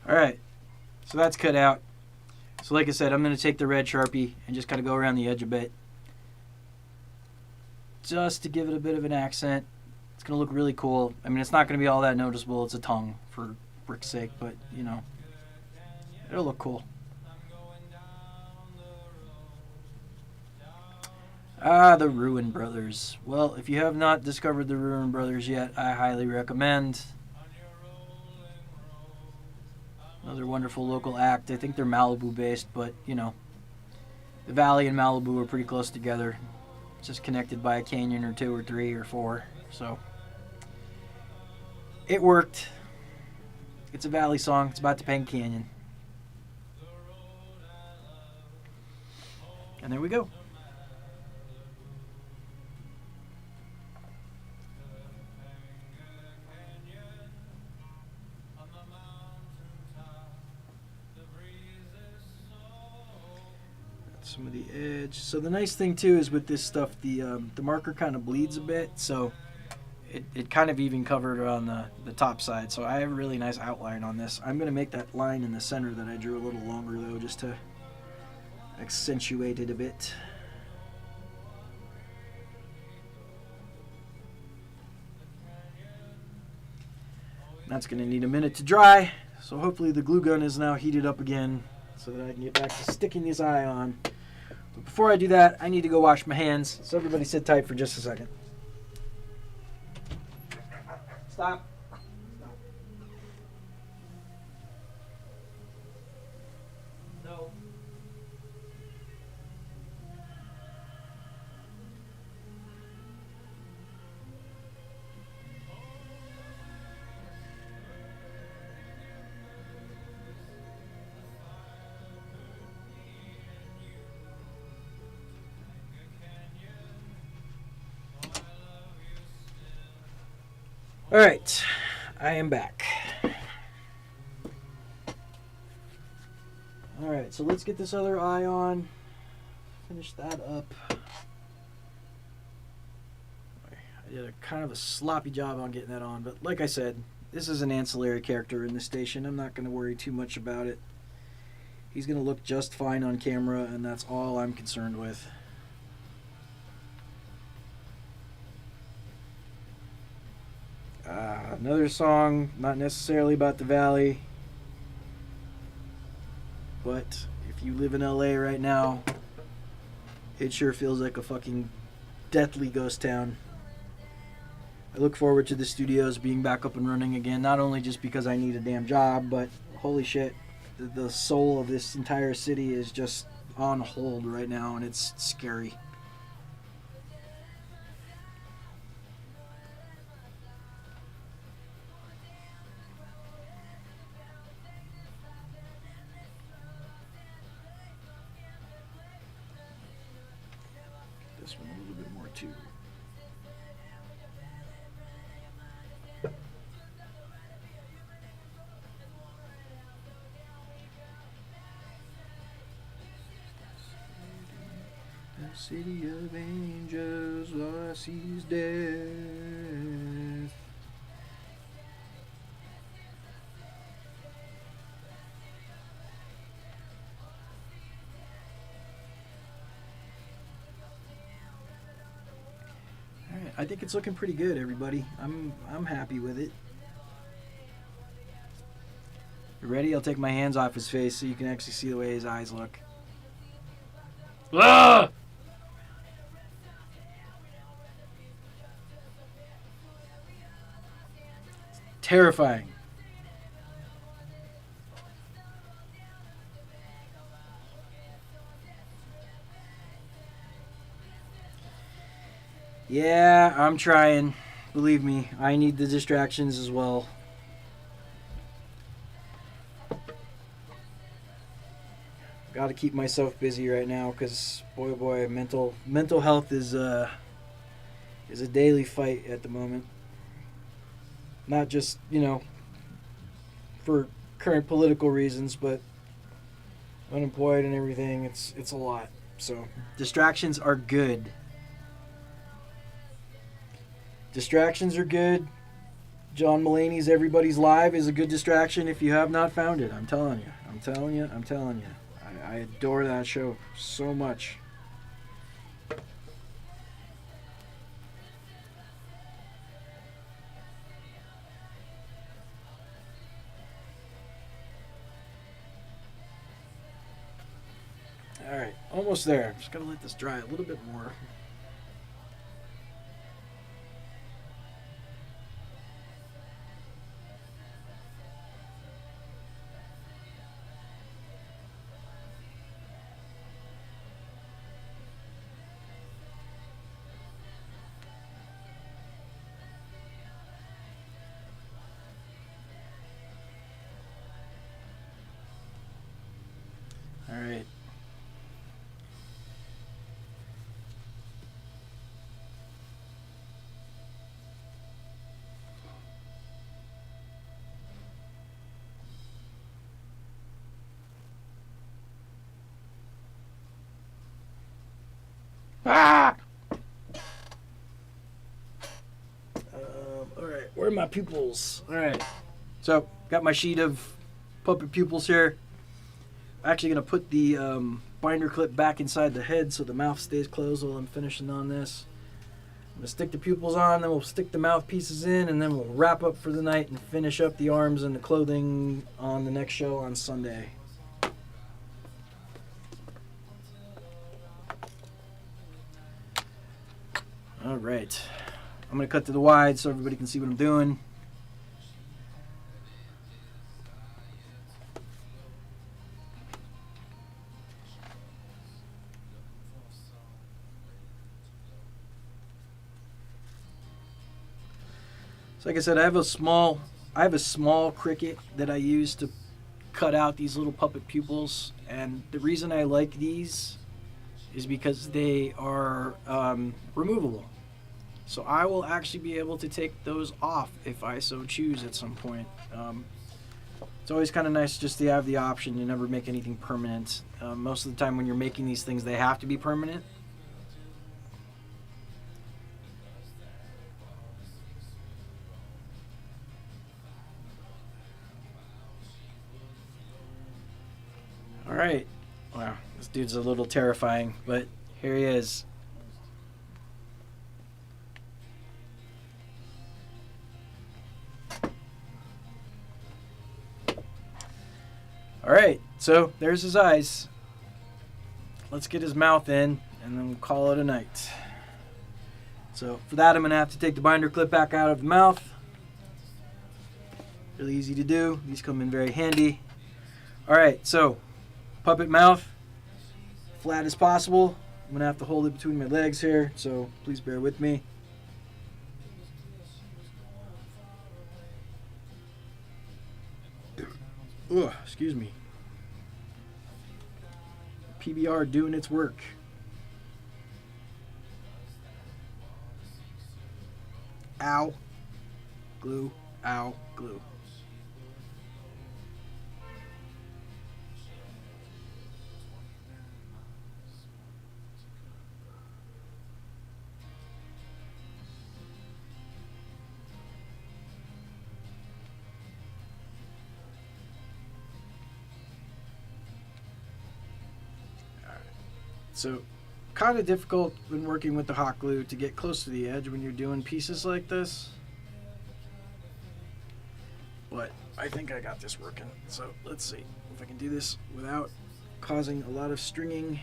Alright, so that's cut out. So like I said, I'm going to take the red Sharpie and just kind of go around the edge a bit. Just to give it a bit of an accent. It's going to look really cool. I mean, it's not going to be all that noticeable. It's a tongue, for frick's sake, but, you know, it'll look cool. Ah, the Ruin Brothers. Well, if you have not discovered the Ruin Brothers yet, I highly recommend. Another wonderful local act. I think they're Malibu based, but you know, the Valley and Malibu are pretty close together. It's just connected by a canyon or 2 or 3 or 4. So it worked. It's a Valley song. It's about Topanga Canyon. And there we go. Some of the edge. So the nice thing too is with this stuff, the marker kind of bleeds a bit, so it kind of even covered on the top side. So I have a really nice outline on this. I'm going to make that line in the center that I drew a little longer though, just to accentuate it a bit. That's going to need a minute to dry, so hopefully the glue gun is now heated up again so that I can get back to sticking this eye on. But before I do that, I need to go wash my hands. So everybody sit tight for just a second. Stop. No. All right, I am back. All right, so let's get this other eye on. Finish that up. I did a kind of a sloppy job on getting that on, but like I said, this is an ancillary character in the station. I'm not going to worry too much about it. He's going to look just fine on camera, and that's all I'm concerned with. Another song, not necessarily about the Valley, but if you live in LA right now, it sure feels like a fucking deathly ghost town. I look forward to the studios being back up and running again, not only just because I need a damn job, but holy shit, the soul of this entire city is just on hold right now, and it's scary. This one a little bit more too. The city of angels, all I see is death. All right, I think it's looking pretty good, everybody. I'm happy with it. You ready? I'll take my hands off his face so you can actually see the way his eyes look. Ah! Terrifying. Yeah, I'm trying. Believe me, I need the distractions as well. Got to keep myself busy right now because, boy, oh boy, mental health is a daily fight at the moment. Not just, for current political reasons, but unemployed and everything. It's a lot. So distractions are good. Distractions are good. John Mulaney's Everybody's Live is a good distraction if you have not found it. I'm telling you. I adore that show so much. All right, almost there. Just gotta let this dry a little bit more. All right. Ah! All right, where are my pupils? All right, so got my sheet of puppet pupils here. I'm actually gonna put the binder clip back inside the head so the mouth stays closed while I'm finishing on this. I'm gonna stick the pupils on, then we'll stick the mouthpieces in, and then we'll wrap up for the night and finish up the arms and the clothing on the next show on Sunday. All right, I'm gonna cut to the wide so everybody can see what I'm doing. So like I said, I have a small cricket that I use to cut out these little puppet pupils, and the reason I like these is because they are removable. So I will actually be able to take those off if I so choose at some point. It's always kind of nice just to have the option. You never make anything permanent. Most of the time when you're making these things, they have to be permanent. All right. Wow, this dude's a little terrifying, but here he is. All right, so there's his eyes. Let's get his mouth in, and then we'll call it a night. So for that, I'm gonna have to take the binder clip back out of the mouth. Really easy to do. These come in very handy. All right, so puppet mouth. flat as possible. I'm going to have to hold it between my legs here, so please bear with me. Ugh, excuse me. PBR doing its work. Ow. Glue. Ow. Glue. So, kind of difficult when working with the hot glue to get close to the edge when you're doing pieces like this. But I think I got this working. So let's see if I can do this without causing a lot of stringing.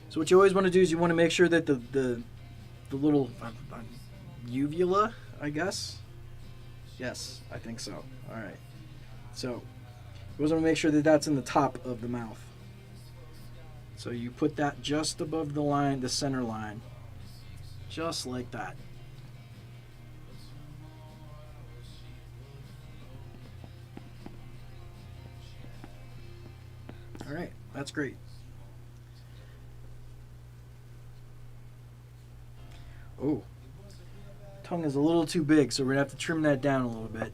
So what you always want to do is you want to make sure that the little uvula, I guess. Yes, I think so. All right. So you always want to make sure that that's in the top of the mouth. So you put that just above the line, the center line, just like that. All right, that's great. Oh, tongue is a little too big, so we're gonna have to trim that down a little bit.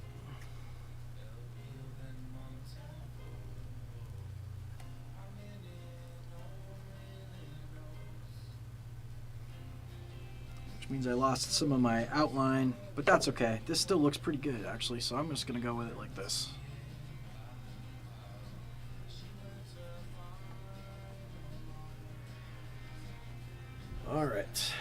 Means I lost some of my outline, but that's okay. This still looks pretty good actually, so I'm just gonna go with it like this. All right.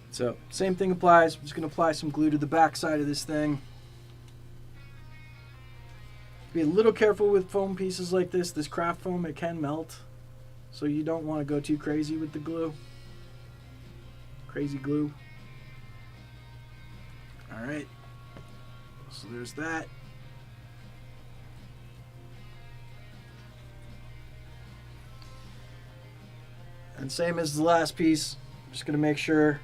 So same thing applies. I'm just gonna apply some glue to the back side of this thing. Be a little careful with foam pieces like this. This craft foam, it can melt, so you don't want to go too crazy with the glue. Crazy glue. All right, so there's that. And same as the last piece, I'm just gonna make sure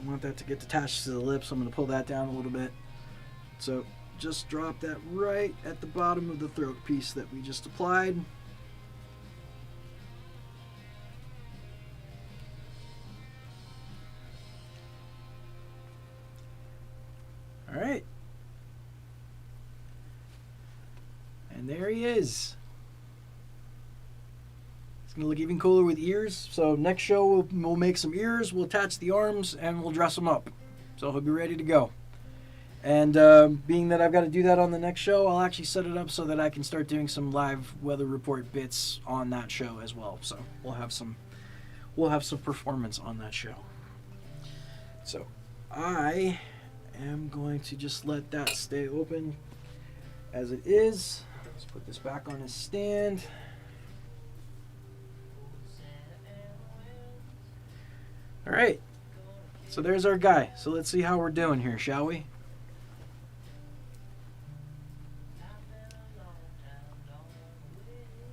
I want that to get attached to the lips. I'm gonna pull that down a little bit. So just drop that right at the bottom of the throat piece that we just applied. All right. And there he is. It's going to look even cooler with ears. So next show we'll make some ears, we'll attach the arms, and we'll dress them up. So he'll be ready to go. And being that I've got to do that on the next show, I'll actually set it up so that I can start doing some live weather report bits on that show as well. So we'll have some performance on that show. So I am going to just let that stay open as it is. Let's put this back on his stand. All right, so there's our guy. So let's see how we're doing here, shall we?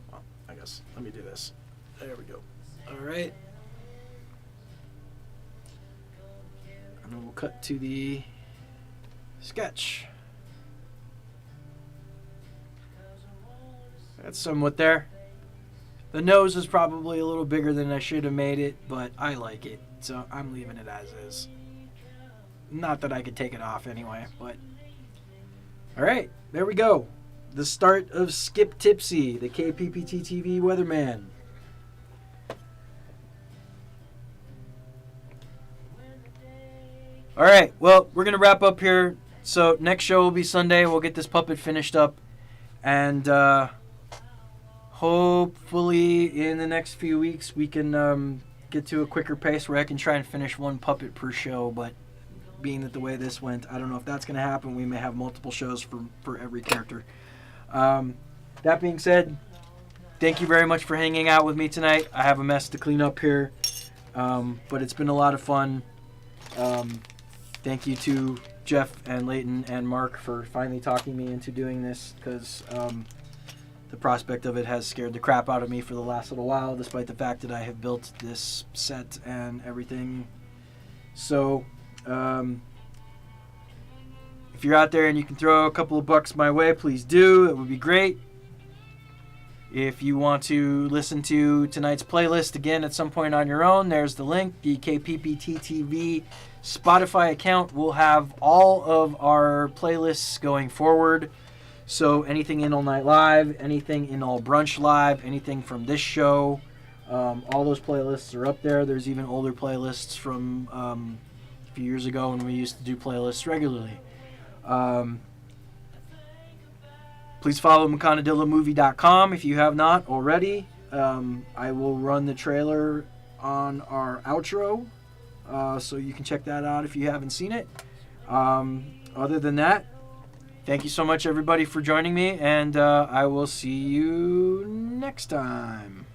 Well, I guess let me do this. There we go. All right. And then we'll cut to the sketch. That's somewhat there. The nose is probably a little bigger than I should have made it, but I like it, so I'm leaving it as is. Not that I could take it off anyway, but... Alright, there we go. The start of Skip Tipsy, the KPPT-TV weatherman. Alright, well, we're going to wrap up here. So next show will be Sunday. We'll get this puppet finished up. And hopefully in the next few weeks we can get to a quicker pace where I can try and finish one puppet per show. But being that the way this went, I don't know if that's going to happen. We may have multiple shows for every character. That being said, thank you very much for hanging out with me tonight. I have a mess to clean up here, but it's been a lot of fun. Thank you to Jeff and Leighton and Mark for finally talking me into doing this, because the prospect of it has scared the crap out of me for the last little while, despite the fact that I have built this set and everything. So, if you're out there and you can throw a couple of bucks my way, please do. It would be great. If you want to listen to tonight's playlist again at some point on your own, there's the link. The KPPT-TV Spotify account will have all of our playlists going forward. So anything in All Night Live, anything in All Brunch Live, anything from this show, all those playlists are up there. There's even older playlists from a few years ago when we used to do playlists regularly. Please follow McConaugheyMovie.com if you have not already. I will run the trailer on our outro, so you can check that out if you haven't seen it. Other than that, thank you so much, everybody, for joining me, and I will see you next time.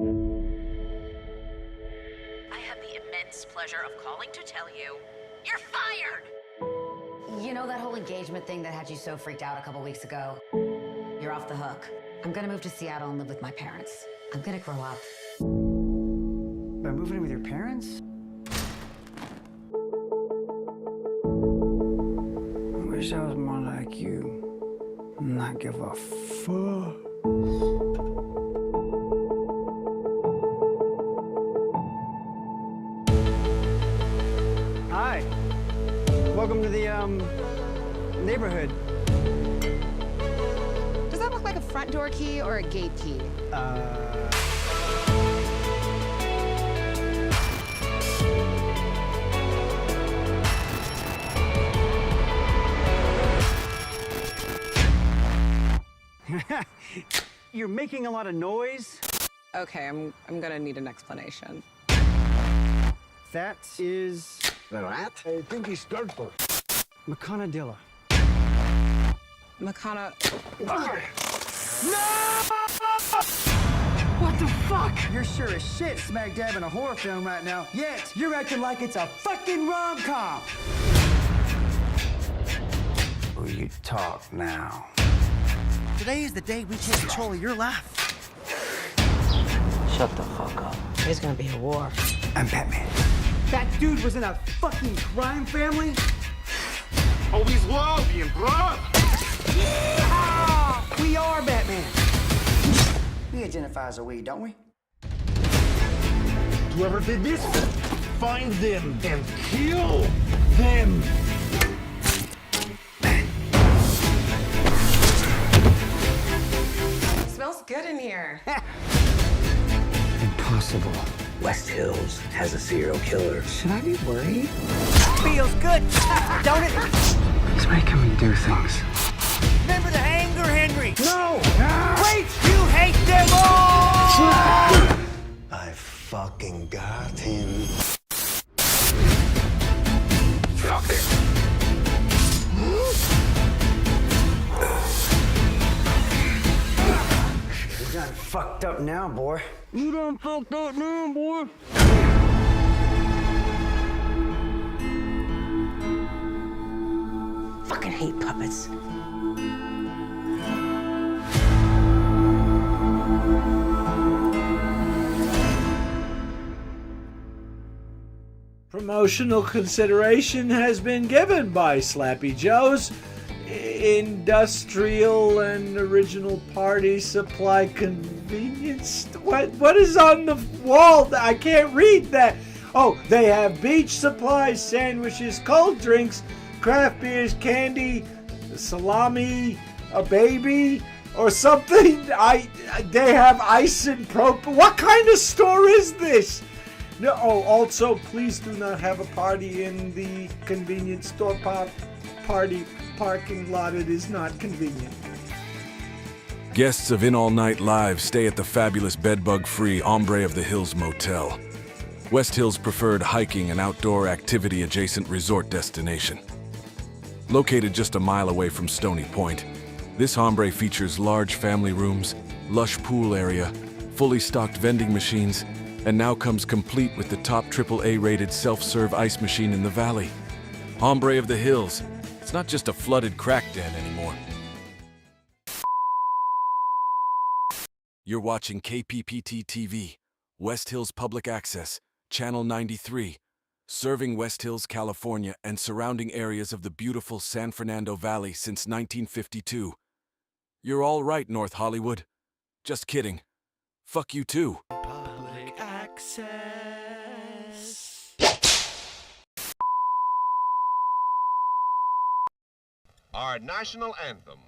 I have the immense pleasure of calling to tell you, you're fired! You know that whole engagement thing that had you so freaked out a couple weeks ago? You're off the hook. I'm gonna move to Seattle and live with my parents. I'm gonna grow up. By moving in with your parents? I wish I was more like you. Not give a fuck. Hi. Welcome to the, neighborhood. Does that look like a front door key or a gate key? You're making a lot of noise. Okay, I'm gonna need an explanation. That is... The rat? I think he's turtle. Maconadilla. Makana... No! What the fuck? You're sure as shit smack dab in a horror film right now, yet you're acting like it's a fucking rom-com. Will you talk now? Today is the day we take control of your life. Shut the fuck up. There's gonna be a war. I'm Batman. That dude was in a fucking crime family? Always lobbying, bro! Yeah! We are Batman. We identify as a we, don't we? Whoever did this, find them and kill them! Smells good in here. Impossible. West Hills has a serial killer. Should I be worried? Feels good, don't it? He's making me do things. Remember the anger, Henry? No! Wait! You hate them all! I fucking got him. Fuck. You done fucked up now, boy. You done fucked up now, boy. Fucking hate puppets. Promotional consideration has been given by Slappy Joe's Industrial and Original Party Supply Convenience. What is on the wall? I can't read that. Oh, they have beach supplies, sandwiches, cold drinks, craft beers, candy, salami, a baby, or something. They have ice and propane. What kind of store is this? No. Oh, also, please do not have a party in the convenience store party parking lot. It is not convenient. Guests of In All Night Live stay at the fabulous bedbug-free Ombre of the Hills Motel, West Hills' preferred hiking and outdoor activity-adjacent resort destination. Located just a mile away from Stony Point, this Ombre features large family rooms, lush pool area, fully stocked vending machines, and now comes complete with the top AAA-rated self-serve ice machine in the valley. Ombre of the Hills. It's not just a flooded crack den anymore. You're watching KPPT-TV, West Hills Public Access, Channel 93, serving West Hills, California and surrounding areas of the beautiful San Fernando Valley since 1952. You're all right, North Hollywood. Just kidding. Fuck you too. Public access. Our national anthem.